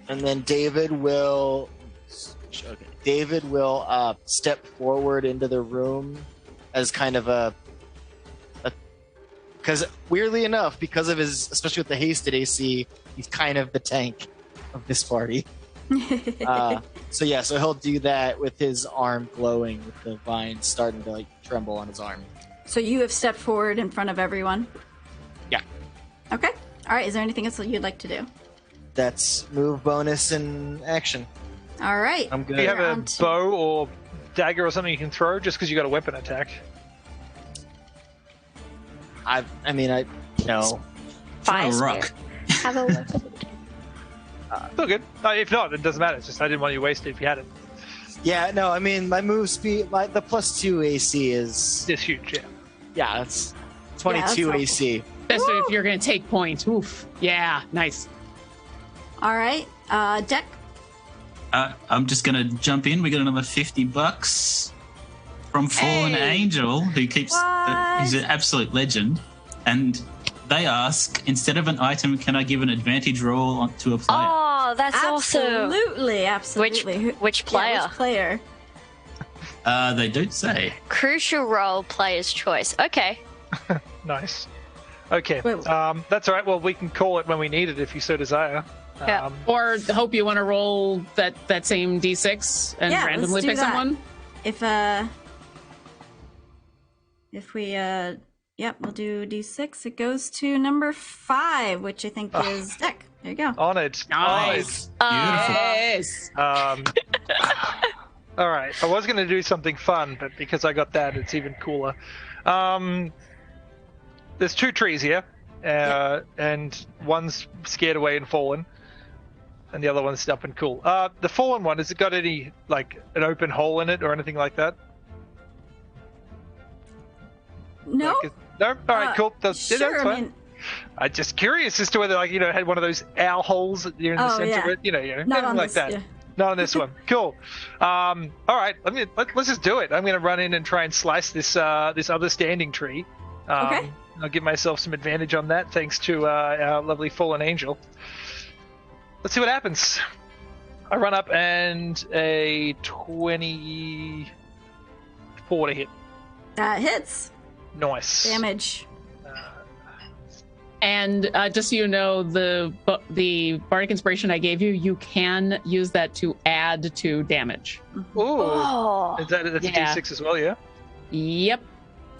And then David will step forward into the room as kind of a because weirdly enough, because of his, especially with the hasted AC, he's kind of the tank of this party. So he'll do that with his arm glowing, with the vines starting to like tremble on his arm. So you have stepped forward in front of everyone? Yeah. Okay. All right. Is there anything else that you'd like to do? That's move, bonus, and action. All right. I'm good. Do you have a Round two. bow or dagger or something you can throw just because you got a weapon attack? I no. Fire Throw a rock. spirit. Have a weapon. Still good. If not, it doesn't matter. It's just I didn't want you to waste it if you had it. Yeah, no. I mean, my move speed, the +2 AC is It's huge, yeah. it's 22 helpful. AC. Especially if you're going to take points. Oof. Yeah, nice. All right. Deck. I'm just going to jump in. We got another $50 from Fallen Hey! Angel, who keeps. What? He's an absolute legend. And they ask, instead of an item, can I give an advantage roll to a player? Oh, that's awesome. Absolutely. Which player? Yeah, which player? They don't say. Crucial role, player's choice. Okay. Nice. Okay. Wait. That's all right. Well, we can call it when we need it if you so desire. Yeah. Or hope you want to roll that same d6 and Yeah, randomly let's do pick that. someone. If we we'll do D6. It goes to number 5, which I think is Deck. There you go. Honored. Nice. Beautiful. Yes. Honored. All right. I was going to do something fun, but because I got that, it's even cooler. There's 2 trees here, and one's scared away and fallen, and the other one's up and cool. The fallen one, has it got any, like, an open hole in it or anything like that? No? No? All right, cool. That's Sure. fine. I mean, I'm just curious as to whether, like, had one of those owl holes in the center yeah. of it, not anything on like this. that. Yeah. Not on this one. Cool. All right, let's just do it. I'm going to run in and try and slice this other standing tree. Okay. I'll give myself some advantage on that, thanks to our lovely fallen angel. Let's see what happens. I run up and a 24 to hit. That hits. Nice. Damage. And just so you know, the bardic inspiration I gave you can use that to add to damage. Ooh. Oh. That's a Yeah. D6 as well, yeah? Yep.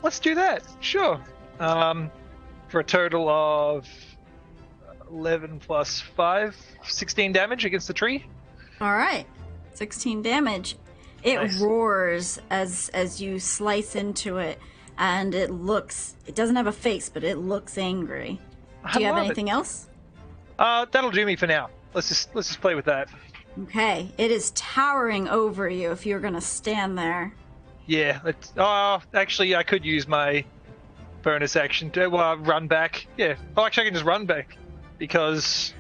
Let's do that. Sure. For a total of 11 plus 5, 16 damage against the tree. All right. 16 damage. It Nice. roars as you slice into it, and it doesn't have a face, but it looks angry. Do you have anything else? That'll do me for now. Let's just play with that. Okay. It is towering over you if you're going to stand there. Yeah. Actually, I could use my bonus action to run back. Yeah. Oh, actually, I can just run back because.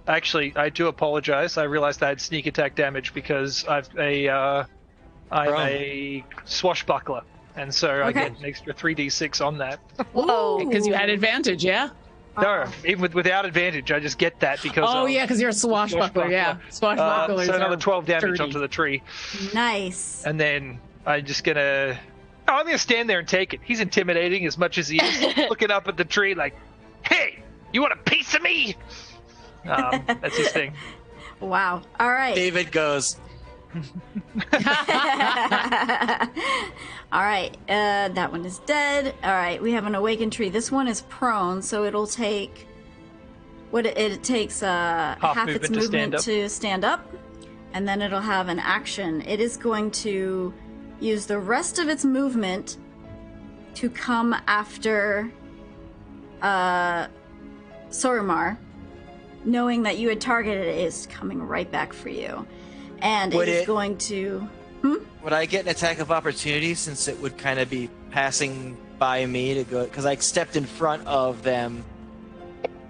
Actually, I do apologize. I realized I had sneak attack damage because I've a I'm Prone. a swashbuckler, and so I Okay. get an extra 3d6 on that. Whoa. Because you had advantage, yeah? No, even without advantage, I just get that because. Oh, yeah, because you're a swashbuckler, yeah. Swashbucklers So another are 12 damage sturdy. onto the tree, Nice. and then I'm just gonna. Oh, I'm gonna stand there and take it. He's intimidating as much as he is, looking up at the tree like, "Hey, you want a piece of me?" That's his thing. Wow. All right. David goes, All right. That one is dead. All right. We have an awakened tree. This one is prone, so it'll take. It takes half its movement to stand up, and then it'll have an action. It is going to use the rest of its movement to come after Sorumar, knowing that you had targeted it, is coming right back for you. And Would it is it- going to... would I get an attack of opportunity since it would kind of be passing by me to go? Because I stepped in front of them,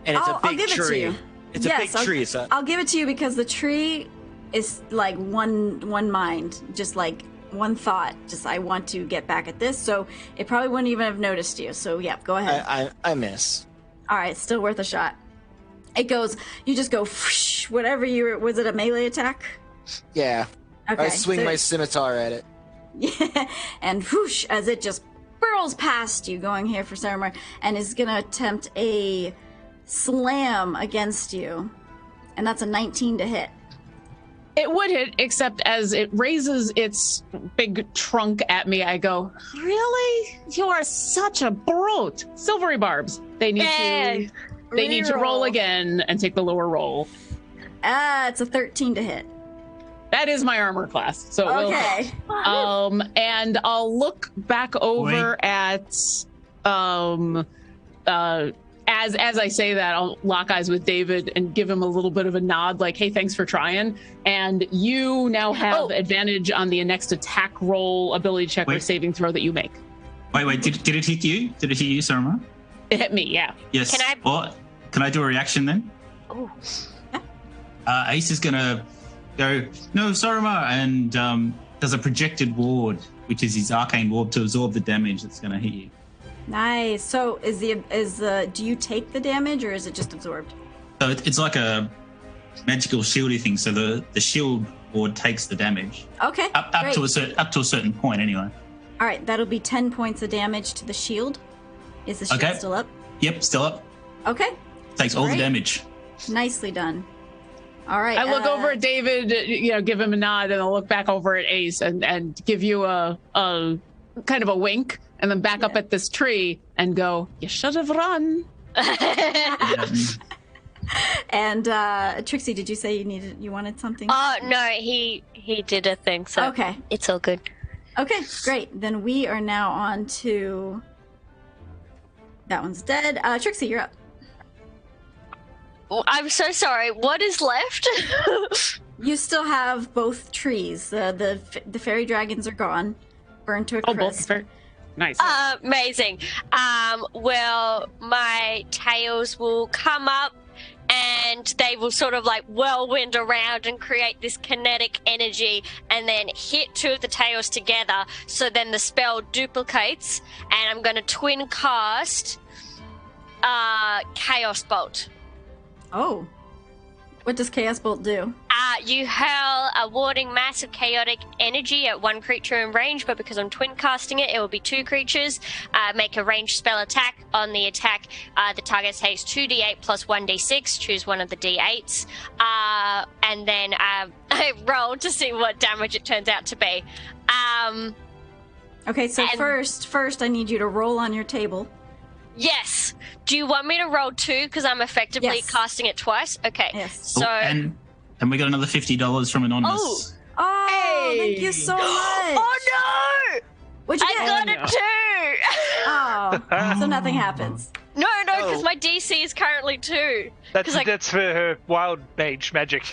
and it's I'll a big give it to tree. you. It's Yes, a big tree, so I'll give it to you because the tree is like one mind, just like one thought. Just I want to get back at this, so it probably wouldn't even have noticed you. So yeah, go ahead. I miss. All right, still worth a shot. It goes. You just go. Whoosh, whatever you were. Was it a melee attack? Yeah. Okay. I swing so- my scimitar at it. Yeah, and whoosh, as it just burls past you, going here for Sorumar, and is gonna attempt a slam against you, and that's a 19 to hit. It would hit, except as it raises its big trunk at me, I go, "Really? You are such a brute." Silvery barbs. They need Hey. to roll again and take the lower roll. It's a 13 to hit. That is my armor class, so it will hit. Okay. And I'll look back over at as I say that, I'll lock eyes with David and give him a little bit of a nod, like, "Hey, thanks for trying." And you now have advantage on the next attack roll, ability check, or Wait. saving throw that you make. Wait, did it hit you? Did it hit you, Sorumar? It hit me, yeah. Yes. Can I- Well, can I do a reaction then? Ooh. Ace is gonna go, "No, Sorumar," and does a projected ward, which is his arcane ward, to absorb the damage that's gonna hit you. Nice. So do you take the damage or is it just absorbed? So it's like a magical shieldy thing. So the shield ward takes the damage Okay. up great. to a certain point anyway. All right, that'll be 10 points of damage to the shield. Is the shield Okay. still up? Yep, still up. Okay. Takes all the Great. damage. Nicely done. All right. I look over at David, give him a nod, and I'll look back over at Ace and give you a kind of a wink, and then back up at this tree and go, "You should have run." And Trixie, did you say you wanted something? Oh no, he did a thing, so Okay. it's all good. Okay, great. Then we are now on to... That one's dead. Trixie, you're up. Oh, I'm so sorry. What is left? You still have both trees. The fairy dragons are gone, burned to a Oh, both crisp. fair. Nice. Amazing. Well, my tails will come up and they will sort of like whirlwind around and create this kinetic energy and then hit two of the tails together. So then the spell duplicates and I'm going to twin cast Chaos Bolt. Oh. What does Chaos Bolt do? You hurl a warding mass of chaotic energy at one creature in range, but because I'm twin casting it, it will be two creatures. Make a ranged spell attack. On the attack, the target takes 2d8 plus 1d6. Choose one of the d8s. And then I roll to see what damage it turns out to be. Okay, so And- first I need you to roll on your table. Yes. Do you want me to roll two because I'm effectively Yes. casting it twice? Okay. Yes. So. and we got another $50 from Anonymous. Oh, Hey. thank you so much. Oh no! What'd you I get? got a 2! Oh, so nothing happens. No, because Oh. my DC is currently 2. That's 'Cause, like- that's for her wild mage magic.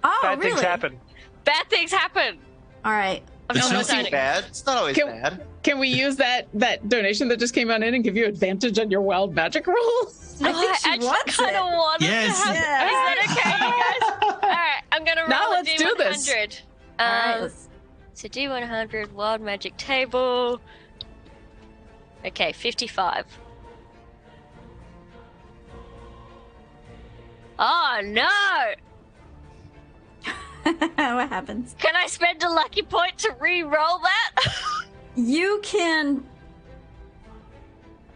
Oh, Bad really? things happen. Bad things happen. All right. I'm The not spell- It's not deciding. bad. It's not always Can- bad. Can we use that donation that just came on in and give you advantage on your wild magic rolls? I think she actually wants kind of it. want Yes. to have. Yeah. Is that okay, you guys? All right, I'm gonna roll Now a let's do this. D100. All right. It's a D100 wild magic table. Okay, 55. Oh no! What happens? Can I spend a lucky point to re-roll that? You can.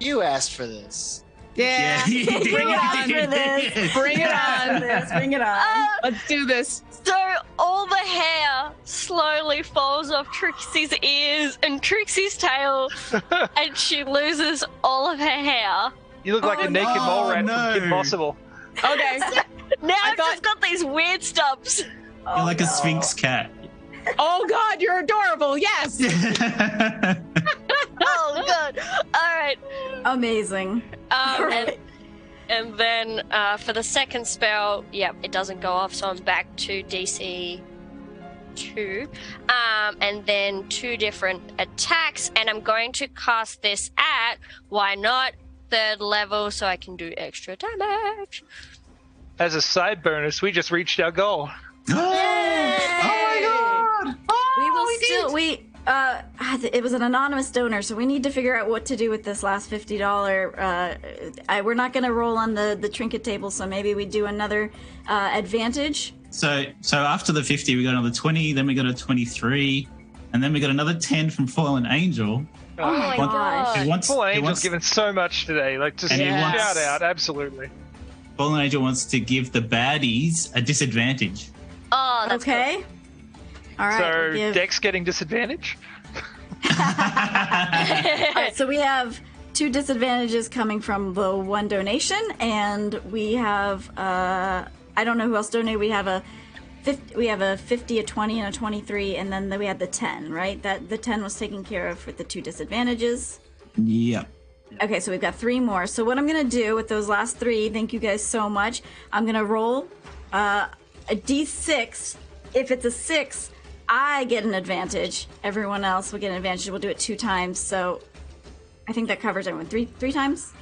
You asked for this. Yeah. you did. Bring it on for this. Bring it on. Bring it on. Let's do this. So all the hair slowly falls off Trixie's ears and Trixie's tail, and she loses all of her hair. You look like a naked mole rat from Kim Possible. Okay. Now I've just got these weird stubs. You're like a Sphinx cat. Oh God, you're adorable. Yes. Oh god! All right. Amazing. And then for the second spell, it doesn't go off, so I'm back to DC 2. And then 2 different attacks, and I'm going to cast this at, why not, 3rd level, so I can do extra damage. As a side bonus, we just reached our goal. Oh my god! It was an anonymous donor, so we need to figure out what to do with this last $50. We're not going to roll on the trinket table, so maybe we do another advantage. So after the 50, we got another 20, then we got a 23, and then we got another 10 from Fallen Angel. Oh my gosh. Fallen Angel's given so much today. Like, just shout out, absolutely. Fallen Angel wants to give the baddies a disadvantage. Oh, that's okay. Cool. All right. So Dex getting disadvantage? All right, so we have 2 disadvantages coming from the 1 donation, and we have I don't know who else donated. We have a 50, a 20, and a 23, and then we had the 10, right? That the 10 was taken care of with the 2 disadvantages. Yep. Okay, so we've got 3 more. So what I'm gonna do with those last 3, thank you guys so much. I'm gonna roll a D6. If it's a 6, I get an advantage. Everyone else will get an advantage. We'll do it 2 times. So I think that covers everyone. 3 times?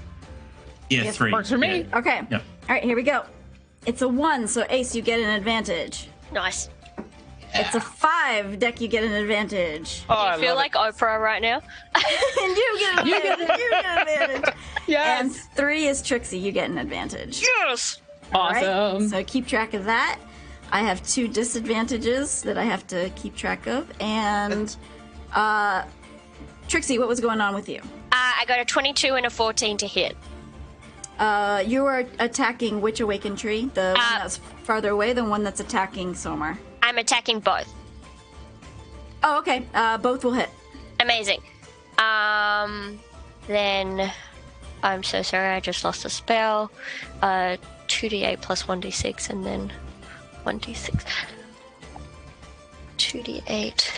Yeah, Yes, 3. Works for me. Yeah. Okay. Yep. All right, here we go. It's a 1, so Ace, you get an advantage. Nice. It's a 5, Deck, you get an advantage. Oh, I feel like Oprah right now. And you get an advantage. You get an advantage. Yes. And 3 is Trixie, you get an advantage. Yes. All right, Awesome. so keep track of that. I have 2 disadvantages that I have to keep track of. And Trixie, what was going on with you? I got a 22 and a 14 to hit. You are attacking which awakened tree? The one that's farther away, the one that's attacking Sorumar? I'm attacking both. Oh, okay. Both will hit. Amazing. Then I'm so sorry, I just lost a spell. 2d8 plus 1d6 and then 1d6. 2d8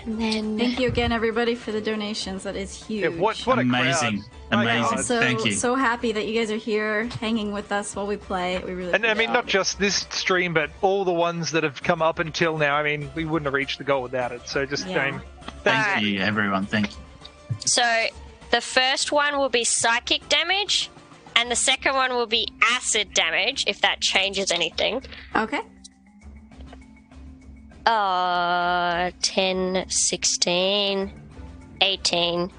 and then... Thank you again, everybody, for the donations. That is huge. Yeah, what a Amazing. crowd. My Amazing. God. Thank you. So happy that you guys are here, hanging with us while we play. We really And I mean, appreciate not it. just this stream, but all the ones that have come up until now. I mean, we wouldn't have reached the goal without it. So just, Yeah. I mean, Thank you, everyone. Thank you. So the first one will be psychic damage, and the second one will be acid damage, if that changes anything. Okay. 10, 16, 18,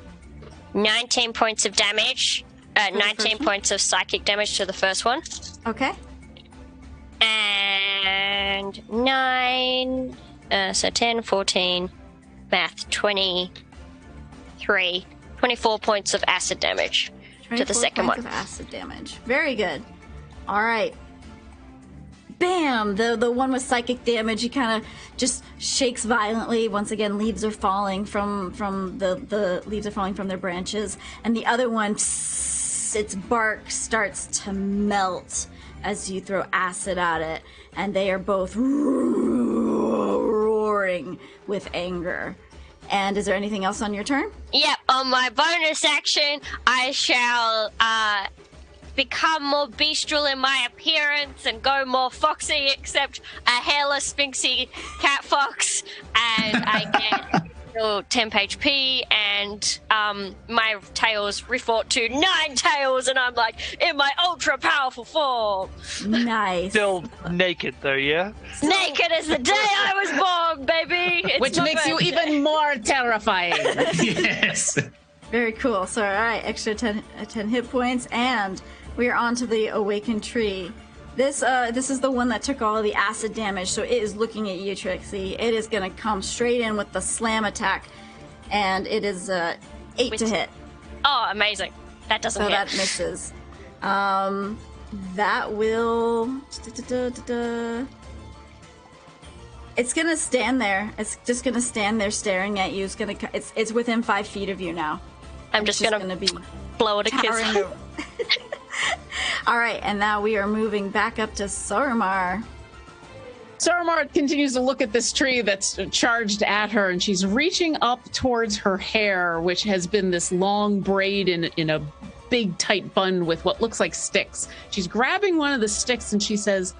19 points of damage. 19 points of psychic damage to the first one. Okay. And 9, so 10, 14, math, 23, 24 points of acid damage to the 24 second points one. of acid damage. Very good. All right. Bam! The one with psychic damage, he kind of just shakes violently. Once again, leaves are falling from the leaves are falling from their branches, and the other one, its bark starts to melt as you throw acid at it, and they are both roaring with anger. And is there anything else on your turn? Yep, on my bonus action, I shall become more bestial in my appearance and go more foxy, except a hairless, sphinxy cat fox, and I get still 10 HP, and my tails refort to 9 tails, and I'm like in my ultra powerful form. Nice. Still naked though, yeah? Naked as the day I was born, baby. It's Which makes you perfect. even more terrifying. Yes. Very cool. So, all right, extra 10 hit points, and we are on to the awakened tree. This is the one that took all of the acid damage, so it is looking at you, Trixie. It is going to come straight in with the slam attack, and it is 8 to hit. Oh, amazing. That doesn't So hit. that misses. That will... It's gonna stand there. It's just gonna stand there staring at you. It's within 5 feet of you now. I'm just gonna be blow it a kiss. towering. All right, and now we are moving back up to Sorumar. Sorumar continues to look at this tree that's charged at her, and she's reaching up towards her hair, which has been this long braid in a big tight bun with what looks like sticks. She's grabbing one of the sticks and she says,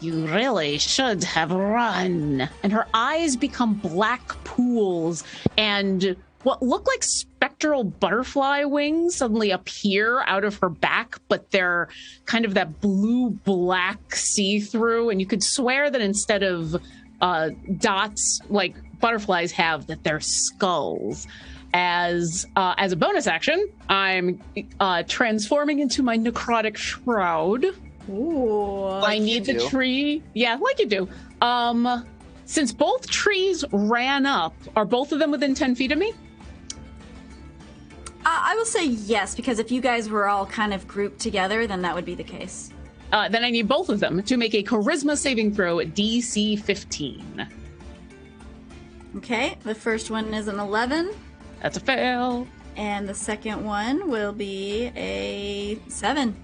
"You really should have run." And her eyes become black pools, and what look like spectral butterfly wings suddenly appear out of her back, but they're kind of that blue-black see-through, and you could swear that instead of dots like butterflies have, that they're skulls. As a bonus action, I'm transforming into my necrotic shroud. Ooh. I need the tree. Yeah, like you do. Since both trees ran up, are both of them within 10 feet of me? I will say yes, because if you guys were all kind of grouped together, then that would be the case. Then I need both of them to make a charisma saving throw at DC 15. Okay, the first one is an 11, That's a fail. and the second one will be a 7.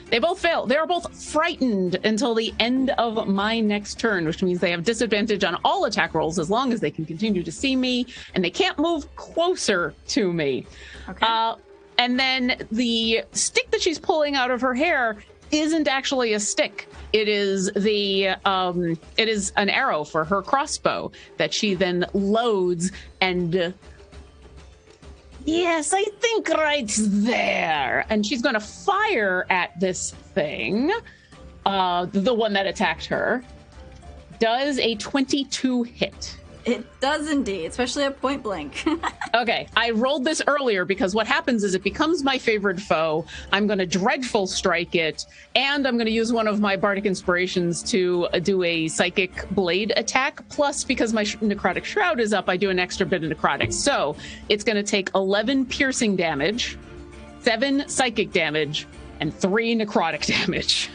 They both fail. They are both frightened until the end of my next turn, which means they have disadvantage on all attack rolls as long as they can continue to see me, and they can't move closer to me. Okay. And then the stick that she's pulling out of her hair isn't actually a stick. It is it is an arrow for her crossbow that she then loads and. Yes, I think right there. And she's going to fire at this thing, the one that attacked her. Does a 22 hit? It does indeed, especially at point blank. Okay, I rolled this earlier because what happens is it becomes my favorite foe. I'm going to dreadful strike it, and I'm going to use one of my bardic inspirations to do a psychic blade attack. Plus, because my necrotic shroud is up, I do an extra bit of necrotic. So it's going to take 11 piercing damage, 7 psychic damage, and 3 necrotic damage.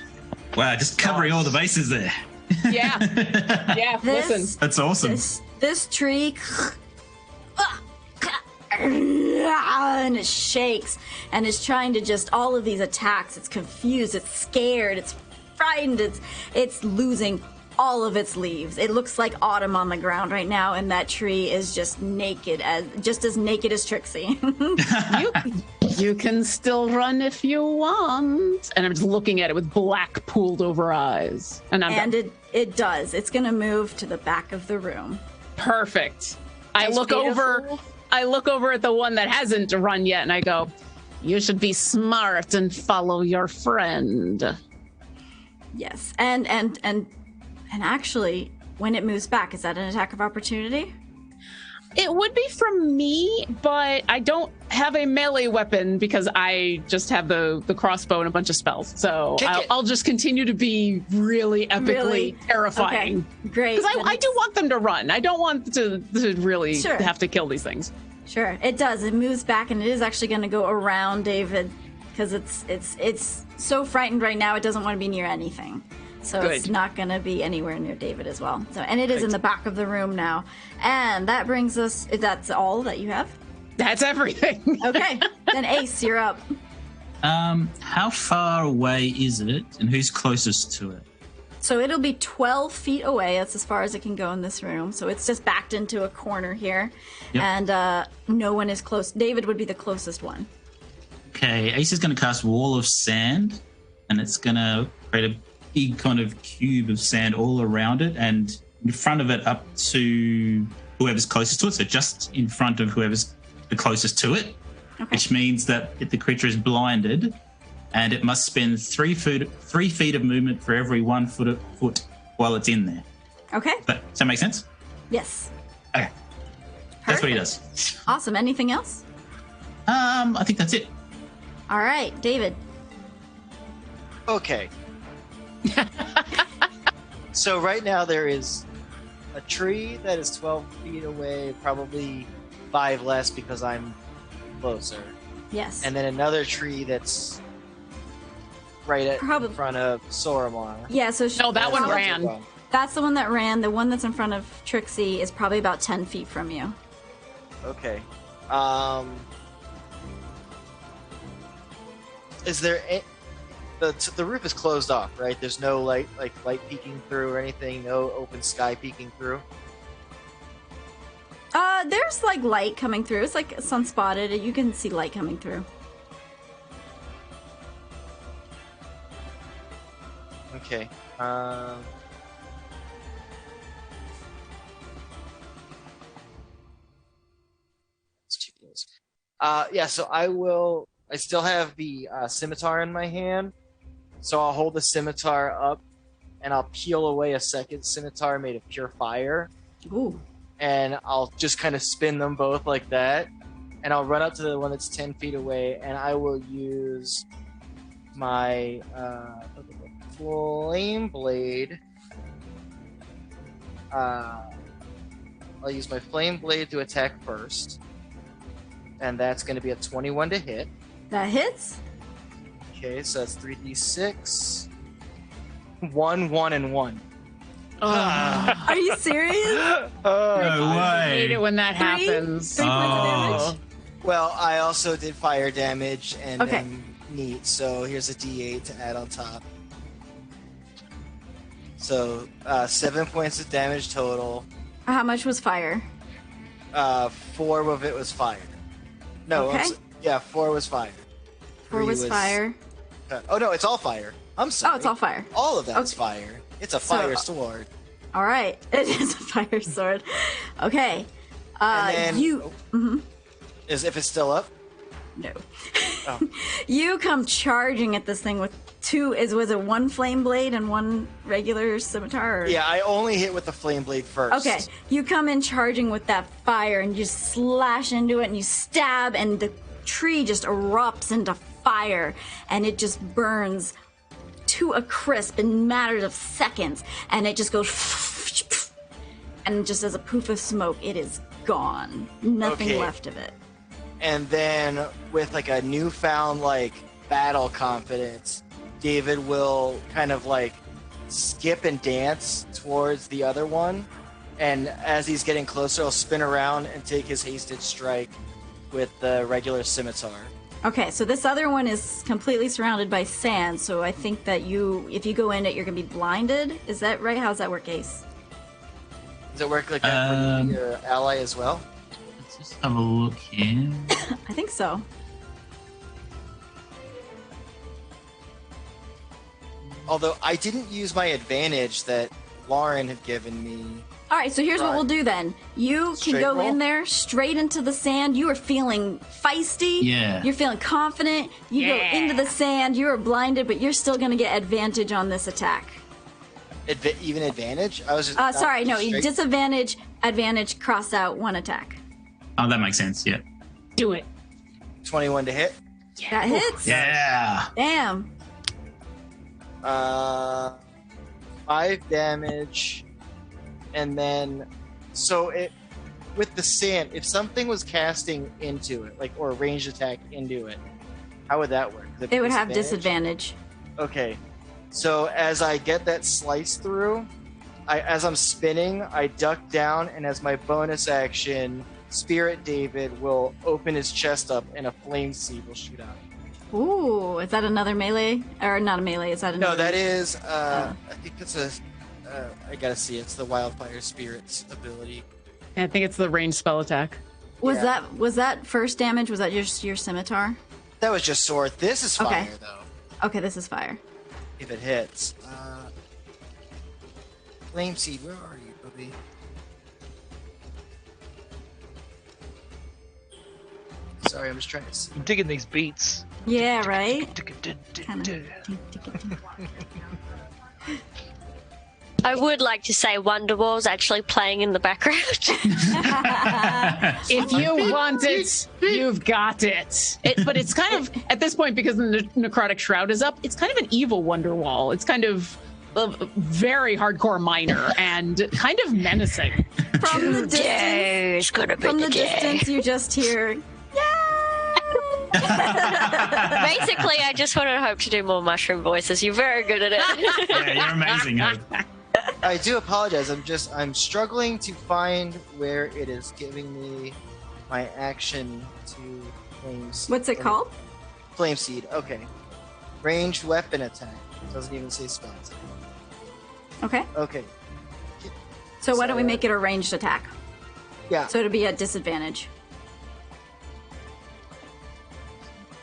Wow, just covering all the bases there. Yeah, yeah. Listen, That's awesome. This tree and it shakes and is trying to just all of these attacks. It's confused, it's scared, it's frightened, it's losing all of its leaves. It looks like autumn on the ground right now, and that tree is just naked, as naked as Trixie. You can still run if you want. And I'm just looking at it with black pooled over eyes. And it does. It's gonna move to the back of the room. Perfect. I That's look beautiful. over at the one that hasn't run yet, and I go, "You should be smart and follow your friend." Yes, and actually, when it moves back, is that an attack of opportunity? It would be from me, but I don't have a melee weapon because I just have the crossbow and a bunch of spells. So I'll just continue to be really epically terrifying. Okay, great. Because I do want them to run. I don't want to really have to kill these things. Sure, it does. It moves back, and it is actually going to go around David because it's so frightened right now. It doesn't want to be near anything. So it's not going to be anywhere near David as well. So, and it is in the back of the room now. And that brings us, that's all that you have? That's everything. Okay. Then Ace, you're up. How far away is it, and who's closest to it? So it'll be 12 feet away. That's as far as it can go in this room. So it's just backed into a corner here. Yep. And no one is close. David would be the closest one. Okay, Ace is going to cast Wall of Sand, and it's going to create a big kind of cube of sand all around it, and in front of it up to whoever's closest to it, so just in front of whoever's the closest to it, which means that the creature is blinded, and it must spend 3 feet of movement for every 1 foot while it's in there. Okay. Does that make sense? Yes. Okay. That's what he does. Awesome. Anything else? I think that's it. All right, David. Okay. So right now there is a tree that is 12 feet away, probably 5 less because I'm closer. Yes. And then another tree that's right in front of Sorumar. Yeah, so No, that one ran. That's the one that ran. The one that's in front of Trixie is probably about 10 feet from you. Okay. Is there the roof is closed off, right? There's no light peeking through or anything, no open sky peeking through? There's like light coming through. It's like sun-spotted. You can see light coming through. Okay. Yeah, so I still have the scimitar in my hand, so I'll hold the scimitar up and I'll peel away a second scimitar made of pure fire. Ooh. And I'll just kind of spin them both like that, and I'll run up to the one that's 10 feet away, and I will use my flame blade. I'll use my flame blade to attack first, and that's going to be a 21 to hit. That hits. Okay, so that's 3d6. 1, 1, and 1. Are you serious? No I way. hate it when that happens. 3 points of damage? Well, I also did fire damage and Okay. then neat, so here's a d8 to add on top. So 7 points of damage total. How much was fire? 4 of it was fire. No, Okay. 4 was fire. 4 3 was fire. Oh no, it's all fire. I'm sorry. Oh, it's all fire. All of that's Okay. fire. It's a So- fire sword. All right. It is a fire sword. Okay. And then, You... Mhm. Is if it's still up? No. Oh. You come charging at this thing with was it 1 flame blade and 1 regular scimitar? Or? Yeah, I only hit with the flame blade first. Okay, you come in charging with that fire and you slash into it and you stab and the tree just erupts into fire and it just burns to a crisp in matters of seconds and it just goes and just as a poof of smoke it is gone. Nothing Okay. left of it. And then with like a newfound like battle confidence, David will kind of like skip and dance towards the other one, and as he's getting closer he'll spin around and take his hasted strike with the regular scimitar. Okay, so this other one is completely surrounded by sand, so I think that if you go in it, you're going to be blinded. Is that right? How does that work, Ace? Does it work like that for your ally as well? Let's just have a look here. I think so. Although I didn't use my advantage that Lauren had given me. All right, so here's what Right. we'll do then. You can Straight go roll? in there straight into the sand. You are feeling feisty. Yeah. You're feeling confident. You go into the sand. You are blinded, but you're still going to get advantage on this attack. Even advantage? I was just Sorry, no, straight- disadvantage, advantage, cross out 1 attack. Oh, that makes sense. Yeah. Do it. 21 to hit. That hits. Yeah. Damn. 5 damage, and then with the sand, if something was casting into it, like, or a ranged attack into it, how would that work? It would have disadvantage. Okay, so as I get that slice through, as I'm spinning, I duck down, and as my bonus action, Spirit David will open his chest up, and a flame seed will shoot out. Ooh, is that another melee? Or not a melee, is that another? No, that is, I think it's I gotta see, it's the Wildfire Spirit's ability. I think it's the ranged spell attack. Was Yeah. that first damage? Was that just your scimitar? That was just sword. This is fire, Okay. though, Okay, this is fire. if it hits. Flame Seed, where are you, Bubby? Sorry, I'm just trying to see. I'm digging these beats. Yeah, right? Kinda. I would like to say Wonderwall's actually playing in the background. If you want it, you've got it. But it's kind of, at this point, because the necrotic shroud is up, it's kind of an evil Wonderwall. It's kind of a very hardcore minor and kind of menacing. From the distance, It's gonna be from the day. distance, you just hear, Basically, I just want to hope to do more mushroom voices. You're very good at it. Yeah, you're amazing. Eh? I do apologize. I'm struggling to find where it is giving me my action to flame seed. what's it called? Flame seed. Okay. Ranged weapon attack. Doesn't even say spells. Okay. Okay. So why don't we make it a ranged attack? Yeah. So it'll be at disadvantage.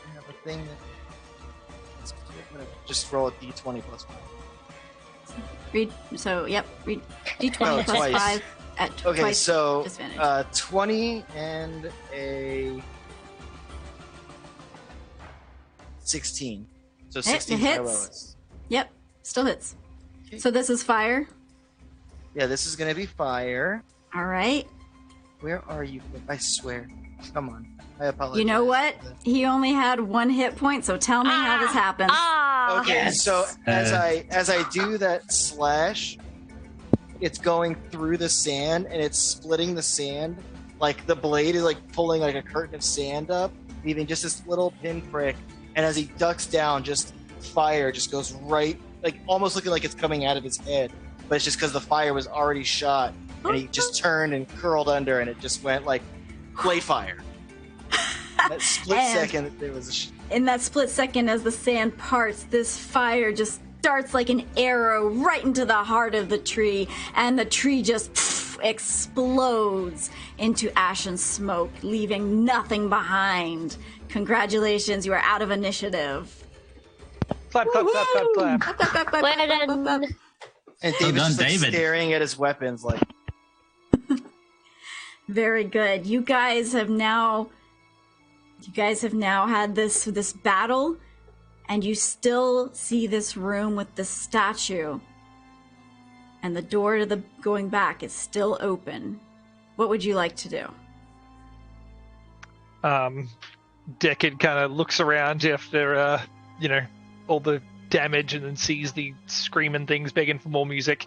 I have a thing that. I'm gonna just roll a d20 plus 5. Read. So yep. Read d20 Oh, plus twice. 5 at Okay, twice so disadvantage. 20 and a 16. So 16 is my hits. lowest. Yep. Still hits. Okay. So this is fire. Yeah, this is gonna be fire. All right. Where are you? I swear. Come on. I apologize. You know what? He only had 1 hit point. So tell me how this happens. Ah, Okay, so as I do that slash, it's going through the sand and it's splitting the sand. Like the blade is like pulling like a curtain of sand up, leaving just this little pinprick. And as he ducks down, just fire just goes right, like almost looking like it's coming out of his head. But it's just because the fire was already shot, and he just turned and curled under, and it just went like blade fire. That split And- second, there was a. In that split second, as the sand parts, this fire just darts like an arrow right into the heart of the tree, and the tree just explodes into ash and smoke, leaving nothing behind. Congratulations, you are out of initiative. Clap, clap, clap, clap, clap. well done. And Well David's done, just like David. staring at his weapons like. Very good. You guys have now had this battle, and you still see this room with the statue. And the door to the going back is still open. What would you like to do? Deckard kind of looks around after, all the damage and then sees the screaming things begging for more music.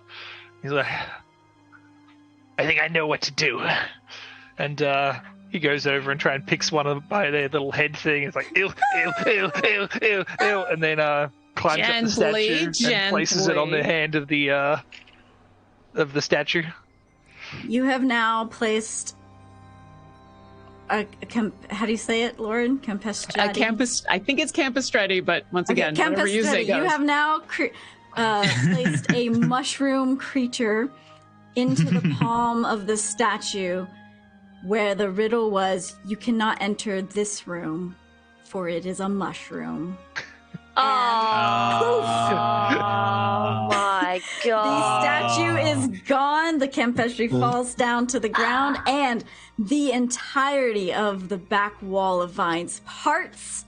He's like, I think I know what to do. And he goes over and try and picks one of by their little head thing. It's like, ew, ew, ew, ew, ew, ew, and then climbs up the statue and places it on the hand of the statue. You have now placed how do you say it, Lauren? Campestrati? Campus, I think it's Campestrati, but once again, whatever you say Campestrati. goes. You have now placed a mushroom creature into the palm of the statue, where the riddle was, you cannot enter this room, for it is a mushroom. Oh my The god. statue is gone. The Campestri falls down to the ground, and the entirety of the back wall of vines parts.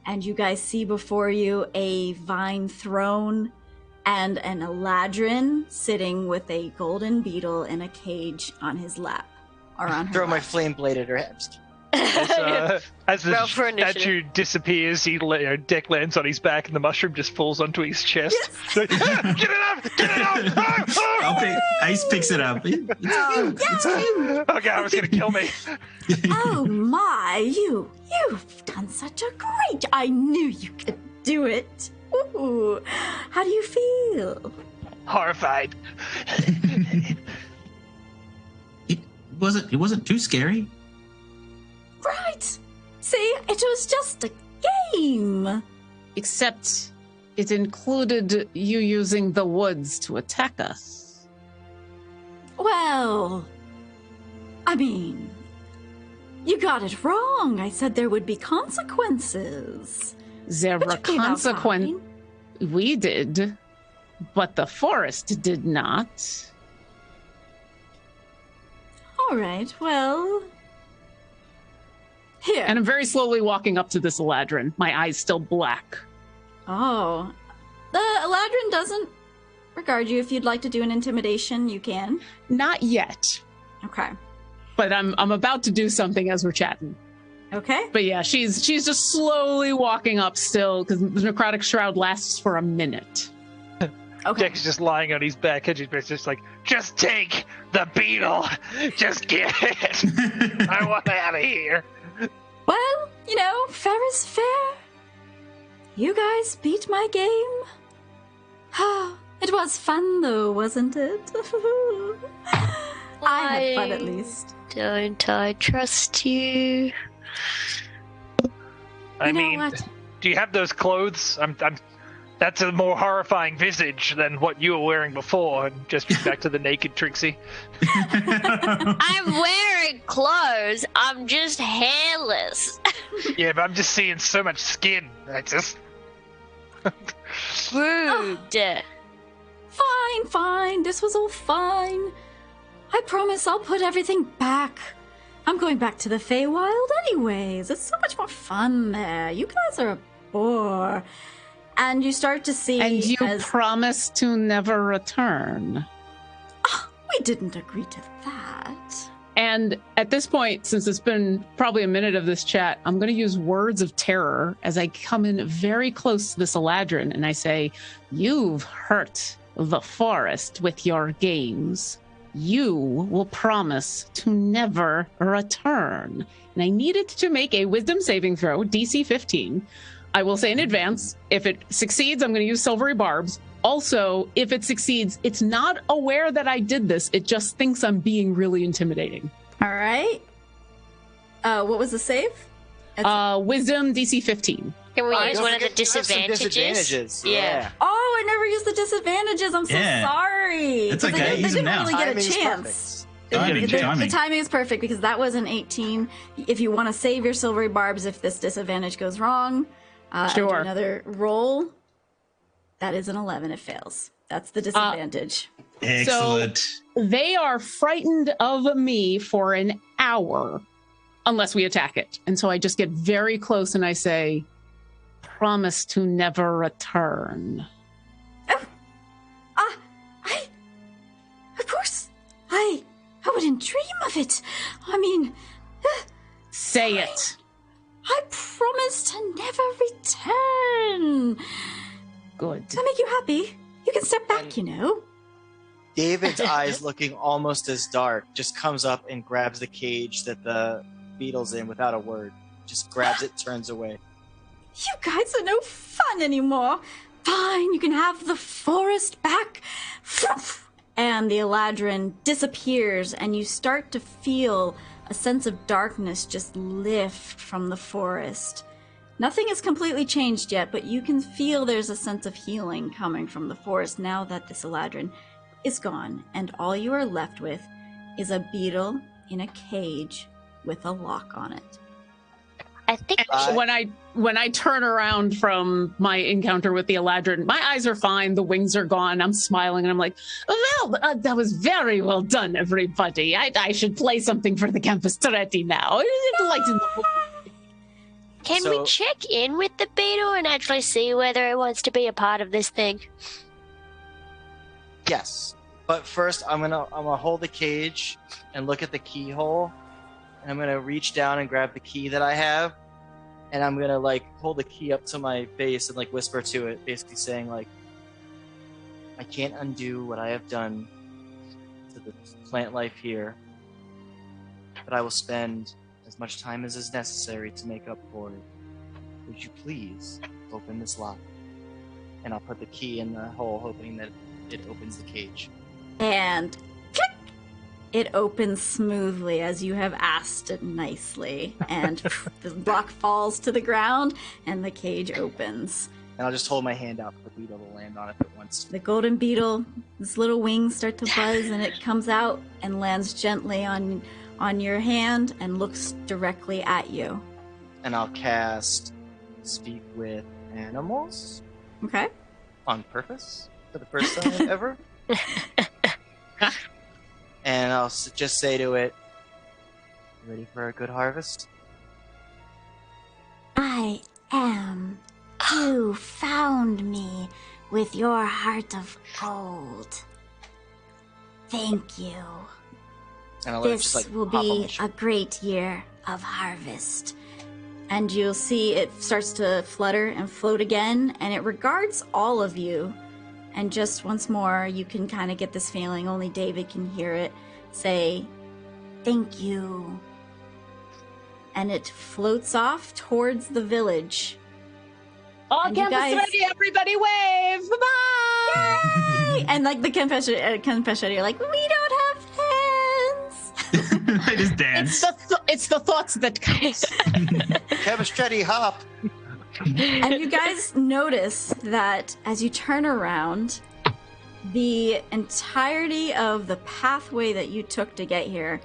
And you guys see before you a vine throne and an Eladrin sitting with a golden beetle in a cage on his lap. Or on her Throw my lap. flame blade at her head. As the Roll for initiative. statue disappears, Deck lands on his back and the mushroom just falls onto his chest. Like, "Ah, get it up! Get it up! Ah, Ace picks it up. It's cute. It's cute. Oh god, it's gonna kill me. Oh my, you've done such a great. I knew you could do it. Ooh, how do you feel? Horrified. It wasn't too scary. Right. See, it was just a game. Except it included you using the woods to attack us. Well, I mean, you got it wrong. I said there would be consequences. There But were you came out consequences. fine. We did, but the forest did not. All right, well, Here. And I'm very slowly walking up to this Eladrin, my eyes still black. Oh. The Eladrin doesn't regard you. If you'd like to do an intimidation, you can. Not yet, Okay. but I'm about to do something as we're chatting. Okay. But yeah, she's just slowly walking up still, because the necrotic shroud lasts for a minute. Okay. Dex is just lying on his back, and she's just like, just take the beetle. Just get it. I want out of here. Well, you know, fair is fair. You guys beat my game. It was fun, though, wasn't it? I had fun, at least. Don't I trust you? I You know mean, what? do you have those clothes? That's a more horrifying visage than what you were wearing before. And just back to the naked Trixie. I'm wearing clothes. I'm just hairless. Yeah, but I'm just seeing so much skin. I just. Rude. Fine. This was all fine. I promise I'll put everything back. I'm going back to the Feywild anyways. It's so much more fun there. You guys are a bore. And you start to see And you promise to never return. we didn't agree to that. And at this point, since it's been probably a minute of this chat, I'm going to use words of terror as I come in very close to this Eladrin and I say, you've hurt the forest with your games. You will promise to never return. And I needed to make a wisdom saving throw, DC 15. I will say in advance, if it succeeds, I'm going to use silvery barbs. Also, if it succeeds, it's not aware that I did this. It just thinks I'm being really intimidating. All right. What was the save? Wisdom DC 15. Can we use don't one of the forget you have some disadvantages? disadvantages. Yeah. Oh, I never used the disadvantages. I'm so Yeah. sorry. It's 'Cause okay, They use them didn't now. really get a Timing is chance. Timing. The timing is perfect because that was an 18. If you want to save your silvery barbs if this disadvantage goes wrong, and do Sure. another roll. That is an 11. It fails. That's the disadvantage. Excellent. They are frightened of me for an hour unless we attack it. And so I just get very close and I say, promise to never return. Of course, I wouldn't dream of it. I mean, Say it. I promise to never return. Good. Does that make you happy? You can step back, you know. David's eyes looking almost as dark just comes up and grabs the cage that the beetle's in without a word. Just grabs it, turns away. You guys are no fun anymore. Fine, you can have the forest back. And the Eladrin disappears, and you start to feel a sense of darkness just lift from the forest. Nothing has completely changed yet, but you can feel there's a sense of healing coming from the forest now that this Eladrin is gone, and all you are left with is a beetle in a cage with a lock on it. I think When I turn around from my encounter with the Eladrin, my eyes are fine, the wings are gone, I'm smiling, and I'm like, well, that was very well done, everybody. I should play something for the campus already now. Can So- we check in with the beetle and actually see whether it wants to be a part of this thing? Yes, but first I'm gonna hold the cage and look at the keyhole, and I'm gonna reach down and grab the key that I have, and I'm gonna like hold the key up to my face and like whisper to it, basically saying like, I can't undo what I have done to the plant life here, but I will spend as much time as is necessary to make up for it. Would you please open this lock? And I'll put the key in the hole, hoping that it opens the cage. And click! It opens smoothly as you have asked it nicely. And the block falls to the ground and the cage opens. And I'll just hold my hand out for the beetle to land on if it wants to. The golden beetle, its little wings start to buzz and it comes out and lands gently on your hand and looks directly at you. And I'll cast Speak with Animals Okay? on purpose for the first time ever. And I'll just say to it, "You ready for a good harvest?" I am. You found me with your heart of gold. Thank you. And I'll let it This just, like, will hop on my be shoulder. a great year of harvest. And you'll see it starts to flutter and float again, and it regards all of you. And just once more, you can kind of get this feeling, only David can hear it, say, thank you. And it floats off towards the village. All And you campus guys- ready, everybody wave! Bye-bye! Yay! And like the confession, you're like, we don't have hands. They just dance. It's the thoughts that count. Chemistry hop. And you guys notice that as you turn around, the entirety of the pathway that you took to get here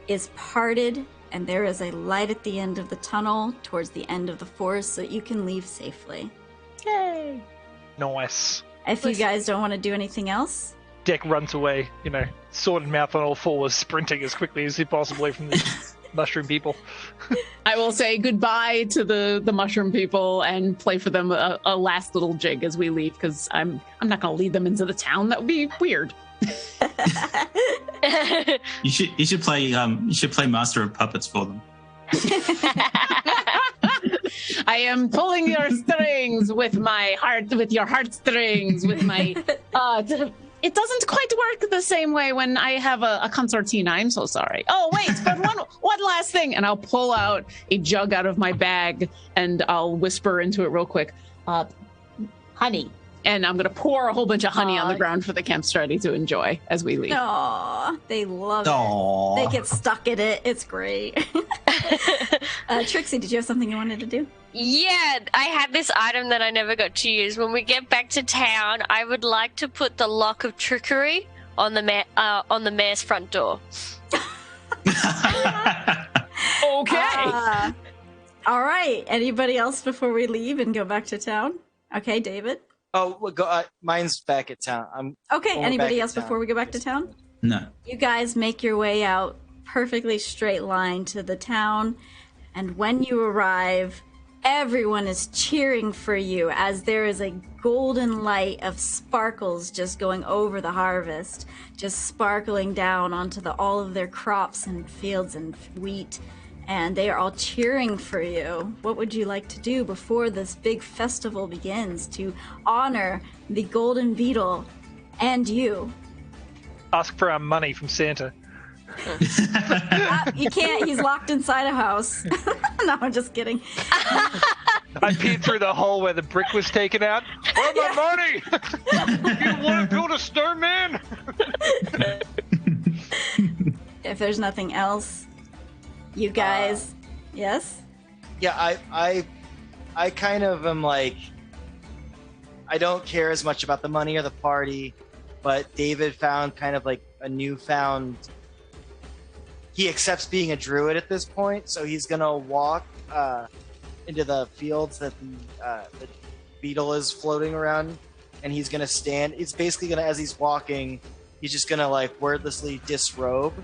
is parted, and there is a light at the end of the tunnel towards the end of the forest so that you can leave safely. Yay! Nice. If you guys don't want to do anything else, Deck runs away, sword and mouth on all fours, sprinting as quickly as he possibly from the mushroom people. I will say goodbye to the mushroom people and play for them a last little jig as we leave, because I'm not going to lead them into the town. That would be weird. You should play Master of Puppets for them. I am pulling your strings with my heart, with your heartstrings, with my. It doesn't quite work the same way when I have a concertina. I'm so sorry. Oh wait, but one last thing, and I'll pull out a jug out of my bag and I'll whisper into it real quick, honey. And I'm gonna pour a whole bunch of honey on the ground for the camp study to enjoy as we leave. aw, they love Aww. it. They get stuck in it. It's great. Trixie, did you have something you wanted to do? Yeah, I had this item that I never got to use. When we get back to town, I would like to put the lock of trickery on the mayor's front door. Okay. All right. Anybody else before we leave and go back to town? Okay, David. Oh, we'll go. Mine's back at town. Okay. Well, Anybody back else at town. before we go back to town? No. You guys make your way out perfectly straight line to the town, and when you arrive, everyone is cheering for you as there is a golden light of sparkles just going over the harvest, just sparkling down onto all of their crops and fields and wheat, and they are all cheering for you. What would you like to do before this big festival begins to honor the golden beetle and you? Ask for our money from Santa. You can't, he's locked inside a house. No, I'm just kidding. I peered through the hole where the brick was taken out. Where's my money? You want to build a snowman? If there's nothing else, you guys, yes? Yeah, I kind of am like, I don't care as much about the money or the party, but David found kind of like a newfound. He accepts being a druid at this point, so he's gonna walk into the fields that the beetle is floating around, and he's gonna stand. It's basically gonna, as he's walking, he's just gonna like wordlessly disrobe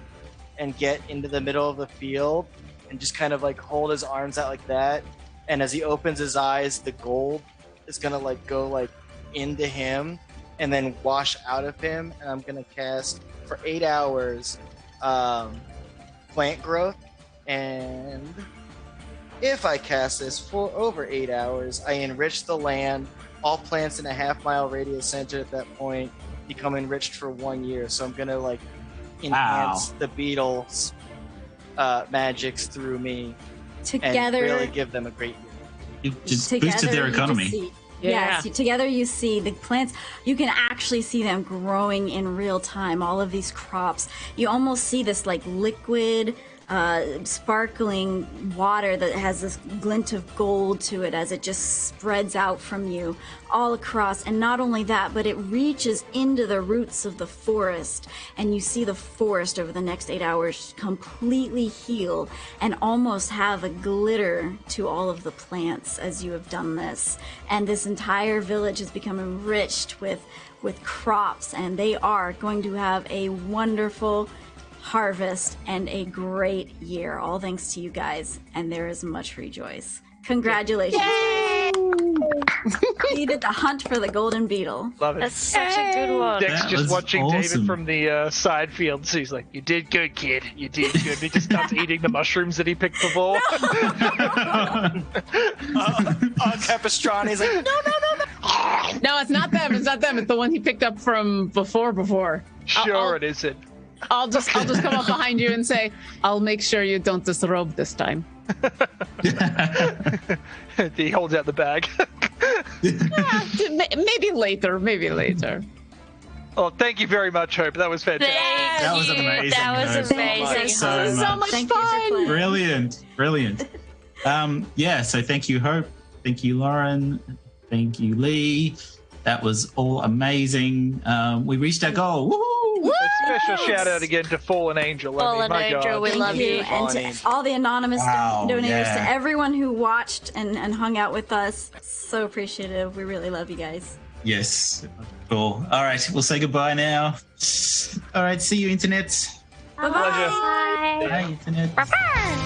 and get into the middle of the field and just kind of like hold his arms out like that. And as he opens his eyes, the gold is gonna like go like into him and then wash out of him. And I'm gonna cast for 8 hours. Plant growth, and if I cast this for over 8 hours, I enrich the land. All plants in a half-mile radius center at that point become enriched for 1 year. So I'm gonna like enhance the beetles' magics through me Together, and really give them a great year. It just boosted their you economy. just see- Yeah. Yes, together you see the plants. You can actually see them growing in real time. All of these crops. You almost see this like liquid, sparkling water that has this glint of gold to it as it just spreads out from you all across. And not only that, but it reaches into the roots of the forest. And you see the forest over the next 8 hours completely heal and almost have a glitter to all of the plants as you have done this. And this entire village has become enriched with crops, and they are going to have a wonderful harvest and a great year, all thanks to you guys, and there is much rejoice. Congratulations. Needed to hunt for the golden beetle. Love it. That's such a good one. Dex That just was watching awesome. David from the side field. So he's like, "You did good, kid. You did good." He just starts eating the mushrooms that he picked before. On Capistrani's like, no. No, it's not them. It's not them. It's the one he picked up from before. Sure, it isn't. I'll just come up behind you and say, I'll make sure you don't disrobe this time. He holds out the bag. Maybe later. Oh, thank you very much, Hope. That was fantastic. Thank That was you. amazing, That was Hope. amazing. So much Thank you for playing. Brilliant. So thank you, Hope. Thank you, Lauren. Thank you, Lee. That was all amazing. We reached our goal. Woohoo! A special shout out again to Fallen Angel. Fallen my Angel, God. we Thank love you. you. And to all the anonymous donators, yeah. to everyone who watched and hung out with us. So appreciative. We really love you guys. Yes. Cool. All right. We'll say goodbye now. All right. See you, Internet. Bye-bye. Bye. Bye, Internet. Bye.